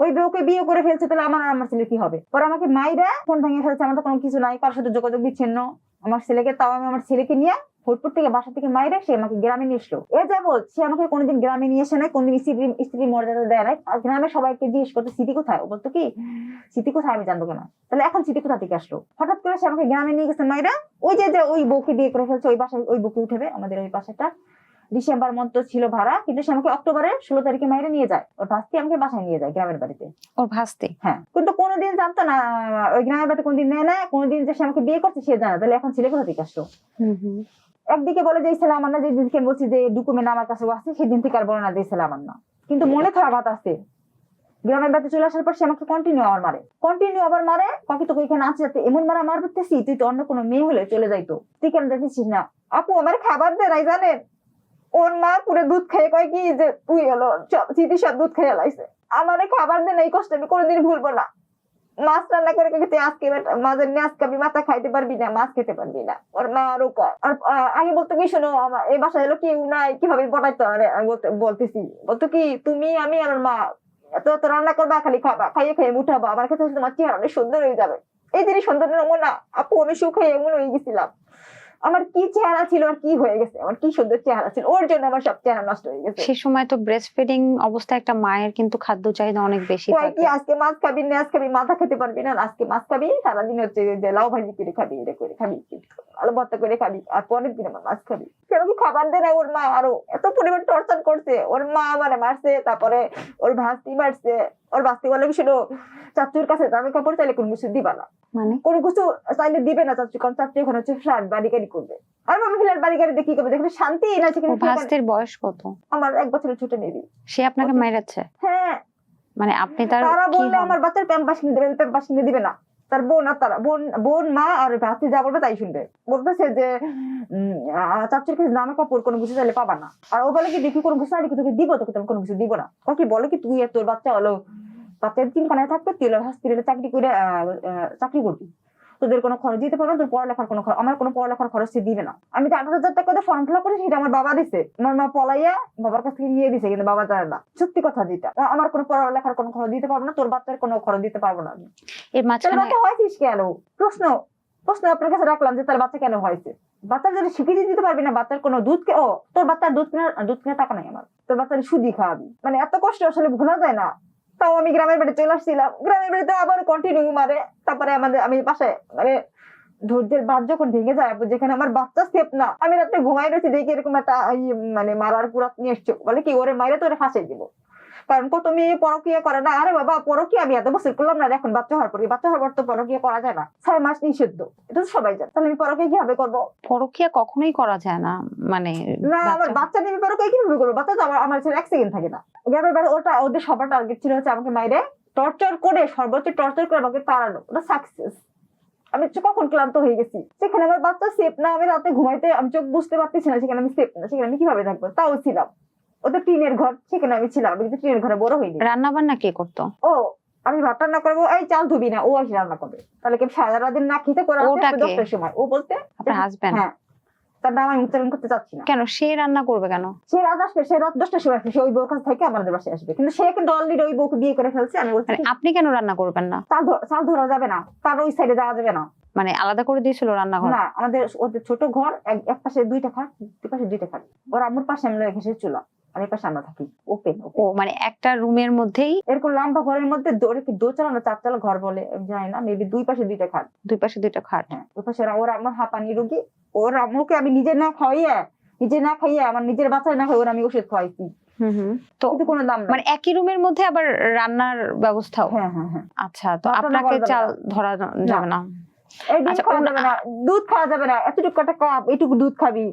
ওই বউকে বিয়ে করে ফেলছে, তাহলে আমার ছেলে কি হবে? পরে আমাকে মাইরা ফোন ভেঙে ফেলছে, আমার তো কোনো কিছু নাই, কারোর সাথে যোগাযোগ বিচ্ছিন্ন আমার ছেলেকে। তাও আমি আমার ছেলেকে নিয়ে ফরিদপুর থেকে বাসা থেকে মাইরে সে আমাকে গ্রামে নিয়ে এসলো। এ যাবৎ সে আমাকে কোনোদিন গ্রামে নিয়ে এসে নাই, কোনদিন স্ত্রীর মর্যাদা দেয় নাই। আর গ্রামে সবাইকে জিজ্ঞেস করতো সিটি কোথায়, ও বলতো কি সিটি কোথায়, আমি জানবো কেন, তাহলে এখন সিটি কোথা থেকে আসলো? হঠাৎ করে সে আমাকে গ্রামে নিয়ে গেছে মাইরা। ওই যে ওই বউকে বিয়ে করে ফেলছে, ওই বাসায় ওই বউকে উঠেবে। আমাদের ওই বাসাটা ডিসেম্বর মতো ছিল ভাড়া, কিন্তু সে আমাকে অক্টোবরের 16 তারিখে মাইরে নিয়ে যায়, ওর ভাস্তি আমাকে বাসায় নিয়ে যায় গ্রামের বাড়িতে। ওর ভাস্তি? হ্যাঁ, কিন্তু কোনোদিন জানতো না ওই গ্রামের বাড়িতে, কোনদিন নেয় না, কোনোদিন যে সে আমাকে বিয়ে করছে সে জানা। তাহলে এখন ছেলে কোথা থেকে আসলো? একদিকে বলে যে ছেলে আমার না, যে দিনকে বলছি যে ডকুমেন্ট আমার কাছে আছে সেদিন থেকে আর বলে না যে ছেলে আমার না। কিন্তু মনে থাকা কথা আছে, গ্রামের বাড়িতে চলে আসার পর সে আমাকে কন্টিনিউ আবার মারে। কাকি তোকে এখানে আছে যাতে এমন মার করতেছি, তুই তো অন্য কোনো মেয়ে হলে চলে যাইতো, তুই কেন যাচ্ছিস না? আপু আমার খাবার দে নাই জানেন, ওর মা পুরো দুধ খেয়ে কয় কি যে তুই হলো চিঠি সব দুধ খেয়ে লাইছে। আমার খাবার দেন, এই কষ্ট আমি কোনোদিন ভুলবো না। মাছ রান্না করে খেতে আজকে মাছের নিয়ে আজকে আমি মাথা খাইতে পারবি না, মাছ খেতে পারবি না। ওর মা আরো কয়। আর আগে বলতো কি, শোনো আমার এই বাসায় এলো কেউ নাই, কিভাবে পটাইতো। আমি বলতেছি, বলতো কি তুমি আমি আর ওর মা এত এত রান্না করবা, খালি খাবা, খাইয়ে খাইয়ে উঠাবা, আমার কাছে তোমার চেহারা অনেক সুন্দর হয়ে যাবে। এই জিনিস সুন্দর নমুনা আপু, আমি সুখাই এমন হয়ে গেছিলাম। আমার কি চেহারা ছিল আর কি হয়ে গেছে, আমার কি সুন্দর চেহারা ছিল, ওর জন্য আমার সব চেহারা নষ্ট হয়ে গেছে। সে সময় তো ব্রেস্ট ফিডিং অবস্থায় একটা মায়ের কিন্তু খাদ্য চাহিদা অনেক বেশি কয় কি থাকে। আজকে মাছ খাবি না, আজকে আমি মাথা খেতে পারবি না, আজকে মাছ খাবি, সারাদিন হচ্ছে যে লাউ ভাজি করে খাবি, এটা করে খাবি, আলু ভর্তা করে খাবি, আর পরের দিন আমার মাছ খাবি। সেরকম খাবার দেয় না। ওর মা আরো এত পরিমাণ টর্চার করছে। ওর মা আমারে মারছে, তারপরে ওর ভাস্তি মারছে। ওর ভাস্তি বলে কি, শুনো চাচুর কাছে জামা কাপড় চাইলে কোনো কিছু দিবা না, মানে কোনো কিছু চাইলে দিবে না চাচু, কারণ চাচু এখন হচ্ছে ফ্ল্যাট বাড়ি করবে। আর আমি ফ্ল্যাট বাড়ি দেখি করবে, যেখানে শান্তি না সেখানে। ভাস্তের বয়স কত? আমার 1 বছরের ছোট নেবি। সে আপনাকে মাইরাচ্ছে? হ্যাঁ, মানে আপনি তার তারা কি বললে হন? আমার বাচ্চার প্যাম্পাস কিনে দেবে, প্যাম্পাস কিনে দিবে না। তার বোন আর তারা বোন মা আর ভাস্তি যা বলবে তাই শুনবে। বলতেছে যে চাচুর কাছে জামা কাপড় কোনো কিছু চাইলে পাবা না। আর ও বলে কি, দেখি কোনো কিছু চাইলে তোকে দিব, তোকে তেমন কোনো কিছু দিব না। ও কি বলে কি, তুই তোর বাচ্চা হলো বাচ্চার 3 খানায় থাকবে, তুই হসপিটালে চাকরি করে চাকরি করবি, তোদের কোনো খরচ দিতে পারবে না, তোর পড়ালেখার কোনো খরচ, আমার কোনো পড়ালেখার খরচ সে দিবে না। আমি 8,000 টাকা দিয়ে ফর্ম ফিল আপ করেছি, সেটা আমার বাবা দিছে। আমার মা পলাইয়া বাবার কাছ থেকে নিয়ে দিছে, কিন্তু বাবা জানে না। সত্যি কথা যেটা, আমার কোনো পড়ালেখার কোনো খরচ দিতে পারবো না, তোর বাচ্চার কোনো খরচ দিতে পারবো না আমি। এর তাহলে মাঝখানে বাচ্চা হয়েছিস কেন? প্রশ্ন আপনার কাছে রাখলাম যে তার বাচ্চা কেন হয়েছে। বাচ্চার যদি স্বীকৃতি দিতে পারবি না, বাচ্চার কোনো তোর বাচ্চার দুধ কেনার টাকা নাই আমার, তোর বাচ্চার সুদি খাওয়াবি। মানে এত কষ্ট আসলে ভোলা যায় না। তাও আমি গ্রামের বাড়ি চলে আসছিলাম, গ্রামের বাড়িতে আবার কন্টিনিউ মারে। তারপরে আমি পাশে মানে ধৈর্যের বাদ যখন ভেঙে যায়, যেখানে আমার বাচ্চা সেফ না, আমি রাত্রে ঘুমাই রয়েছি, দেখি এরকম একটা মানে মারার পুরাত নিয়ে এসছো, বলে কি ওরে মাইরে তোরে ফাঁসিয়ে দিব। কারণ কত মেয়ে পরকিয়া করে না। আরে বাবা, পরকিয়া আমি এত বছর করলাম না, এখন বাচ্চা হওয়ার পর তো পরকিয়া করা যায় না, 6 মাস নিষিদ্ধ, এটা তো সবাই জানে। তাহলে আমি পরকিয়া কিভাবে করবো? পরকীয়া কখনোই করা যায় না। মানে না, আমার বাচ্চা নিয়ে পরকিয়া কিভাবে করবো? বাচ্চা তো আমার ছেলে 1 সেকেন্ড থাকে না। গ্রামের বাড়ি ওদের সবার টার্গেট ছিল হচ্ছে আমাকে মাইরে টর্চার করে, সর্বোচ্চ টর্চার করে আমাকে তাড়ানো, ওটা সাকসেস। আমি কখন ক্লান্ত হয়ে গেছি। সেখানে আমার বাচ্চা সেফ না, আমি রাতে ঘুমাইতে আমি চোখ বুঝতে পারতেছি না, সেখানে আমি সেফ না, সেখানে আমি কিভাবে থাকবো? তাও ছিলাম, ওদের টিনের ঘর, সেখানে আমি ছিলাম, আমি কিন্তু টিনের ঘরে বড় হইনি। রান্না বান্না কে করতো? ও, আমি ভাত রান্না করবো, এই চাল ধুবি না, ও আসি রান্না করবে। তাহলে কি সারাদিন না খেতে করে ওটা কে? 10টার সময় ও বলতে, আপনার হাজবেন্ড? হ্যাঁ, তার নাম আমি উচ্চারণ করতে চাচ্ছি না। কেন সে রান্না করবে কেন? সে রাত আসবে, সে রাত 10টার সময় আসবে, সে ওই বউর কাছ থেকে আমাদের বাসায় আসবে, কিন্তু সে কিন্তু অলরেডি ওই বউকে বিয়ে করে ফেলছে। আমি বলছি মানে আপনি কেন রান্না করবেন না? চাল ধরা যাবে না, তার ওই সাইডে যাওয়া যাবে না। মানে আলাদা করে দিয়েছিল রান্নাঘর? না, ওদের ছোট ঘর, এক পাশে 2টা খাট, দুই পাশে 2টা খাট। ওর আম্মুর পাশে আমি ঘেসে চুলা, আর এই পাশে আমরা থাকি ওপেন। ও মানে একটা রুমের মধ্যেই এরকম লম্বা ঘরের মধ্যে দোচালা না 4 ঘর বলে জানি না, মেবি 2 পাশে 2টা খাট। দুই পাশে দুইটা খাট। হ্যাঁ, ওই পাশে ওর আম্মুর হাঁপানি রোগী, ওর আম্মুকে আমি নিজে না খাইয়ে আমার নিজের বাচ্চায় না খাই ওর আমি ওষুধ খাওয়াইছি, তো কিন্তু কোনো দাম মানে একই রুমের মধ্যে আবার রান্নার ব্যবস্থাও? হ্যাঁ। আচ্ছা, তো রান্না আপনাকে করা যাবে চাল না। ধরা যাবে না? এই ডিম আচ্ছা, খাওয়া যাবে না, দুধ খাওয়া যাবে না, এতটুকু একটা কাপ এইটুকু দুধ খাবি।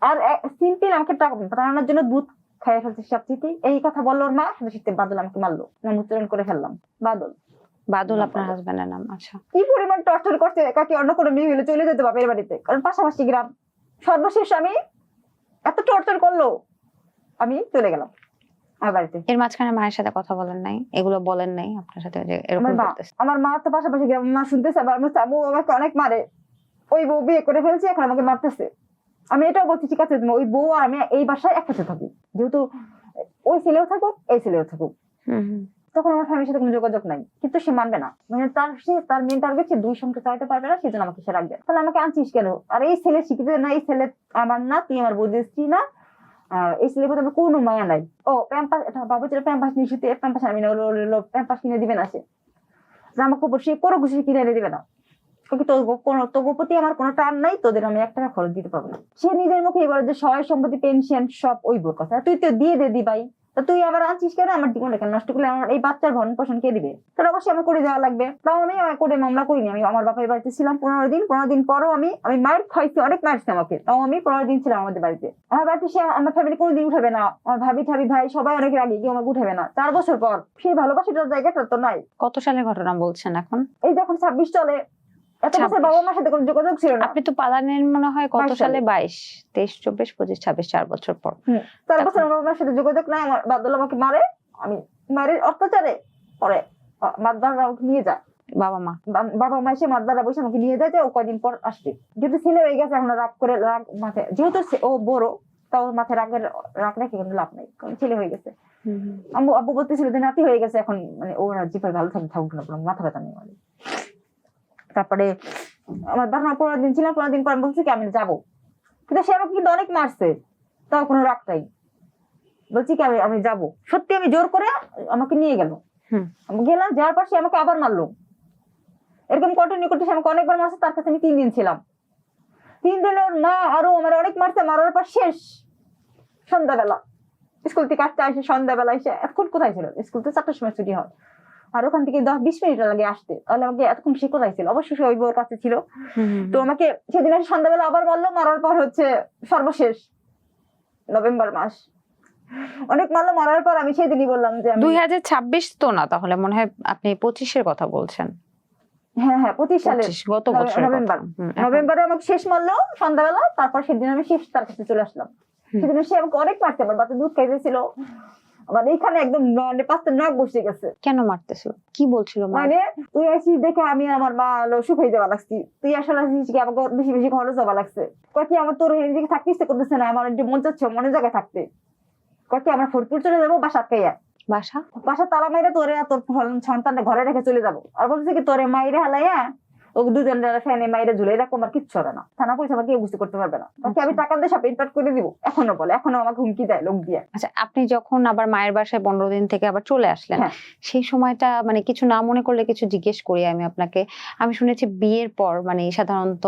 আর সিম্পল আমাকে রান্নার জন্য দুধ খাইয়ে ফেলছে সবচেয়ে। এই কথা বললো ওর মা, সাথে বাদল আমাকে মারলো, নাম উচ্চারণ করে ফেললাম, বাদল। বাদল আপনার হাজবেন্ডের নাম? আচ্ছা, কি পরিমাণ টর্চার করছে, কাকে অন্য কোনো মেয়ে হলে চলে যেতে বাপের বাড়িতে, কারণ পাশাপাশি গ্রাম। সর্বশেষ আমি এত টর্চার করলো, আমি চলে গেলাম আমার বাড়িতে। এর মাঝখানে মায়ের সাথে কথা বলেন নাই? এগুলো বলেন নাই আপনার সাথে যে এরকম করতেছে? আমার মা তো পাশাপাশি গ্রাম, মা শুনতেছে, আবার আমার আম্মু আমাকে অনেক মারে। ওই বউ বিয়ে করে ফেলছে, এখন আমাকে মারতেছে। আমি এটাও বলছি, ঠিক আছে ওই বউ আর আমি এই বাসায় একসাথে থাকি, যেহেতু ওই ছেলেও থাকুক এই ছেলেও থাকুক। তখন আমার ফ্যামিলির সাথে কোনো যোগাযোগ নাই, কিন্তু সে মানবে না। মানে তার মেন টার্গেট, সে 2 সংসার চাইতে পারবে না, সেজন্য আমাকে সে রাখবে। তাহলে আমাকে আনছিস কেন? আর এই ছেলে শিখিতে না, এই ছেলে আমার না, তুই আমার বৌদির স্ত্রী না, এই ছেলের প্রতি আমার কোনো মায়া নাই। ও প্যাম্পাস, বাবু ছেলে প্যাম্পাস নিয়ে শুতে, প্যাম্পাস আমি না, প্যাম্পাস কিনে দিবে না, সে জামা কাপড় সে কোনো কিছু কিনে এনে দিবে না, তোর প্রতি আমার কোনো টান নাই, তোদের আমি 1 টাকা খরচ দিতে পারবো না। সে নিজের মুখেই বলে যে সহায় সম্পত্তি পেনশন সব ওই বোর কথা, তুই তো দিয়ে দে দি ভাই, তা তুই আবার আনছিস কেন? আমার জীবনটা কেন নষ্ট করলে? আমার এই বাচ্চার ভরণ পোষণ কে দিবে? তাহলে অবশ্যই আমার করে দেওয়া লাগবে। তাও আমি করে মামলা করিনি। আমি আমার বাপের বাড়িতে ছিলাম 15 দিন পরও আমি মায়ের খাইছি, অনেক মারছে আমাকে, তাও আমি 15 দিন ছিলাম আমাদের বাড়িতে। আমার বাড়িতে সে আমার ফ্যামিলি কোনোদিন উঠাবে না, আমার ভাবি ভাই সবাই অনেক রাগি, কেউ আমাকে উঠাবে না। 4 বছর পর সেই ভালোবাসাটার জায়গাটা তো নাই। কত সালের ঘটনা বলছেন এখন? এই যখন 26 চলে, এত বছর বাবা মার সাথে কোনো যোগাযোগ ছিল না। আপনি তো পালানের মনে হয় কত 22 সালে? 22, 23, 24, 25, 26, 4 বছর পর। 4 বছর বাবা মার সাথে যোগাযোগ নাই। আমার বাদল আমাকে মারে, আমি মায়ের অত্যাচারে পরে মাদ্দাররা আমাকে নিয়ে যায়, বাবা মা? বাবা মা এসে মাদ্দাররা বসে আমাকে নিয়ে যায়, যে ও কয়দিন পর আসবে। যেহেতু ছেলে হয়ে গেছে এখন রাগ করে, রাগ মাথায়, যেহেতু ও বড় তাও মাথায় রাগ রেখে কিন্তু লাভ নাই, কারণ ছেলে হয়ে গেছে। আব্বু বলতেছিল যে নাতি হয়ে গেছে এখন, মানে ওরা যেভাবে ভালো থাকুক না, মাথা ব্যথা নেই মানে। তারপরে আমার বাবা 15 দিন ছিলাম, 15 দিন পর বলছি কি আমি যাবো, কিন্তু সে আমাকে কিন্তু অনেক মারছে, তাও কোনো রাগ নাই। বলছি কি আমি যাবো, সত্যি আমি জোর করে আমাকে নিয়ে গেল। গেলাম, যাওয়ার পর সে আমাকে আবার মারলো। এরকম কন্টিনিউ করতে সে আমাকে অনেকবার মারছে। তার কাছে আমি 3 দিন ছিলাম। 3 দিনে ওর মা আরো আমার অনেক মারছে। মারার পর শেষ সন্ধ্যাবেলা স্কুল থেকে আসতে সন্ধ্যাবেলা এসে এখন কোথায় ছিল, স্কুল তো 4টার সময় ছুটি হয়, আর ওখান থেকে 10-20 মিনিট লাগে আসতে। তাহলে আমাকে এতক্ষণ সে কোথায় ছিল? অবশ্যই সে ওই বউর কাছে ছিল। তো আমাকে সেদিন এসে সন্ধ্যাবেলা আবার মারলো। মারার পর হচ্ছে সর্বশেষ নভেম্বর মাস অনেক মারলো। মারার পর আমি সেদিনই বললাম যে 2026 তো না, তাহলে মনে হয় আপনি 25-এর কথা বলছেন। হ্যাঁ 25 সালে গত বছর নভেম্বরে আমাকে শেষ মারলো সন্ধ্যাবেলা। তারপর সেদিন আমি শেষ তার কাছে চলে আসলাম। সেদিন সে আমাকে অনেক মারছে। আমার বাচ্চা দুধ খাইতেছিল, আবার এইখানে একদম 5টা নাক বসে গেছে। কেন মারতেছিল? কি বলছিল? মানে তুই আসিস দেখে আমি আমার মা সুখ হয়ে যাওয়া লাগছি, তুই আসলে আসিস কি আমাকে বেশি বেশি খরচ হওয়া লাগছে। কি আমার তোর এদিকে থাকতে ইচ্ছে করতেছে না, আমার একটু মন চাচ্ছে মনে জায়গায় থাকতে। কি আমরা ফরিদপুর চলে যাবো, বাসা খাইয়া বাসা তালা মাইরে তোরে তোর সন্তানটা ঘরে রেখে চলে যাবো। আর বলছে কি তোরে মাইরে হালাইয়া ও দুজন ফ্যানে মাইরে ঝুলে এরকম আর কিচ্ছু হবে না, থানা পুলিশ আমার কেউ বুঝতে করতে পারবে না। আমি টাকা দিয়ে সব ইনপাট করে দিব। এখনো বলে, এখনো আমাকে হুমকি দেয় লোক দিয়ে। আচ্ছা, আপনি যখন আবার মায়ের বাসায় 15 দিন থেকে আবার চলে আসলেন, সেই সময়টা মানে কিছু না মনে করলে কিছু জিজ্ঞেস করি আমি আপনাকে। আমি শুনেছি বিয়ের পর মানে সাধারণত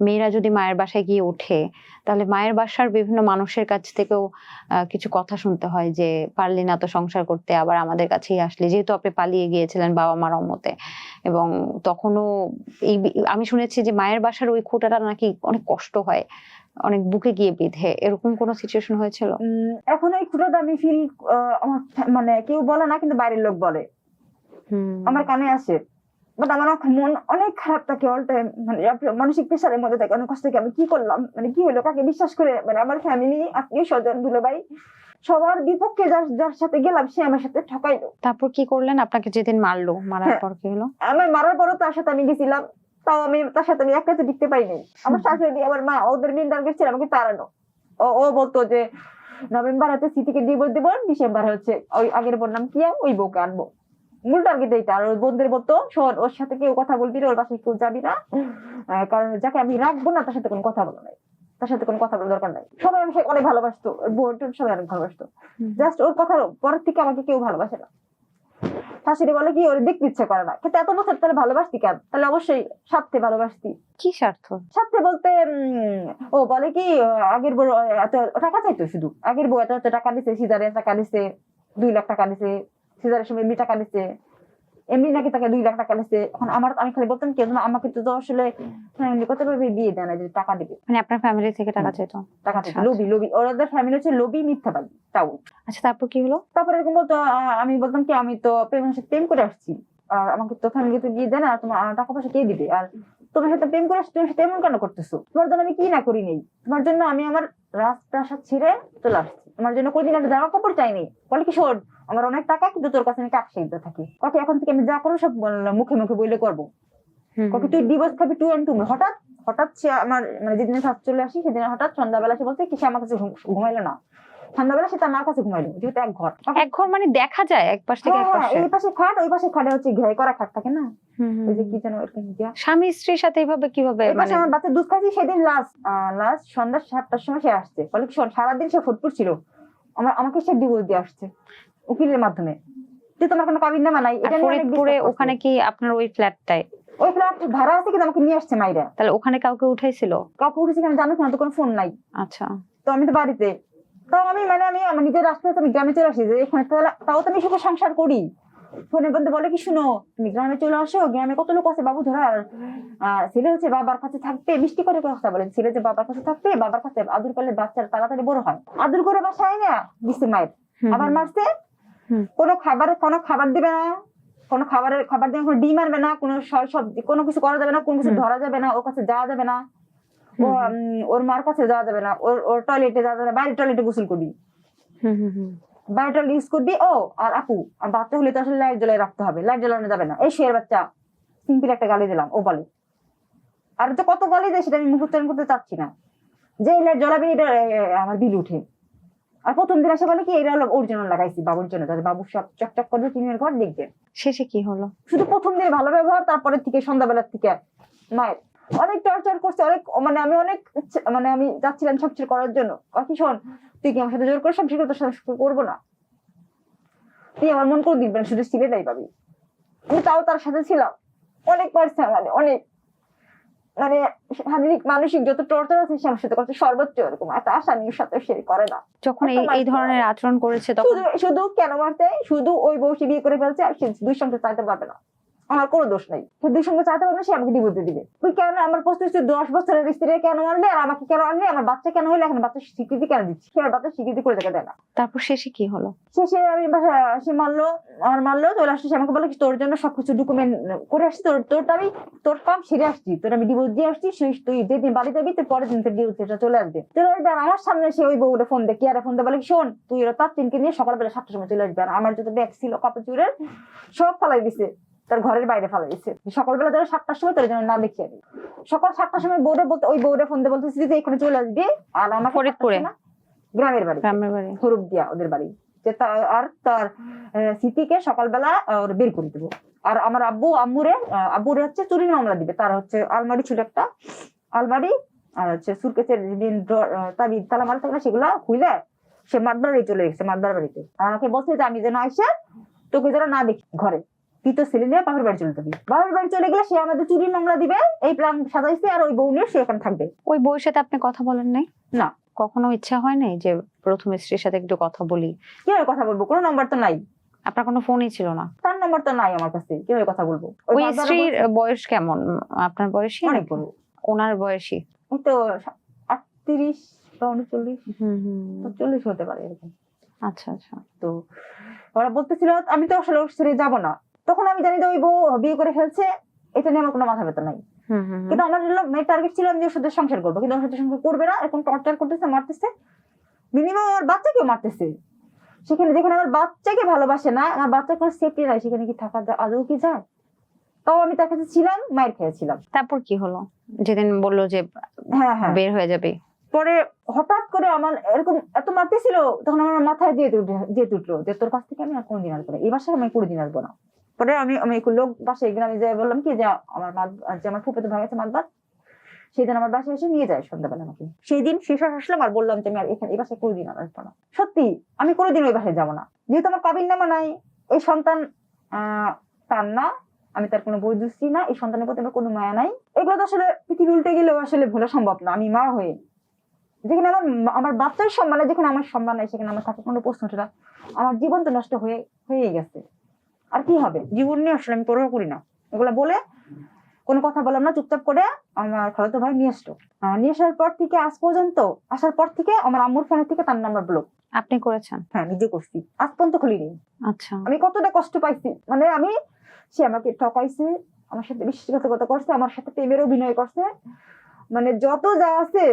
মেয়েরা যদি মায়ের বাসায় গিয়ে ওঠে, তাহলে মায়ের বাসার বিভিন্ন মানুষের কাছ থেকেও কিছু কথা শুনতে হয় যে পারলি না তো সংসার করতে, আবার আমাদের কাছেই আসলি, যেহেতু আপনি পালিয়ে গিয়েছিলেন বাবা মার অমতে। এবং তখনও আমি শুনেছি যে মায়ের বাসার ওই খোঁটাটা নাকি অনেক কষ্ট হয়, অনেক বুকে গিয়ে বিঁধে। এরকম কোনো সিচুয়েশন হয়েছিল? এখন এই খুঁটাটা আমি ফিল, আমার মানে কেউ বলে না, কিন্তু বাইরের লোক বলে, আমার কানে আসে। বাট আমার মন অনেক খারাপ থাকে অল টাইম, মানে মানসিক প্রেসারের মধ্যে থাকে, অনেক কষ্ট থাকে। আমি কি করলাম, মানে কি হলো, কাকে বিশ্বাস করে, মানে আমার ফ্যামিলি, আত্মীয় স্বজন, দুলাভাই সবার বিপক্ষে যার সাথে গেলাম সে আমার সাথে ঠকাইলো। তারপর কি করলেন? আপনাকে যেদিন মারলো, মারার পর কি হলো? আমার মারার পরও তার সাথে আমি গেছিলাম, তাও আমি তার সাথে আমি একটা টিকতে পারিনি। আমার শাশুড়ি আমার মা ওদের মেন টার্গেট ছিল আমাকে তাড়ানো। ও বলতো যে নভেম্বর হচ্ছে সিটিকে ডিভোর্স দিব, ডিসেম্বর হচ্ছে ওই আগের বোন নাম কি ওই বউকে আনবো। মূল টার্গেট এইটা। আর ওর বোনদের বলতো শোন, ওর সাথে কেউ কথা বলবি না, ওর বাসায় কেউ যাবি না, কারণ যাকে আমি রাখবো না তার সাথে কোনো কথা বলা নাই, তার সাথে কোনো কথা বলার দরকার নাই। সবাই আমাকে অনেক ভালোবাসতো, বোন সবাই অনেক ভালোবাসতো। জাস্ট ওর কথার পরের থেকে আমাকে কেউ ভালোবাসে না। শাশুড়ি বলে কি ওর দেখতে ইচ্ছে করে না, কিন্তু এত বছর তাহলে ভালোবাসতি কেন? তাহলে অবশ্যই স্বার্থে ভালোবাসতি। কি স্বার্থ? স্বার্থে বলতে ও বলে কি আগের বউ এত টাকা চাইতো, শুধু আগের বউ এত টাকা দিছে, সিজারে টাকা দিছে, 2 লাখ টাকা দিছে, সিজারের সময় এমনি টাকা দিছে, এমনি নাকি তাকে 2 লাখ টাকা দিছে। এখন আমি খালি বলতাম কি আমাকে তো আসলে ফ্যামিলি কত ভাবে বিয়ে দেয় না যে টাকা দিবে, মানে আপনার ফ্যামিলি থেকে টাকা চাইতো? টাকা চাইতো, লোভি ওদের ফ্যামিলি হচ্ছে লোভি, মিথ্যাবাদী, তাও। আচ্ছা, তারপর কি হলো? তারপরে এরকম বলতো, আমি বলতাম কি আমি তো প্রেম করে আসছি, আর আমাকে তো ফ্যামিলি তো বিয়ে দেয় না, তোমার টাকা পয়সা কে দিবে, আর তোমার সাথে প্রেম করে আসছি, তোমার সাথে এমন কেন করতেছো, তোমার জন্য আমি কি না করি নেই, তোমার জন্য আমি আমার রাজপ্রাসাদ ছেড়ে চলে আসছি, তোমার জন্য কোনদিন একটা জামা কাপড় চাইনি। বলে কি শোন, আমার অনেক টাকা, কিন্তু তোর কাছে আমি কাক সাইতে থাকি। কত এখন থেকে আমি যা করবো সব মুখে মুখে বলে করবো। কত তুই ডিভোর্স খাবি 2 and 2। হঠাৎ সে আমার মানে যেদিন চলে আসি সেদিন হঠাৎ সন্ধ্যাবেলা সে বলতে কি সে আমার কাছে ঘুমাইলো না, সন্ধ্যাবেলা সে তার মার কাছে ঘুমাইলো, যেহেতু এক ঘর মানে দেখা যায় এক পাশ থেকে এক পাশে, এই পাশে খাট ওই পাশে খাটে হচ্ছে ঘাই করা খাট থাকে না, ওই যে কি যেন এরকম দিয়া। স্বামী স্ত্রীর সাথে এইভাবে কিভাবে? মানে আমার বাচ্চা দুধ খাচ্ছি সেদিন লাস্ট সন্ধ্যা 7টার সময় সে আসছে। বলে কি সারাদিন সে ফুটফুট ছিল, আমাকে সে ডিভোর্স দিয়ে আসছে উকিলের মাধ্যমে, যে তোমার কোনো কাবিননামা নাই। এটা ফরিদপুরে ওখানে কি আপনার ওই ফ্ল্যাটটায়? ওই ফ্ল্যাট ভাড়া আছে, কিন্তু আমাকে নিয়ে আসছে মাইরা। তাহলে ওখানে কাউকে উঠাইছিল? কাউকে উঠেছে কেন জানো না, তো কোনো ফোন নাই। আচ্ছা, তো আমি তো বাড়িতে, তাও আমি আমার নিজের রাস্তায় আমি গ্রামে চলে আসি, যে এখানে তাও তো আমি সুখে সংসার করি। ফোনের মধ্যে বলে কি শুনো, তুমি গ্রামে চলে আসো, গ্রামে কত লোক আছে বাবু ধরার, ছেলে হচ্ছে বাবার কাছে থাকবে, মিষ্টি করে কথা বলে, ছেলে যে বাবার কাছে থাকবে, বাবার কাছে আদর করলে বাচ্চার তাড়াতাড়ি বড় হয়। আদর করে বাসায় না দিচ্ছে মায়ের, আবার মারছে। কোনো খাবার দিবে না, কোনো খাবার দিয়ে কোনো ডিম আনবে না, কোনো সবজি কোনো কিছু করা যাবে না, কোনো কিছু ধরা যাবে না, ওর কাছে যাওয়া যাবে না, ওর মার কাছে যাওয়া যাবে না, ওর টয়লেটে যাওয়া যাবে না, বাইরে টয়লেটে গোসল করবি। বায়োটল ইউজ করবি। ও আর আপু, আর বাচ্চা হলে তো আসলে লাইট জ্বলাই রাখতে হবে, লাইট জ্বালানো যাবে না, এই শুয়ের বাচ্চা, সিম্পল একটা গালি দিলাম ও বলে। আর তো কত গালি দেয় সেটা আমি মুখ উচ্চারণ করতে চাচ্ছি না, যে এই লাইট জ্বলাবি এটা আমার বিল উঠে। আর প্রথম দিন এসে বলে কি এটা হলো অরিজিনাল লাগাইছি বাবুর জন্য, যাতে বাবু সব চকচক করবে, টিনের ঘর দেখবে। শেষে কি হলো? শুধু প্রথম দিনে ভালো ব্যবহার, তারপরে থেকে সন্ধ্যাবেলার থেকে মায়ের অনেক টর্চার করছে, অনেক মানে আমি অনেক মানে আমি যাচ্ছিলাম সব কিছু করার জন্য, কি শোন তুই কি আমার সাথে জোর করে সব কিছু তোর সাথে করবো না, তুই আমার মন করে দিবি না, শুধু সিলেটাই পাবি। আমি তাও তার সাথে ছিলাম, অনেক পারছে মানে অনেক, মানে শারীরিক মানসিক যত টর্চার আছে সে আমার সাথে করছে সর্বোচ্চ, এরকম একটা আশা নিয়ে সাথে সে করে না। যখন এই ধরনের আচরণ করেছে তখন শুধু কেন মারতে, শুধু ওই বউসি বিয়ে করে ফেলছে আর সে দুই সঙ্গে চাইতে পারবে না, আমার কোনো দোষ নাই, সে দুই সঙ্গে চাইতে পারবে না, সে আমাকে ডিভোর্স দিয়ে দিবে। তুই কেন আমার প্রশ্ন 10 বছরের স্ত্রী কেন আনলে, আর আমাকে কেন আনলে, আমার বাচ্চা কেন হইলে, এখন বাচ্চা স্বীকৃতি কেন দিচ্ছি, সে আমার বাচ্চা স্বীকৃতি করে দেখে দেয় না। তারপর শেষে কি হলো? শেষে আমি সে মারলো, আমার মারলো, চলে আসছে, সে আমাকে বলে তোর জন্য সবকিছু ডকুমেন্ট করে আসছি, আমি তোর কাম সেরে আসছি, তোর আমি ডিভোর্স দিয়ে আসছি, তুই যেদিন বাড়ি যাবি তুই পরের দিন তোর ডিভোর্সটা চলে আসবে। আর আমার সামনে সে ওই বউটা ফোন দেয়, কিয়ারে ফোন দেয়, বলে শোন তুই তার তিনকে নিয়ে সকালবেলা 7টার সময় চলে আসবে, আর আমার যত ব্যাগ ছিল কাপড় চুরের সব ফালাই দিছে, তার ঘরের বাইরে ফালাই দিছে, সকালবেলা ধরো 7টার সময় তোর জন্য না দেখিয়ে দিই। সকাল 7টার সময় বউটা বলতে, ওই বউটা ফোন দিয়ে বলতেছি যে এখানে চলে আসবি, আর আমার ফরিদপুরে গ্রামের বাড়ি, হরুপ দিয়া ওদের বাড়ি, যে আর তার স্মৃতিকে সকালবেলা বের করে দেবো। আর আমার আব্বুরে হচ্ছে চুরির মামলা দিবে, তার হচ্ছে আলমারি ছিল একটা, আলমারি আর হচ্ছে সুটকেসের তালা মারা থাকে না, সেগুলা খুলে সে মাতবার বাড়ি চলে গেছে, মাতবার বাড়িতে। আর আমাকে বলছে যে আমি যেন আইসা তোকে যেন না দেখি ঘরে, তুই তো ছেলে নিয়ে বাপের বাড়ি চলে যাবি, বাপের বাড়ি চলে গেলে সে আমাদের চুরির মামলা দিবে, এই প্ল্যান সাজাইছে, আর ওই বউ নিয়ে সে এখানে থাকবে। ওই বউয়ের সাথে আপনি কথা বলেন নাই? না। কখনো ইচ্ছা হয় নাই যে প্রথম স্ত্রীর সাথে একটু কথা বলি? কিভাবে কথা বলবো, কোনো নাম্বার তো নাই, আপনার কোনো ফোনই ছিল না? তার নাম্বার তো নাই আমার কাছে, কিভাবে কথা বলবো? ওই স্ত্রীর বয়স কেমন? আপনার বয়সী? অনেক বড়। ওনার বয়সী এই তো 38 বা 39, 40 হতে পারে এরকম। আচ্ছা আচ্ছা। তো ওরা বলতেছিল আমি তো আসলে ওর ছেড়ে যাবো না, তখন আমি জানি যে ওই বউ বিয়ে করে ফেলছে, এটা নিয়ে আমার কোনো মাথা ব্যথা নাই। কিন্তু আমার টার্গেট ছিল আমি ওর সাথে সংসার করবো, কিন্তু ওর সাথে সংসার করবে না, এরকম টর্চার করতেছে, মারতেছে, মিনিমাম আমার বাচ্চাকেও মারতেছে, সেখানে যেখানে আমার বাচ্চাকে ভালোবাসে না, আমার বাচ্চার কোনো সেফটি নাই, সেখানে কি থাকা আদৌ কি যায়? তাও আমি তার কাছে ছিলাম, মায়ের খেয়েছিলাম। তারপর কি হলো যেদিন বললো যে হ্যাঁ বের হয়ে যাবে? পরে হঠাৎ করে আমার এরকম এত মারতেছিল, তখন আমার মাথায় দিয়ে উঠলো যে তোর কাছ থেকে আমি আর কোনোদিন আসবো না, এই বাসায় আমি কোনোদিন আসবো না। পরে আমি লোক বাসায় গ্রামে যাই, বললাম কি যে আমার ফুফাতো ভাই আছে মাতবার, সেই দিন আমার বাসায় এসে নিয়ে যায় সন্ধ্যাবেলা আমাকে। সেই দিন শেষ আসলাম আর বললাম যে আমি আর এখানে এই বাসায় কোনোদিন আর আসবো না, সত্যি আমি কোনোদিন ওই বাসায় যাবো না, যেহেতু আমার কাবিন নামা নাই, এই সন্তান তার না, আমি তার কোনো বৈধ স্ত্রী না, এই সন্তানের প্রতি আমার কোনো মায়া নাই। এগুলো তো আসলে পৃথিবী উল্টে গেলেও আসলে ভোলা সম্ভব না। আমি মা হয়ে যেখানে আমার বাচ্চার সম্মানে, যেখানে আমার সম্মান নাই, সেখানে আমার থাকার কোনো প্রশ্ন ওঠে না। আমার জীবন তো নষ্ট হয়ে গেছে, আর কি হবে, জীবন নিয়ে আসলে আমি পরোয়া করি না। এগুলা বলে কোনো কথা বললাম না, চুপচাপ করে আমার খালাতো ভাই নিয়ে আসলো। নিয়ে আসার পর থেকে আজ পর্যন্ত, আসার পর থেকে আমার আম্মুর ফোনের থেকে তার নাম্বার ব্লক। আপনি করেছেন? হ্যাঁ, নিজে করছি, আজ পর্যন্ত খুলিনি। আচ্ছা। আমি কতটা কষ্ট পাইছি, মানে সে আমাকে ঠকাইছে, আমার সাথে বিশ্বাসঘাতকতা করছে, আমার সাথে প্রেমের অভিনয় করছে, মানে যত যা আছে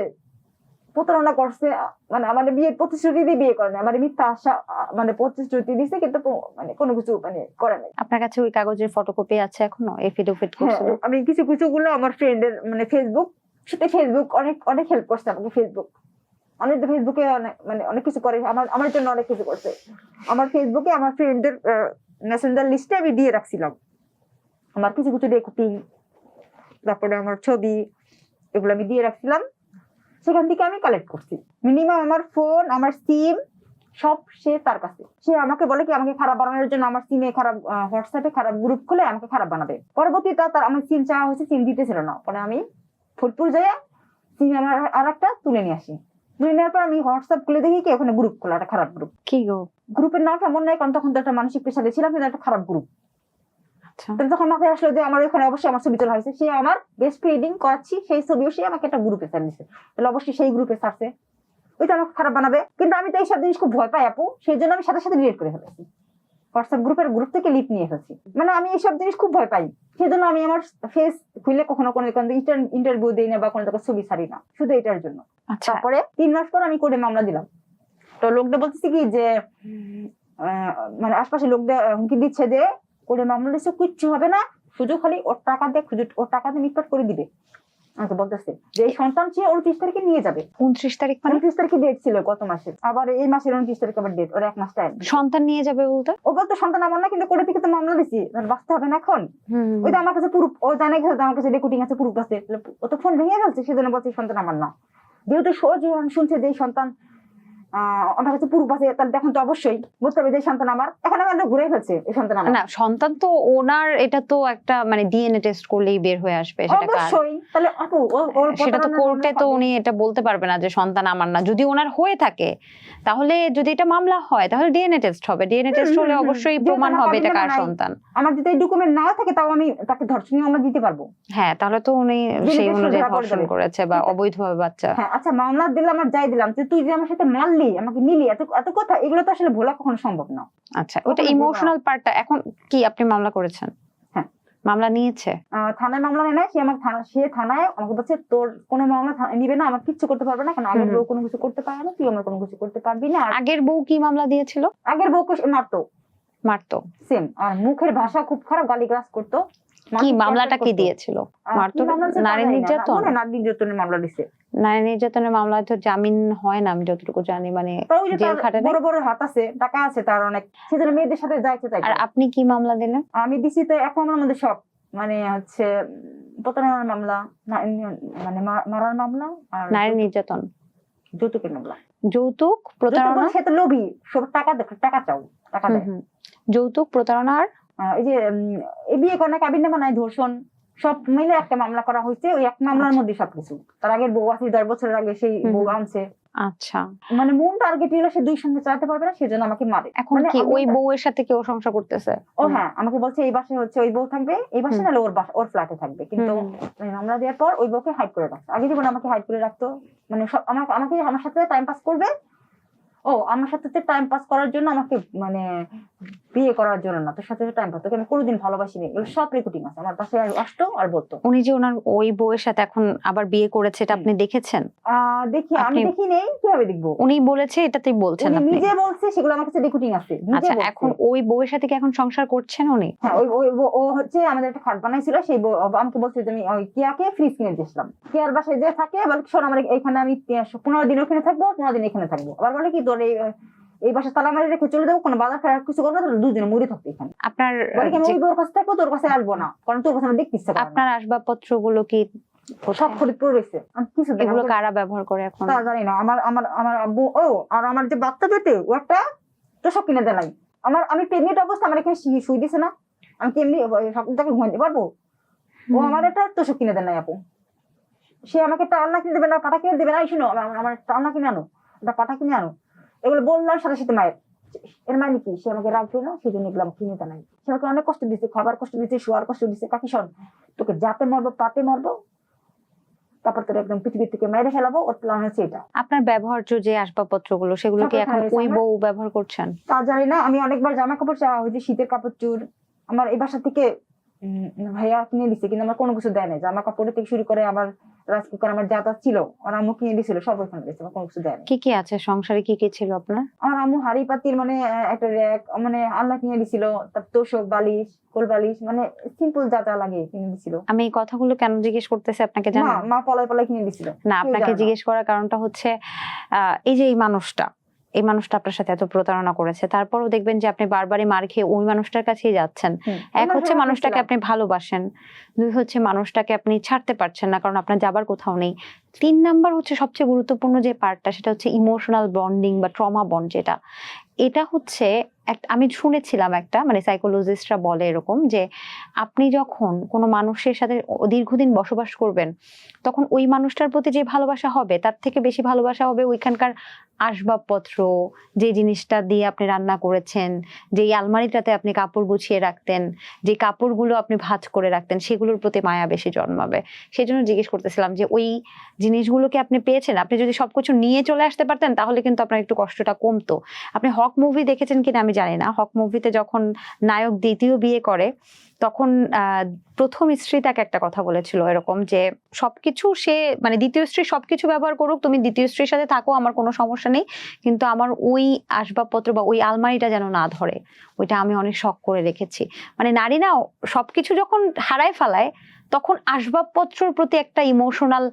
প্রতারণা করছে, মানে আমার বিয়ের প্রতিশ্রুতি দিয়ে বিয়ে করে না, আমার মিথ্যা আশা মানে প্রতিশ্রুতি দিছে, কিন্তু মানে কোনো কিছু মানে করে নাই। আপনার কাছে ওই কাগজের ফটোকপি আছে এখনো? এফিডেভিট করছিল? আমি কিছু গুলো আমার ফ্রেন্ডের মানে ফেসবুক অনেক হেল্প করছে আমাকে, ফেসবুকে অনেক কিছু করে, আমার জন্য অনেক কিছু করছে। আমার ফেসবুকে আমার ফ্রেন্ডের মেসেঞ্জার লিস্টে আমি দিয়ে রাখছিলাম আমার কিছু রেকর্ডিং, তারপরে আমার ছবি, এগুলো আমি দিয়ে রাখছিলাম, সেখান থেকে আমি কালেক্ট করছি। মিনিমাম আমার ফোন, আমার সিম সব সে তার কাছে। সে আমাকে বলে কি আমাকে খারাপ বানানোর জন্য আমার সিমে খারাপ, হোয়াটসঅ্যাপে খারাপ গ্রুপ খুলে আমাকে খারাপ বানাবে। পরবর্তীতে তার আমার সিম চাওয়া হয়েছে, সিম দিতেছিল না, পরে আমি ফরিদপুর যাই সিম আমার আর একটা তুলে নিয়ে আসি। তুলে নেওয়ার পর আমি হোয়াটসঅ্যাপ খুলে দেখি কি ওখানে গ্রুপ খোলা, একটা খারাপ গ্রুপ। কি গ্রুপের নামটা মনে নাই, কারণ তখন তো একটা মানসিক পেশাতে ছিলাম, কিন্তু একটা খারাপ গ্রুপ। তখন মাথায় আসলো যে আমার ওখানে অবশ্যই আমার ছবি তোলা হয়েছে, সে আমার বেস্ট ফ্রেন্ডিং করাচ্ছি, সেই ছবিও সে আমাকে একটা গ্রুপে ছাড় দিচ্ছে, তাহলে অবশ্যই সেই গ্রুপে ছাড়ছে, ওইটা আমাকে খারাপ বানাবে। কিন্তু আমি তো এইসব জিনিস খুব ভয় পাই আপু, সেই জন্য আমি সাথে সাথে ডিলিট করে ফেলেছি, হোয়াটসঅ্যাপ গ্রুপ থেকে লিপ নিয়ে ফেলছি। মানে আমি এইসব জিনিস খুব ভয় পাই, সেই জন্য আমি আমার ফেস খুলে কখনো কোনো ইন্টারভিউ দিই না বা কোনো ছবি ছাড়ি না, শুধু এটার জন্য। তারপরে 3 মাস পর আমি কোর্টে মামলা দিলাম, তো লোকদের বলতেছে কি যে মানে আশপাশে লোকদের হুমকি দিচ্ছে যে ওরে মামলা দিচ্ছে, কিচ্ছু হবে না, শুধু খালি ওর টাকা দিয়ে ওর টাকা দিয়ে মিটপাট করে দিবে। আমাকে বলতেছে যে এই সন্তান সে 29 তারিখে নিয়ে যাবে। 29 তারিখ মানে 29 তারিখে ডেট ছিল গত মাসে, আবার এই মাসের 29 তারিখ আবার ডেট, ওর 1 মাস টাইম। সন্তান নিয়ে যাবে বলতে? ও বলতো সন্তান আমার না, কিন্তু কোর্টে থেকে তো মামলা দিছি, বাঁচতে হবে না এখন। ওই তো আমার কাছে প্রুফ, ও জানে গেছে আমার কাছে রেকর্ডিং আছে, প্রুফ আছে, ও তো ফোন ভেঙে ফেলছে, সেজন্য বলছে সন্তান আমার না। যেহেতু সহজে শুনছে যে এই সন্তান আমার কাছে প্রুফ আছে, তাহলে দেখুন তো অবশ্যই বুঝতে হবে যে সন্তান আমার। এখন আমার ঘুরে ফেলছে এই সন্তান আমার না, সন্তান তো ওনার, এটা তো একটা মানে ডিএনএ টেস্ট করলেই বের হয়ে আসবে সেটা কার। অবশ্যই। তাহলে আপু সেটা তো কোর্টে তো উনি এটা বলতে পারবে না যে সন্তান আমার না। যদি ওনার হয়ে থাকে তাহলে, যদি এটা মামলা হয় তাহলে ডিএনএ টেস্ট হবে, ডিএনএ টেস্ট হলে অবশ্যই প্রমাণ হবে এটা কার সন্তান। আমার যদি এই ডকুমেন্ট না থাকে তাও আমি তাকে ধর্ষণীয় মামলা দিতে পারবো। হ্যাঁ, তাহলে তো উনি সেই অনুযায়ী ধর্ষণ করেছে বা অবৈধভাবে বাচ্চা। হ্যাঁ আচ্ছা, মামলা দিলাম আর যাই দিলাম, তুই যে আমার সাথে মারলি, আমাকে নিলি, এত এত কথা, এগুলো তো আসলে ভোলা কখনো সম্ভব না। আচ্ছা, ওটা ইমোশনাল পার্টটা। এখন কি আপনি মামলা করেছেন? হ্যাঁ, মামলা নিয়েছে। থানায় মামলা নেয়, সে থানায় আমাকে বলছে তোর কোনো মামলা নিবে না, আমার কিচ্ছু করতে পারবে না, কারণ আগের বউ কোনো কিছু করতে পারে না, তুই আমার কোনো কিছু করতে পারবি না। আগের বউ কি মামলা দিয়েছিল? আগের বউকে মারতো সেম, আর মুখের ভাষা খুব খারাপ, গালিগালাজ করতো। কি মামলাটা কি দিয়েছিল? মারতো? নারী নির্যাতন? নারী নির্যাতনের মামলা দিছে। নারী নির্যাতনের মামলায় তো জামিন হয় না আমি যতটুকু জানি, মানে জেল খাটে না। বড় বড় হাত আছে, টাকা আছে তার অনেক, সেজন্য মেয়েদের সাথে যাইতে চাই। আর আপনি কি মামলা দিলেন? আমি দিছি তো এক মামলার মধ্যে সব, মানে হচ্ছে প্রতারণার মামলা, মানে মারার মামলা, আর নারী নির্যাতন, যৌতুকের মামলা। যৌতুক, প্রতারণা। সে তো লোভী, সব টাকা দেখো, টাকা চাও, টাকা দেয়। যৌতুক, প্রতারণা, আর এই যে এই বিয়ে করা, কাবিন নামা নাই, ধর্ষণ, সব মিলে একটা মামলা করা হয়েছে। ওই এক মামলার মধ্যে সবকিছু। তার আগের বউ আছে, 10 বছরের আগে সেই বউ আনছে। আচ্ছা, মানে মূল টার্গেট হলো সে দুই সঙ্গে চালাতে পারবে না, সেজন্য আমাকে মারে। এখন কি ওই বউয়ের সাথে কেউ সংসার করতেছে? ও হ্যাঁ, আমাকে বলছে এই বাসায় হচ্ছে ওই বউ থাকবে, এই বাসায় নাহলে ওর ফ্ল্যাটে থাকবে, কিন্তু মামলা দেওয়ার পর ওই বউকে হাইড করে রাখছে। আগে জীবনে আমাকে হাইড করে রাখতো, মানে আমাকে আমার সাথে টাইম পাস করবে, আমার সাথে টাইম পাস করার জন্য, আমাকে মানে বিয়ে করার জন্য না, তোর সাথে টাইম পাস, তোকে আমি কোনোদিন ভালোবাসিনি, এগুলো সব রেকর্ডিং আছে আমার পাশে। আসতো আর বলতো। উনি যে ওনার ওই বউয়ের সাথে এখন আবার বিয়ে করেছে, এটা আপনি দেখেছেন? দেখি, আমি দেখি নেই, কিভাবে দেখবো? উনি বলেছে, এটাতেই বলছেন আপনি? নিজে বলছে, সেগুলো আমার কাছে রেকর্ডিং আছে। আচ্ছা, এখন ওই বউয়ের সাথে কি এখন সংসার করছেন উনি? হ্যাঁ, ও হচ্ছে আমাদের একটা খাট বানাইছিল, সেই বউ আমাকে বলছে যে আমি ওই কিয়াকে ফ্রিজ কিনে দিয়েছিলাম। কিয়ার বাসায় যে থাকে, বলে শোন আমার এখানে আমি 15 দিন ওখানে থাকবো, 15 দিন এখানে থাকবো। আবার বলে কি তোর এই বাসা তালা মারি রেখে চলে যাবো, কোনো বাজার ফেরার কিছু করবো, তাহলে 2 দিন মরে থাকতো এখানে। আপনার বলে কি আমি ওই বউর কাছে থাকবো, তোর কাছে আসবো না, কারণ তোর কাছে আমি দেখতে ইচ্ছা করে না। আপনার আসবাবপত্র গুলো কি সব ফরিদপুর রয়েছে, কিছু এগুলো কারা ব্যবহার করে এখন তা জানি না। আমার আব্বু, আর আমার যে বাচ্চা পেটে ও একটা তোষক কিনে দেয় নাই। আমি প্রেগনেন্ট অবস্থা, আমার এখানে শুই দিছে না, আমি কি এমনি সকালটাকে ঘুমাইতে পারবো? ও আমার একটা তোষক কিনে দেয় নাই আপু। সে আমাকে একটা আলনা কিনে দেবে না, পাটা কিনে দেবে না, শুনো আমার আলনা কিনে আনো, একটা পাটা কিনে আনো, এগুলো বললাম সাথে সাথে মায়ের। এর মানে কি, সে আমাকে রাখবে না, সেই জন্য এগুলো কিনে দেয় নাই। সে আমাকে অনেক কষ্ট দিচ্ছে, খাবার কষ্ট দিচ্ছে, শোয়ার কষ্ট দিচ্ছে। কাকি শোন, তোকে যাতে মারবো পাতে মারবো, তারপর তোর একদম পৃথিবী থেকে মেরে ফেলাবো, ওর প্ল্যান হচ্ছে এটা। আপনার ব্যবহার্য যে আসবাবপত্র গুলো, সেগুলো কি এখন ওই বউ ব্যবহার করছেন? তা জানি না, আমি অনেকবার জামা কাপড় চাওয়া হয়েছে, শীতের কাপড় চোর আমার এই বাসা থেকে ভাইয়া কিনে দিচ্ছে, কিন্তু আমার কোনো কিছু দেয় নাই। জামা কাপড় থেকে শুরু করে আমার রাইস কুকার, আমার যা ছিল আমার আম্মু কিনে দিয়েছিল, সব ওইখানে দিয়েছে, আমার কোনো কিছু দেয় নাই। কি কি আছে সংসারে, কি কি ছিল আপনার? আমার আম্মু হাড়ি পাতিল, মানে একটা র্যাক, মানে আল্লাহ কিনে দিছিল, তার তোষক, বালিশ, কোল বালিশ, মানে সিম্পল যা যা লাগে কিনে দিছিল। আমি এই কথাগুলো কেন জিজ্ঞেস করতেছি আপনাকে জানেন? মা পলাই পলাই কিনে দিছিল। না, আপনাকে জিজ্ঞেস করার কারণটা হচ্ছে এই যে এই মানুষটা আপনার সাথে এত প্রতারণা করেছে, তারপরও দেখবেন যে আপনি বারবারই মার খেয়ে ওই মানুষটার কাছেই যাচ্ছেন। এক হচ্ছে মানুষটাকে আপনি ভালোবাসেন, 2 হচ্ছে মানুষটাকে আপনি ছাড়তে পারছেন না, কারণ আপনার যাবার কোথাও নেই। 3 নাম্বার হচ্ছে সবচেয়ে গুরুত্বপূর্ণ যে পার্টটা, সেটা হচ্ছে ইমোশনাল বন্ডিং বা ট্রমা বন্ড, যেটা এটা হচ্ছে আমি শুনেছিলাম একটা, মানে সাইকোলজিস্টরা বলে এরকম, যে আপনি যখন কোনো মানুষের সাথে দীর্ঘদিন বসবাস করবেন, তখন ওই মানুষটার প্রতি যে ভালোবাসা হবে, তার থেকে বেশি ভালোবাসা হবে ওইখানকার আসবাবপত্র, যে জিনিসটা দিয়ে আপনি রান্না করেছেন, যে আলমারিটাতে আপনি কাপড় গুছিয়ে রাখতেন, যে কাপড়গুলো আপনি ভাঁজ করে রাখতেন, সেগুলোর প্রতি মায়া বেশি জন্মাবে। সেই জন্য জিজ্ঞেস করতেছিলাম যে ওই জিনিসগুলোকে আপনি পেয়েছেন। আপনি যদি সবকিছু নিয়ে চলে আসতে পারতেন তাহলে কিন্তু আপনার একটু কষ্টটা কমতো। আপনি হক মুভি দেখেছেন কিনা আমি জানি না। হক মুভিতে যখন নায়ক দ্বিতীয় বিয়ে করে, তখন প্রথম স্ত্রী তাকে একটা কথা বলেছিল এরকম যে সবকিছু সে মানে দ্বিতীয় স্ত্রী সবকিছু ব্যবহার করুক, তুমি দ্বিতীয় স্ত্রীর সাথে থাকো, আমার কোনো সমস্যা নেই, কিন্তু আমার ওই আসবাবপত্র বা ওই আলমারিটা যেন না ধরে, ওইটা আমি অনেক শখ করে রেখেছি। মানে নারী না সবকিছু যখন হারায় ফেলায় তখন আসবাবপত্রের প্রতি একটা ইমোশনাল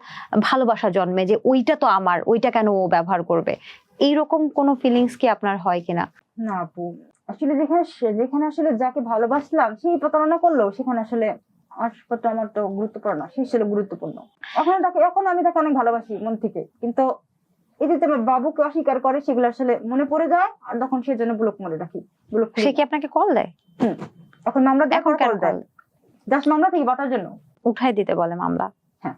ভালোবাসা জন্মে, যে ওইটা তো আমার, ওইটা কেন ও ব্যবহার করবে। এইরকম কোনো ফিলিংস কি আপনার হয় কিনা? না আপু, আসলে যেখানে আসলে যাকে ভালোবাসলাম সেই প্রতারণা করলো, সেখানে আসলে আসপত্র আমার তো গুরুত্বপূর্ণ না, সে ছিল গুরুত্বপূর্ণ। এখন আমি তাকে অনেক ভালোবাসি মন থেকে, কিন্তু এই যে আমার বাবুকে অস্বীকার করে সেগুলো আসলে মনে পড়ে যায়, আর তখন সেই জন্য ব্লক মনে রাখি। ব্লক সে কি আপনাকে কল দেয়? এখন মামলা এখন কেন কল দেয়, জাস্ট মামলা থেকে বাঁচার জন্য। উঠাই দিতে বলে মামলা? হ্যাঁ।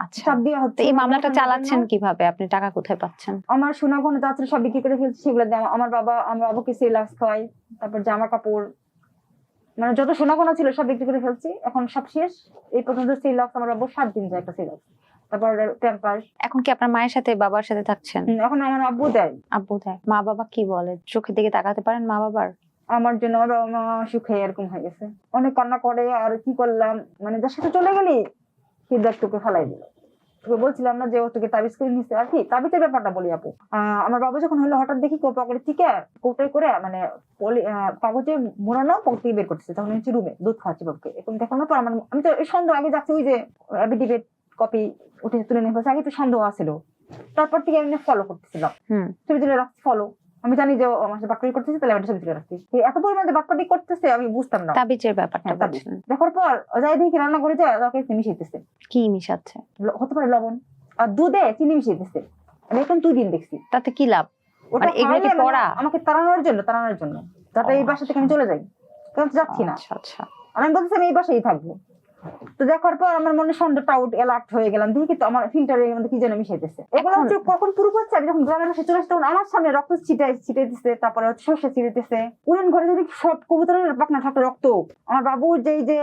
আচ্ছা, চাপ দেওয়া হচ্ছে। এই মামলাটা চালাচ্ছেন কিভাবে? আপনি টাকা কোথায় পাচ্ছেন? আমার সোনা গহনা যা ছিল সব বিক্রি করে ফেলছি, সেগুলো দিয়ে আমার বাবাকে সেলাক্স খাওয়াই, তারপর জামা কাপড়, মানে যত সোনা গহনা ছিল সব বিক্রি করে ফেলছি। এখন সব শেষ। এই পর্যন্ত সেলাক্স আমার বাবু 7 দিন যায় একটা সেলাক্স, তারপর প্যাম্পাস। এখন কি আপনার মায়ের সাথে বাবার সাথে থাকছেন? এখন আমার আব্বু দেয়। আব্বু দেয়। মা বাবা কি বলে? চোখের দিকে তাকাতে পারেন মা বাবার? আমার জন্য আমার বাবা মা সুখে এরকম হয়ে গেছে, অনেক কান্না করে। আর কি করলাম, মানে যার সাথে চলে গেলি সে দেখ তোকে ফেলাই দিল। তোকে বলছিলাম না যে ও তোকে তাবিজ করে নিচ্ছে, আর কি তাবিজের ব্যাপারটা বলি আপু। আমার বাবা যখন হলো, হঠাৎ দেখি পকেট থেকে কৌটাই করে মানে কাগজে মোড়ানো পকেট থেকে বের করতেছে। তখন হচ্ছে রুমে দুধ খাওয়াচ্ছি বাবুকে, এরকম দেখানোর পর আমি তো এই সন্দেহ আগে যাচ্ছি, ওই যে অ্যাফিডেভিট কপি উঠে তুলে নিয়ে ফেলছে, আগে তো সন্দেহ আছিল। তারপর থেকে আমি ফলো করতেছিলাম, ছবি তুলে রাখছি ফলো। আমি জানি যে আমার সাথে বাটপাটি করতেছে, তাহলে আমি ছবি তুলে রাখছি। এত পরিমাণে বাটপাটি করতেছে আমি বুঝতাম না। তাবিজের ব্যাপারটা বলছেন। দেখার পর যাই দেখি রান্না করে যায় তাকে মিশাইতেছে। কি মিশাচ্ছে? হতে পারে লবণ, আর দুধে চিনি মিশাইতেছে। আমি এখন 2 দিন দেখছি। তাতে কি লাভ? ওটা এগুলো কি পড়া? আমাকে তাড়ানোর জন্য যাতে এই বাসা থেকে আমি চলে যাই, কারণ যাচ্ছি না। আচ্ছা আচ্ছা। আর আমি বলতেছি আমি এই বাসায় থাকবো। তো দেখার পর আমার মনে সন্দেহটা অ্যালার্ট হয়ে গেলাম, দেখি তো আমার ফিল্টারের মধ্যে কি যেন মিশাইতেছে। এগুলো হচ্ছে কখন পুরো হচ্ছে, আমি যখন গ্রামের বাসায় চলে আসছি তখন আমার সামনে রক্ত ছিটাইতেছে, তারপরে হচ্ছে সর্ষে ছিটাইতেছে। উড়ান ঘরে যদি সব কবুতরের পাখনা থাকতো রক্ত। আমার বাবুর যে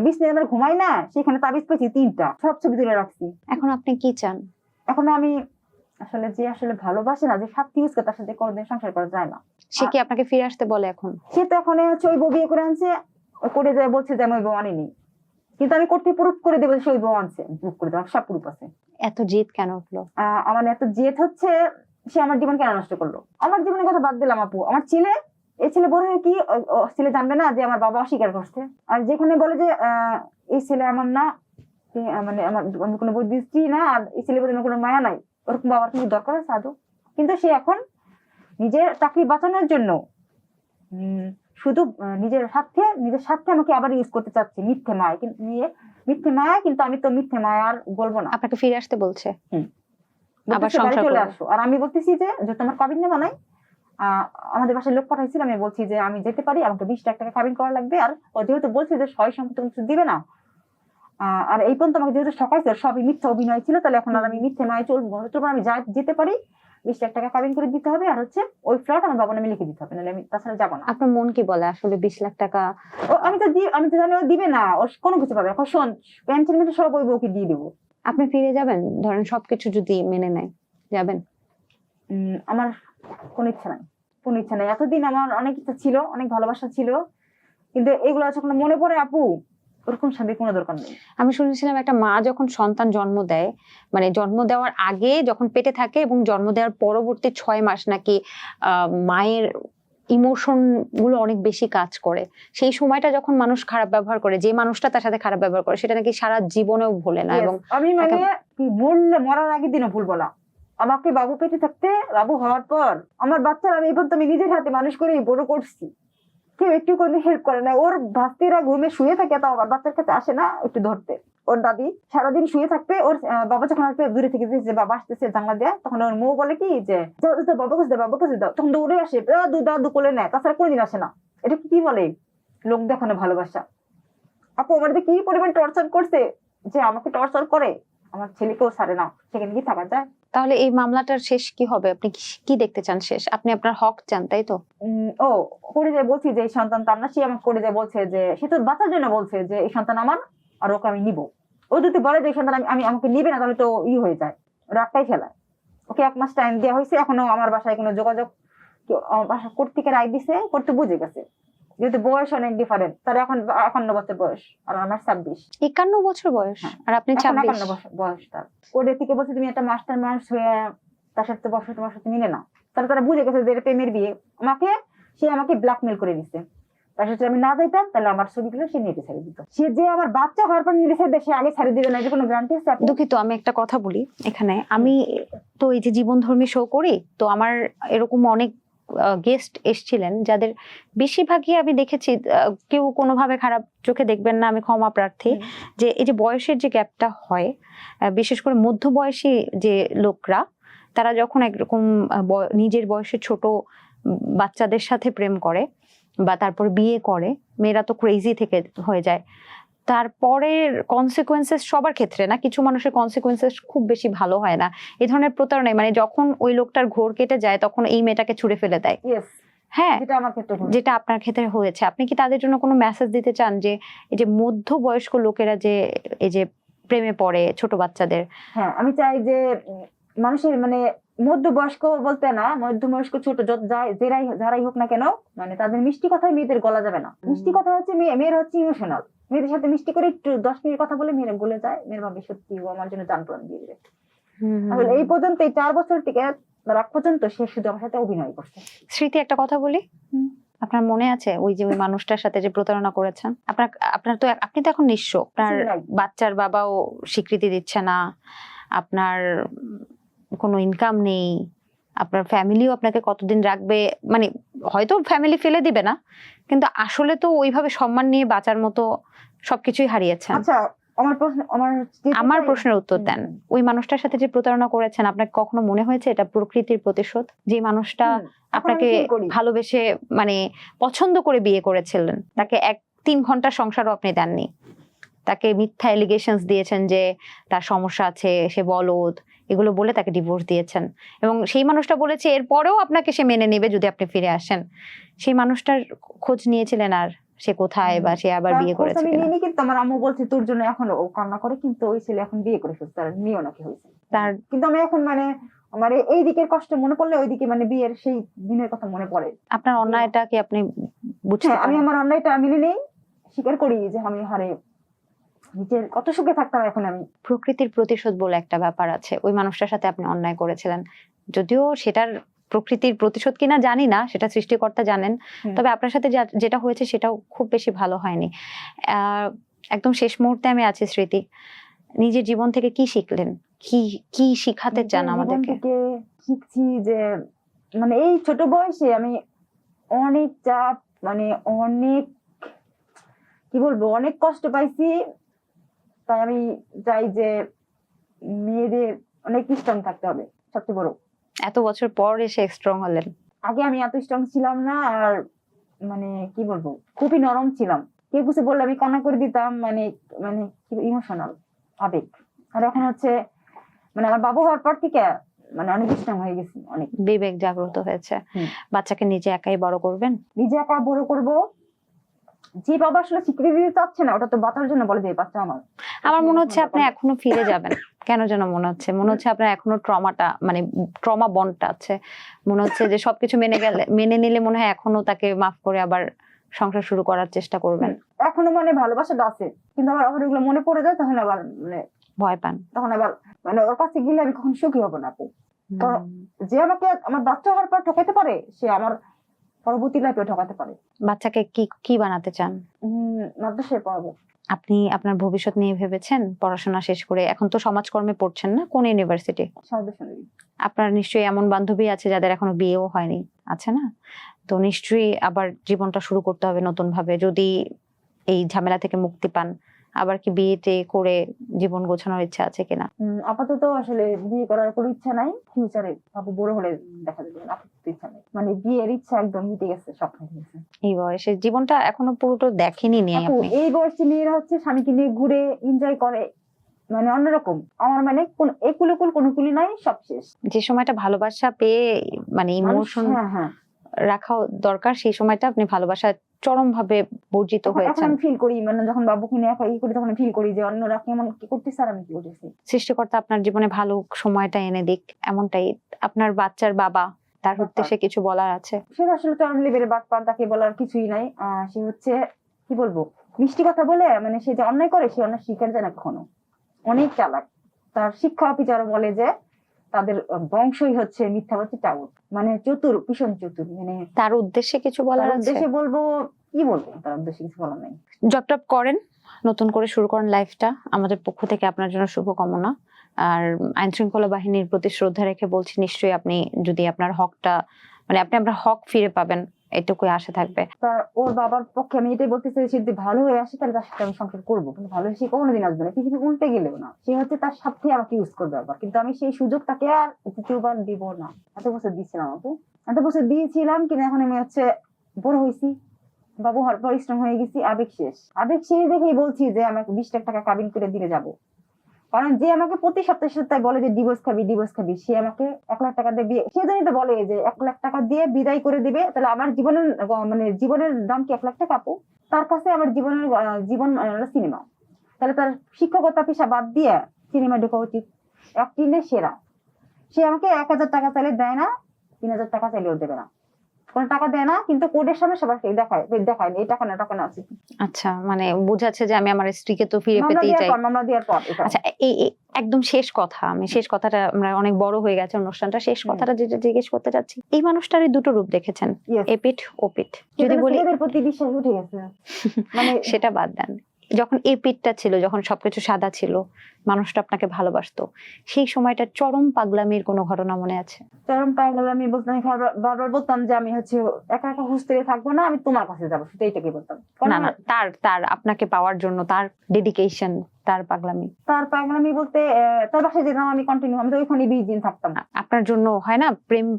বিছনায় আমরা ঘুমাই না, সেখানে তাবিজ পেয়েছি 3টা, সব ছবি তুলে রাখছি। এখন আপনি কি চান? এখন আমি আসলে ভালোবাসে না, যে শান্তি ইউজ করে তার সাথে কোনোদিন সংসার করা যায় না। সে কি আপনাকে ফিরে আসতে বলে? এখন সে তো এখন হচ্ছে ওই বউ বিয়ে করে আনছে, করে যায় বলছে যে আমি ওই বউ আনিনি, কিন্তু আমি করতে প্রুফ করে দেবো সে ওই বউ আনছে, প্রুফ করে দেবো, সব প্রুফ আছে। এত জেদ কেন উঠলো? আমার এত জেদ হচ্ছে, সে আমার জীবন কেন নষ্ট করলো? আমার জীবনের কথা বাদ দিলাম আপু, আমার এই ছেলে বড় হয়ে কি ছেলে জানবে না যে আমার বাবা অস্বীকার করছে? আর যেখানে বলে যে এই ছেলে আমার না, মানে আমার কোনো বুদ্ধিস্ত্রী না, আর এই ছেলে বলে কোনো মায়া নাই, ওরকম বাবার কিছু দরকার আছে আদৌ? কিন্তু সে এখন নিজের চাকরি বাঁচানোর জন্য শুধু নিজের স্বার্থে আমাকে আবার ইউজ করতে চাচ্ছে, মিথ্যে মায়া। কিন্তু আমি তো মিথ্যে মায়া আর বলবো না। আপনাকে ফিরে আসতে বলছে? আবার সংসার চলে আসো। আর আমি বলতেছি যে তোমার কাবিন নেবা নাই, আমাদের বাসায় লোক পাঠাইছিল, আমি বলছি যে আমি যেতে পারি, আমাকে 20 লাখ টাকা কাবিন করা লাগবে। আর ও যেহেতু বলছে যে সয় সম্পত্তি কিছু দিবে না, আর এই পর্যন্ত আমাকে যেহেতু ঠকাইছে, সবই মিথ্যা অভিনয় ছিল, তাহলে এখন আর আমি মিথ্যে মায় চলবো। আমি যেতে পারি, 20 লাখ টাকা কাবিন করে দিতে হবে, আর হচ্ছে ওই ফ্ল্যাট আমার বাবা নামে লিখে দিতে হবে, নাহলে আমি তাছাড়া যাবো না। আপনার মন কি বলে আসলে 20 লাখ টাকা? আমি তো জানি ও দিবে না, ওর কোনো কিছু পাবে না। শোন, পেনশন মেটে সব ওই বউকে দিয়ে দেবো। আপনি ফিরে যাবেন? ধরেন সবকিছু যদি মেনে নেয়, যাবেন? আমার কোনো ইচ্ছা নাই। এতদিন আমার অনেক ইচ্ছা ছিল, অনেক ভালোবাসা ছিল, কিন্তু এগুলো যখন মনে পড়ে আপু, ওরকম শান্তির কোনো দরকার নেই। আমি শুনেছিলাম একটা মা যখন সন্তান জন্ম দেয়, মানে জন্ম দেওয়ার আগে যখন পেটে থাকে এবং জন্ম দেওয়ার পরবর্তী 6 মাস নাকি মায়ের ইমোশন গুলো অনেক বেশি কাজ করে। সেই সময়টা যখন মানুষ খারাপ ব্যবহার করে, যে মানুষটা তার সাথে খারাপ ব্যবহার করে, সেটা নাকি সারা জীবনেও ভোলে না। এবং আমি মরার আগে দিনও ভুলবো না। আমাকে বাবু পেটে থাকতে, বাবু হওয়ার পর আমার বাচ্চারা আমি এখন আমি নিজের হাতে মানুষ করে বড় করছি, কেউ একটু কোনো হেল্প করে না। ওর ভাস্তিরা ঘুমে শুয়ে থাকে, তাও আমার বাচ্চার কাছে আসে না একটু ধরতে। ওর দাদি সারাদিন শুয়ে থাকবে, ওর বাবা যখন আসবে দূরে থেকে যে বাবা আসতেছে জানলা দেয়া, তখন ওর মৌ বলে কি যে বাবা কাছে দাও, তখন দৌড়ে আসে, দাদু কোলে নেয়, তাছাড়া কোনোদিন আসে না। এটা কি বলে লোক দেখানো ভালোবাসা? আপু আমার কি পরিমাণ টর্চার করছে, যে আমাকে টর্চার করে, আমার ছেলেকেও ছাড়ে না, সেখানে কি থাকা যায়? তাহলে এই মামলাটার শেষ কি হবে? আপনি কি দেখতে চান শেষ? আপনি আপনার হক চান, তাই তো? করে যায় বলছি যে এই সন্তান তার না, সে আমাকে করে যায় বলছে যে সে তো বাচ্চার জন্য বলছে যে এই সন্তান আমার, আর ওকে আমি নিবো। ও যদি বলে যে এই সন্তান আমাকে নিবে না, তাহলে তো হয়ে যায়, রাগটাই ফেলায়। ওকে 1 মাস টাইম দেওয়া হয়েছে, এখনো আমার বাসায় কোনো যোগাযোগ, বাসা কর্তৃকের রায় দিছে, করতে বুঝে গেছে যেহেতু বয়স অনেক ডিফারেন্ট, তার এখন 51 বছর বয়স আর আমার 26। 51 বছর বয়স হ্যাঁ। আর আপনি এখন 26। 51 বছর বয়স তার। ওদের থেকে বলছে তুমি একটা মাস্টার মানুষ হয়ে তার সাথে বসে, তোমার সাথে মিলে না। তারা বুঝে গেছে যে এটা প্রেমের বিয়ে। সে আমাকে ব্ল্যাকমেল করে দিচ্ছে। তার সাথে আমি না যাইতাম তাহলে আমার ছবিগুলো সে নেটে ছেড়ে দিত। সে যে আমার বাচ্চা হওয়ার পর নেটে ছেড়ে দেয়, সে আগে ছেড়ে দিবে না, এটা কোনো গ্যারান্টি আছে আপু? দুঃখিত, আমি একটা কথা বলি এখানে। আমি তো এই যে জীবনধর্মী শো করি, তো আমার এরকম অনেক গেস্ট এসেছিলেন যাদের বেশিরভাগই আমি দেখেছি, কেউ কোনোভাবে খারাপ চোখে দেখবেন না, আমি ক্ষমা প্রার্থী, যে এই যে বয়সের যে গ্যাপটা হয়, বিশেষ করে মধ্যবয়সী যে লোকরা, তারা যখন একরকম নিজের বয়সের ছোট বাচ্চাদের সাথে প্রেম করে বা তারপর বিয়ে করে, মেয়েরা তো ক্রেজি থেকে হয়ে যায়। তারপরের কনসিকুয়েন্সেস সবার ক্ষেত্রে না, কিছু মানুষের কনসিকুয়েন্সেস খুব বেশি ভালো হয় না। এই ধরনের প্রতারণায় মানে যখন ওই লোকটার ঘোর কেটে যায় তখন এই মেয়েটাকে ছুড়ে ফেলে দেয়। Yes, হ্যাঁ, যেটা আমার ক্ষেত্রে হয়েছে। যেটা আপনার ক্ষেত্রে হয়েছে। আপনি কি তাদের জন্য কোনো মেসেজ দিতে চান যে এই যে মধ্যবয়স্ক লোকেরা যে এই যে প্রেমে পড়ে ছোট বাচ্চাদের? হ্যাঁ, আমি চাই যে মানুষের মানে মধ্যবয়স্ক বলতে না, মধ্যবয়স্ক ছোট যারাই হোক না কেন, মানে তাদের মিষ্টি কথায় মেয়েদের গলা যাবে না। মিষ্টি কথা হচ্ছে মেয়ের হচ্ছে ইমোশনাল। মেয়েদের সাথে মিষ্টি করে একটু 10 মিনিট কথা বলে মেয়েরা গলে যায়। মেয়ের ভাবে সত্যি ও আমার জন্য জান প্রাণ দিয়ে দিবে। আসলে এই পর্যন্ত, এই 4 বছর থেকে রাত পর্যন্ত সে শুধু আমার সাথে অভিনয় করছে। স্মৃতি, একটা কথা বলি, আপনার মনে আছে ওই যে ওই মানুষটার সাথে যে প্রতারণা করেছেন? আপনি তো এখন নিঃস্ব, আপনার বাচ্চার বাবাও স্বীকৃতি দিচ্ছে না, আপনার কোনো ইনকাম নেই, আপনার ফ্যামিলিও আপনাকে কতদিন রাখবে, মানে হয়তো ফ্যামিলি ফেলে দিবে না, কিন্তু আসলে তো ওইভাবে সম্মান নিয়ে বাঁচার মতো সবকিছুই হারিয়েছেন। আচ্ছা, আমার প্রশ্নের উত্তর দেন। ওই মানুষটার সাথে যে প্রতারণা করেছেন, আপনার কখনো মনে হয়েছে এটা প্রকৃতির প্রতিশোধ? যে মানুষটা আপনাকে ভালোবেসে মানে পছন্দ করে বিয়ে করেছিলেন, তাকে 3 ঘন্টার সংসারও আপনি দেননি, তাকে মিথ্যা এলিগেশনস দিয়েছেন যে তার সমস্যা আছে, সে বলদ, এগুলো বলে তাকে ডিভোর্স দিয়েছেন, এবং সেই মানুষটা বলেছে এরপরেও আপনাকে সে মেনে নেবে যদি আপনি ফিরে আসেন। সেই মানুষটার খোঁজ নিয়েছিলেন আর সে কোথায় বা সে আবার বিয়ে করেছে কিনা? কিন্তু আমার আম্মু বলছে তোর জন্য এখন ও কান্না করে, কিন্তু ওই ছেলে এখন বিয়ে করে ফেলছে, তার মেয়েও নাকি হয়েছে। তার কিন্তু আমি এখন মানে আমার এই দিকের কষ্ট মনে পড়লে ওইদিকে মানে বিয়ের সেই দিনের কথা মনে পড়ে। আপনার অন্যায়টা কি আপনি বুঝতে পারেন? আমি আমার অন্যায়টা মেনে নেই, স্বীকার করি যে আমি হারে নিজের কত সুখে থাকতাম এখন আমি। প্রকৃতির প্রতিশোধ বলে একটা ব্যাপার আছে, ওই মানুষটার সাথে আপনি অন্যায় করেছিলেন, যদিও সেটার প্রকৃতির প্রতিশোধ কিনা জানি না, সেটা সৃষ্টিকর্তা জানেন, তবে আপনার সাথে যেটা হয়েছে সেটাও খুব বেশি ভালো হয়নি। একদম শেষ মুহূর্তে আমি আছি। স্মৃতি, নিজের জীবন থেকে কি শিখলেন, কি শিখাতে চান আমাদেরকে? শিখছি যে মানে এই ছোট বয়সে আমি অনেক চাপ, মানে অনেক কি বলবো, অনেক কষ্ট পাইছি। তাই আমি চাই যে মেয়েদের অনেক স্ট্রং থাকতে হবে, সবচেয়ে বড়। এত বছর পর এসে স্ট্রং হলেন। আগে আমি এত স্ট্রং ছিলাম না, আর মানে কি বলবো, খুবই নরম ছিলাম। কেউ কিছু বললে আমি কান্না করে দিতাম, মানে মানে ইমোশনাল, আবেগ। আর এখন হচ্ছে মানে আমার বাবু হওয়ার পর থেকে মানে অনেক স্ট্রং হয়ে গেছি, অনেক বিবেক জাগ্রত হয়েছে। বাচ্চাকে নিজে একাই বড় করবেন? নিজে একা বড় করব। যে বাবা আসলে স্বীকৃতি দিতে চাচ্ছে না, ওটা তো বাচ্চার জন্য বলে যে বাচ্চা আমার মনে হচ্ছে আপনি এখনো ফিরে যাবেন। কেন যেন মনে হচ্ছে আপনার এখনো ট্রমা বন্ডটা আছে। মনে হচ্ছে যে সবকিছু মেনে নিলে মনে হয় এখনো তাকে মাফ করে আবার সংসার শুরু করার চেষ্টা করবেন। এখনো মানে ভালোবাসাটা আছে, কিন্তু আবার ওগুলো মনে পড়ে যায়, তখন আবার মানে ভয় পান। তখন আবার মানে ওর কাছে গেলে আমি কখন সুখী হবো না আপু। কারণ যে আমাকে আমার বাচ্চা হওয়ার পর ঠকাতে পারে, সে আমার পরবর্তী লাইফে ঠকাতে পারে। বাচ্চাকে কি বানাতে চান? মাদ্রাসায় পড়াবো। আপনি আপনার ভবিষ্যৎ নিয়ে ভেবেছেন? পড়াশোনা শেষ করে এখন তো সমাজকর্মে পড়ছেন না, কোন ইউনিভার্সিটি? আপনার নিশ্চয়ই এমন বান্ধবী আছে যাদের এখনো বিয়েও হয়নি, আছে না? তো নিশ্চয়ই আবার জীবনটা শুরু করতে হবে নতুন ভাবে, যদি এই ঝামেলা থেকে মুক্তি পান। আবার কি বিয়েতে করে জীবন গোছানোর ইচ্ছা আছে কিনা? আপাতত আসলে বিয়ে করার কোনো ইচ্ছা নাই। ফিউচারে বাবু বড় হলে দেখা যাবে, আপাতত ইচ্ছা নাই। মানে বিয়ের ইচ্ছা একদম মিটে গেছে, স্বপ্ন হয়ে গেছে। এই বয়সে জীবনটা এখনো পুরোটা দেখেনি আপনি? এই বয়সে মেয়েরা হচ্ছে স্বামীকে নিয়ে ঘুরে এনজয় করে, মানে অন্যরকম। আমার মানে কোন একুলকুল কোন কুলি নাই, সব শেষ। যে সময়টা ভালোবাসা পেয়ে মানে ইমোশন রাখা দরকার, সেই সময়টা আপনি ভালোবাসা চরম ভাবে বর্জিত হয়েছে। আমি ফিল করি, মানে যখন বাবুকে নিয়ে একা করি তখন ফিল করি যে অন্যরা কেমন কি করতেছে আর আমি কি করতেছি। সৃষ্টিকর্তা আপনার জীবনে ভালো সময়টা এনে দিক, এমনটাই। আপনার বাচ্চার বাবা তার উদ্দেশ্যে কিছু বলার আছে? সে আসলে চরম লেভেলের বাটপার, তাকে বলার কিছুই নাই। সে হচ্ছে কি বলবো, মিষ্টি কথা বলে মানে সে যে অন্যায় করে সে অন্যায় স্বীকার যায় না কখনো। অনেক চালাক। তার শিক্ষা অফিসার বলে যে তাদের বংশই হচ্ছে মিথ্যাবাদী টাউট, মানে চতুর, ভীষণ চতুর। মানে তার উদ্দেশ্যে কিছু বলার তার আছে? উদ্দেশ্যে বলবো, কি বলবো, তার উদ্দেশ্যে কিছু বলার নাই। জব টপ করেন, নতুন করে শুরু করেন লাইফটা। আমাদের পক্ষ থেকে আপনার জন্য শুভকামনা। আর আইন শৃঙ্খলা বাহিনীর প্রতি শ্রদ্ধা রেখে বলছি, নিশ্চয়ই আপনি যদি আপনার হকটা মানে আপনি আপনার হক ফিরে পাবেন, এটুকুই আশা থাকবে। তার ওর বাবার পক্ষে আমি এটাই বলতে চাই, সে যদি ভালো হয়ে আসে তাহলে তার সাথে আমি সংসার করবো, কিন্তু ভালো হয়ে সে কোনোদিন আসবে না, পৃথিবী উল্টে গেলেও না। সে হচ্ছে তার সাথে আমাকে ইউজ করবে আবার, কিন্তু আমি সেই সুযোগ তাকে আর দ্বিতীয়বার দিব না। এত বছর দিয়েছিলাম আপু, এত বছর দিয়েছিলাম, কিন্তু এখন আমি হচ্ছে বড় হয়েছি, বাবু হওয়ার পরিশ্রম হয়ে গেছি, আবেগ শেষ। আবেগ শেষ দেখেই বলছি যে আমাকে 20 লাখ টাকা কাবিন করে দিলে যাবো। কারণ যে আমাকে প্রতি সপ্তাহে সপ্তাহে বলে যে ডিভোর্স খাবি ডিভোর্স খাবি, সে আমাকে 1 লাখ টাকা দিয়ে বিয়ে, সে জন্যই তো বলে যে 1 লাখ টাকা দিয়ে বিদায় করে দিবে। তাহলে আমার জীবনের মানে জীবনের দাম কি 1 লাখ টাকা আপু? তার কাছে আমার জীবনের জীবন সিনেমা। তাহলে তার শিক্ষকতা পেশা বাদ দিয়ে সিনেমা ঢোকা উচিত। অ্যাক্টিংয়ে সেরা। সে আমাকে 1000 টাকা চাইলে দেয় না, 3000 টাকা চাইলেও দেবে না, কোনো টাকা দেয় না, কিন্তু কোর্টের সামনে সবাইকে দেখায় দেখায় এই টাকা না টাকা না আছে। আচ্ছা, মানে বোঝাচ্ছে যে আমি আমার স্ত্রীকে তো ফিরে পেতেই চাই। মামলা দেওয়ার পর এটা। আচ্ছা, এই একদম শেষ কথা, আমি শেষ কথাটা, আমরা অনেক বড় হয়ে গেছে অনুষ্ঠানটা, শেষ কথাটা যেটা জিজ্ঞেস করতে চাচ্ছি, এই মানুষটারই দুটো রূপ দেখেছেন, Yes. এপিঠ ওপিঠ। যদি বলি ছেলেদের প্রতি বিশ্বাস উঠে গেছে, মানে সেটা বাদ দেন, যখন এই পিঠটা ছিল, যখন সবকিছু সাদা ছিল, মানুষটা আপনাকে ভালোবাসতো, সেই সময়টা চরম পাগলামির কোনো ঘটনা মনে আছে? চরম পাগল আমি বলতাম, বারবার বলতাম যে আমি হচ্ছে একা একা হোস্টেলে থাকবো না, আমি তোমার কাছে যাবো, শুধু এইটাকে বলতাম। কারণ না না, তার তার আপনাকে পাওয়ার জন্য তার ডেডিকেশন, তার পাগলামি। তার পাগলামি বলতে তার বাসায় যেতাম আমি কন্টিনিউ, আমি তো ওইখানে 20 দিন থাকতাম। আপনার জন্য হয় না,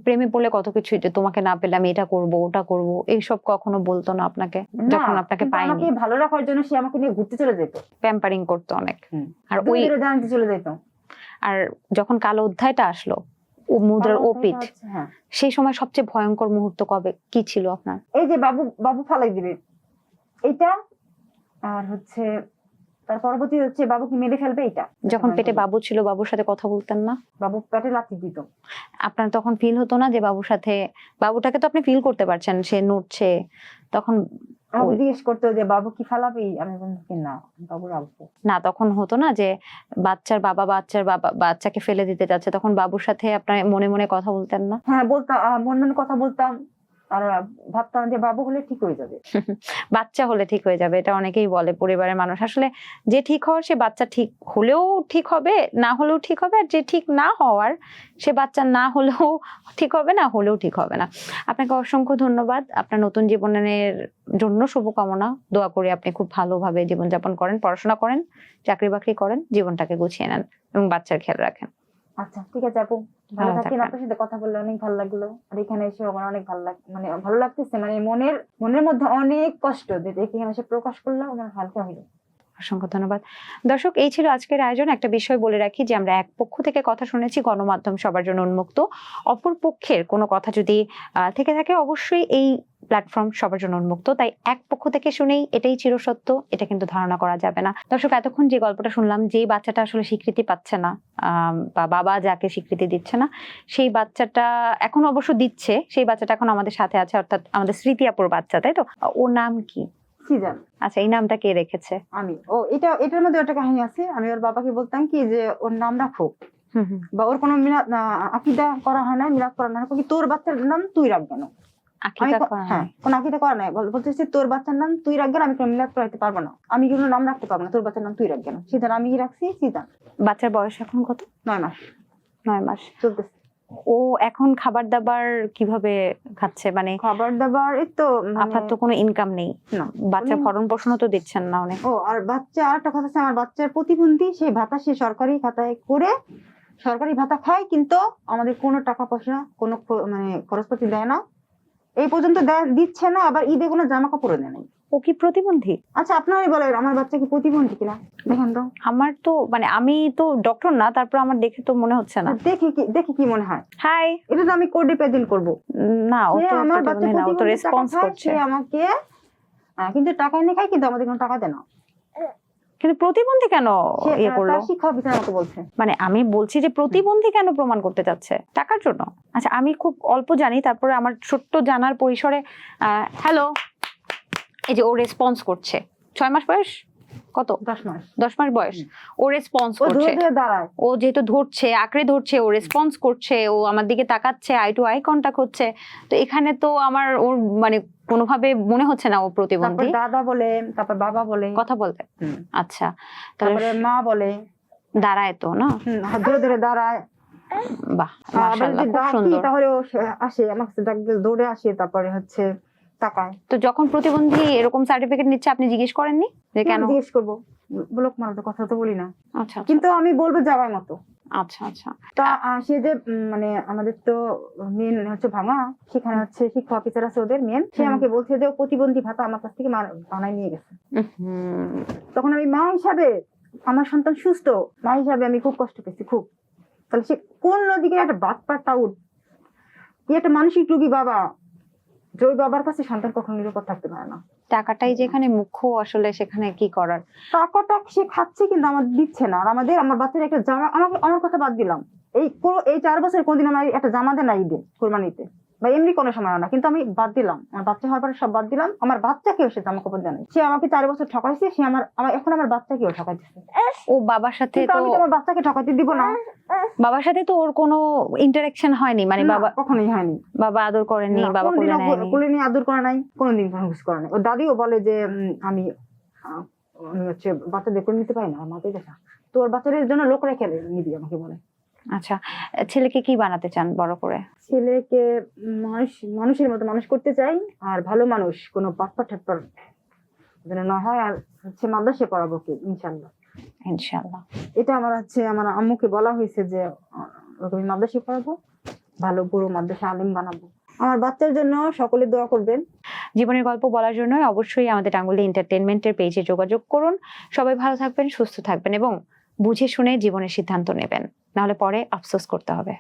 প্রেমে পড়লে কত কিছু, যে তোমাকে না পেলে আমি এটা করবো ওটা করবো, এইসব কখনো বলতো না আপনাকে? যখন আপনাকে কিন্তু পাইনি, আমাকে ভালো রাখার জন্য সে আমাকে নিয়ে ঘুরতে চলে যেত, প্যাম্পারিং করতো অনেক। আর ওই দূরে দূরে জানতে চলে যেত। আর যখন কালো অধ্যায়টা আসলো, ও মুদ্রার ওপিঠ, হ্যাঁ, সেই সময় সবচেয়ে ভয়ঙ্কর মুহূর্ত কবে কি ছিল আপনার? এই যে বাবু বাবু ফালাই দিবে এইটা, আর হচ্ছে তার পরবর্তী হচ্ছে বাবুকে মেরে ফেলবে এইটা। যখন পেটে বাবু ছিল, বাবুর সাথে কথা বলতেন না? বাবু পেটে লাথি দিত। আপনার তখন ফিল হতো না যে বাবুর সাথে, বাবুটাকে তো আপনি ফিল করতে পারছেন, সে নড়ছে, তখন আমাকে জিজ্ঞেস করতো যে বাবু কি ফালাবি, আমি বলছি না, বাবু রাখবো না, তখন হতো না যে বাচ্চার বাবা বাচ্চাকে ফেলে দিতে যাচ্ছে, তখন বাবুর সাথে আপনার মনে মনে কথা বলতেন না? হ্যাঁ বলতাম, মন মনে কথা বলতাম, আর ভাবতাম যে বাবু হলে ঠিক হয়ে যাবে। বাচ্চা হলে ঠিক হয়ে যাবে, এটা অনেকেই বলে পরিবারের মানুষ। আসলে যে ঠিক হওয়ার সে বাচ্চা ঠিক হলেও ঠিক হবে, না হলেও ঠিক হবে, আর যে ঠিক না হওয়ার সে বাচ্চা না হলেও ঠিক হবে, না হলেও ঠিক হবে না। আপনাকে অসংখ্য ধন্যবাদ, আপনার নতুন জীবনের জন্য শুভকামনা, দোয়া করি আপনি খুব ভালোভাবে জীবনযাপন করেন, পড়াশোনা করেন, চাকরি বাকরি করেন, জীবনটাকে গুছিয়ে নেন এবং বাচ্চার খেয়াল রাখেন। আচ্ছা ঠিক আছে আপু, ভালো ভালো থাকেন। থাকবেন। আপনার সাথে কথা বললে অনেক ভালো লাগলো, আর এখানে এসে আমার অনেক ভালো মানে ভালো লাগতেছে, মানে মনের মধ্যে অনেক কষ্ট, যেটা এখানে এসে প্রকাশ করলাম আমার হালকা হইলো। অসংখ্য ধন্যবাদ। দর্শক, এই ছিল আজকের আয়োজন। একটা বিষয় বলে রাখি যে আমরা এক পক্ষ থেকে কথা শুনেছি, গণমাধ্যম সবার জন্য উন্মুক্ত। অপর পক্ষের কোনো কথা যদি থেকে থাকে, অবশ্যই এই প্ল্যাটফর্ম সবার জন্য উন্মুক্ত, তাই এক পক্ষ থেকে শুনেই এটাই চিরসত্য, এটা কিন্তু ধারণা করা যাবে না। দর্শক, এতক্ষণ যে গল্পটা শুনলাম, যে বাচ্চাটা আসলে স্বীকৃতি পাচ্ছে না, বা বাবা যাকে স্বীকৃতি দিচ্ছে না, সেই বাচ্চাটা এখন অবশ্য দিচ্ছে, সেই বাচ্চাটা এখন আমাদের সাথে আছে, অর্থাৎ আমাদের স্মৃতি আপুর বাচ্চা, তাই তো? ওর নাম কি? সিজন। আচ্ছা, এই নামটা কে রেখেছে? আমি। এটার মধ্যে একটা কাহিনী আছে। আমি ওর বাবাকে বলতাম কি যে ওর নাম রাখো, বা ওর কোনো মিলাদ আকিদা করা হয় না, মিলাদ করা না, কি তোর বাচ্চার নাম তুই রাখ কেন? হ্যাঁ, কোন আকিদা করা নাই, বলতেছি তোর বাচ্চার নাম তুই রাখ কেন, আমি কোনো মিলাদ করাইতে পারবো না, আমি কোনো নাম রাখতে পারবো না, তোর বাচ্চার নাম তুই রাখ কেন। সিজন আমি রাখছি সিজন। বাচ্চার বয়স এখন কত? 9 মাস। 9 মাস চলতেছে। ও এখন খাবার দাবার কিভাবে খাচ্ছে? মানে খাবার দাবার এই তো, আপনার তো কোনো ইনকাম নেই, না, বাচ্চার ভরণ পোষণও তো দিচ্ছেন না অনেক। আর বাচ্চা, আর একটা কথা আছে, আমার বাচ্চার প্রতিবন্ধী, সেই ভাতা সে সরকারি খাতায় করে সরকারি ভাতা খায়, কিন্তু আমাদের কোনো টাকা পয়সা কোনো মানে খরচপাতি দেয় না, এই পর্যন্ত দিচ্ছে না, আবার ঈদে কোনো জামা কাপড়ও দেয় নাই। ও কি প্রতিবন্ধী? আচ্ছা আপনারাই বলেন আমার বাচ্চা কি প্রতিবন্ধী কিনা, দেখেন তো। আমার তো মানে আমি তো ডক্টর না, তারপর আমার দেখে তো মনে হচ্ছে না। দেখি কি মনে হয়। হাই, এটা তো আমি কোর্টে প্রেজেন্ট করবো। না, ও তো আমার বাচ্চা প্রতিবন্ধী না, ও তো প্রতিবন্ধী, রেসপন্স টাকা খায়, করছে। সে আমাকে কিন্তু টাকা এনে খায়, কিন্তু আমাদের কোনো টাকা দেয় না। কিন্তু প্রতিবন্ধী কেন ইয়ে করলো? তার শিক্ষা অফিসার আমাকে বলছে। মানে আমি বলছি যে প্রতিবন্ধী কেন প্রমাণ করতে যাচ্ছে? টাকার জন্য? আচ্ছা, আমি খুব অল্প জানি, তারপরে আমার ছোট্ট জানার পরিসরে হ্যালো, এই যে ও রেসপন্স করছে, 6 মাস বয়স, কত 10 মাস 10 মাস বয়স, ও রেসপন্স ও করছে, ধরে ধরে দাঁড়ায়। ও যেহেতু ধরছে, আঁকড়ে ধরছে, ও রেসপন্স করছে, ও আমার দিকে তাকাচ্ছে, আই টু আই কন্টাক্ট হচ্ছে। তো এখানে তো আমার ওর মানে কোনোভাবে মনে হচ্ছে না ও তারপর প্রতিবন্ধী। দাদা বলে, তারপর বাবা বলে, কথা বলতে, হুম। আচ্ছা, তাহলে তারপরে মা বলে, দাঁড়ায় তো না? হাত ধরে ধরে দাঁড়ায়। বাহ, আবার মাশাআল্লাহ, যদি খুব ডাকি সুন্দর। তাহলে ও আসে, আমার কাছে ডাকলে দৌড়ে আসে, তারপরে হচ্ছে তাকায়। তো যখন প্রতিবন্ধী এরকম সার্টিফিকেট নিচ্ছে, আপনি জিজ্ঞেস করেননি যে কেন? জিজ্ঞেস করবো, ব্লক মারাতে কথা তো বলি না, আচ্ছা আচ্ছা কিন্তু আমি বলবো যাওয়ার মতো। আচ্ছা আচ্ছা। তা সে যে মানে আমাদের তো মেন হচ্ছে ভাঙা, সেখানে হচ্ছে শিক্ষা অফিসার আছে ওদের মেন, সে আমাকে বলছে যে ও প্রতিবন্ধী ভাতা আমার কাছ থেকে বানায় নিয়ে গেছে। হুম, তখন আমি মা হিসাবে, আমার সন্তান সুস্থ, মা হিসাবে আমি খুব কষ্ট পেয়েছি, খুব। তাহলে সে কোন নদীকে একটা বাটপার টাউট, কি একটা মানসিক রোগী বাবা, যে ওই বাবার কাছে সন্তান কখনো নিরাপদ থাকতে পারে না। টাকাটাই যেখানে মুখ্য, আসলে সেখানে কি করার? টাকাটা সে খাচ্ছে কিন্তু আমার দিচ্ছে না। আর আমার বাচ্চার একটা জামা, আমার কথা বাদ দিলাম, এই 4 বছর কোনদিন আমার একটা জামা দেয় না ঈদে, কোরবানিতে, বা এমনি কোনো সময় না, কিন্তু আমি বাদ দিলাম, আমার বাচ্চা হওয়ার পরে সব বাদ দিলাম। আমার বাচ্চাকেও সে জামা কাপড় দেয় না। সে আমাকে 4 বছর ঠকাইছে, সে এখন আমার বাচ্চাকেও ঠকাইতেছে। ও বাবার সাথে কিন্তু তো, আমি তো আমার বাচ্চাকে ঠকাইতে দিব না। বাবার সাথে তো ওর কোনো ইন্টারাকশন হয়নি, মানে না, বাবা কখনোই হয়নি। বাবা আদর করেনি, না, বাবা কোলে কোনোদিনও নেয়নি? কোলে নিয়ে আদর করা নাই, কোনোদিন কোনো কিছু করা নাই। ওর দাদিও বলে যে আমি হচ্ছে বাচ্চাদের করে নিতে পারি না, আমার মাকে দেখা। তো ওর বাচ্চাদের জন্য লোক রেখে নিবি, আমাকে বলে। আচ্ছা, ছেলেকে কি বানাতে চান বড় করে? ছেলেকে মানুষের মতো মানুষ করতে চাই, আর ভালো মানুষ, কোনো পাটপা ঠাটপার যেন না হয়। আর হচ্ছে মাদ্রাসা পড়াবো কি, ইনশাল্লাহ। ইনশাআল্লাহ। এটা আমার আমার আম্মুকে বলা হয়েছে যে ওকে আমি মাদ্রাসা পড়াবো, ভালো পুরো মাদ্রাসা আলিম বানাবো। আমার বাচ্চার জন্য সকলে দোয়া করবেন। জীবনের গল্প বলার জন্য অবশ্যই আমাদের টাঙ্গুলি এন্টারটেইনমেন্টের পেজে যোগাযোগ করুন। সবাই ভালো থাকবেন, সুস্থ থাকবেন এবং বুঝে শুনে জীবনের সিদ্ধান্ত নেবেন, নাহলে পরে আফসোস করতে হবে।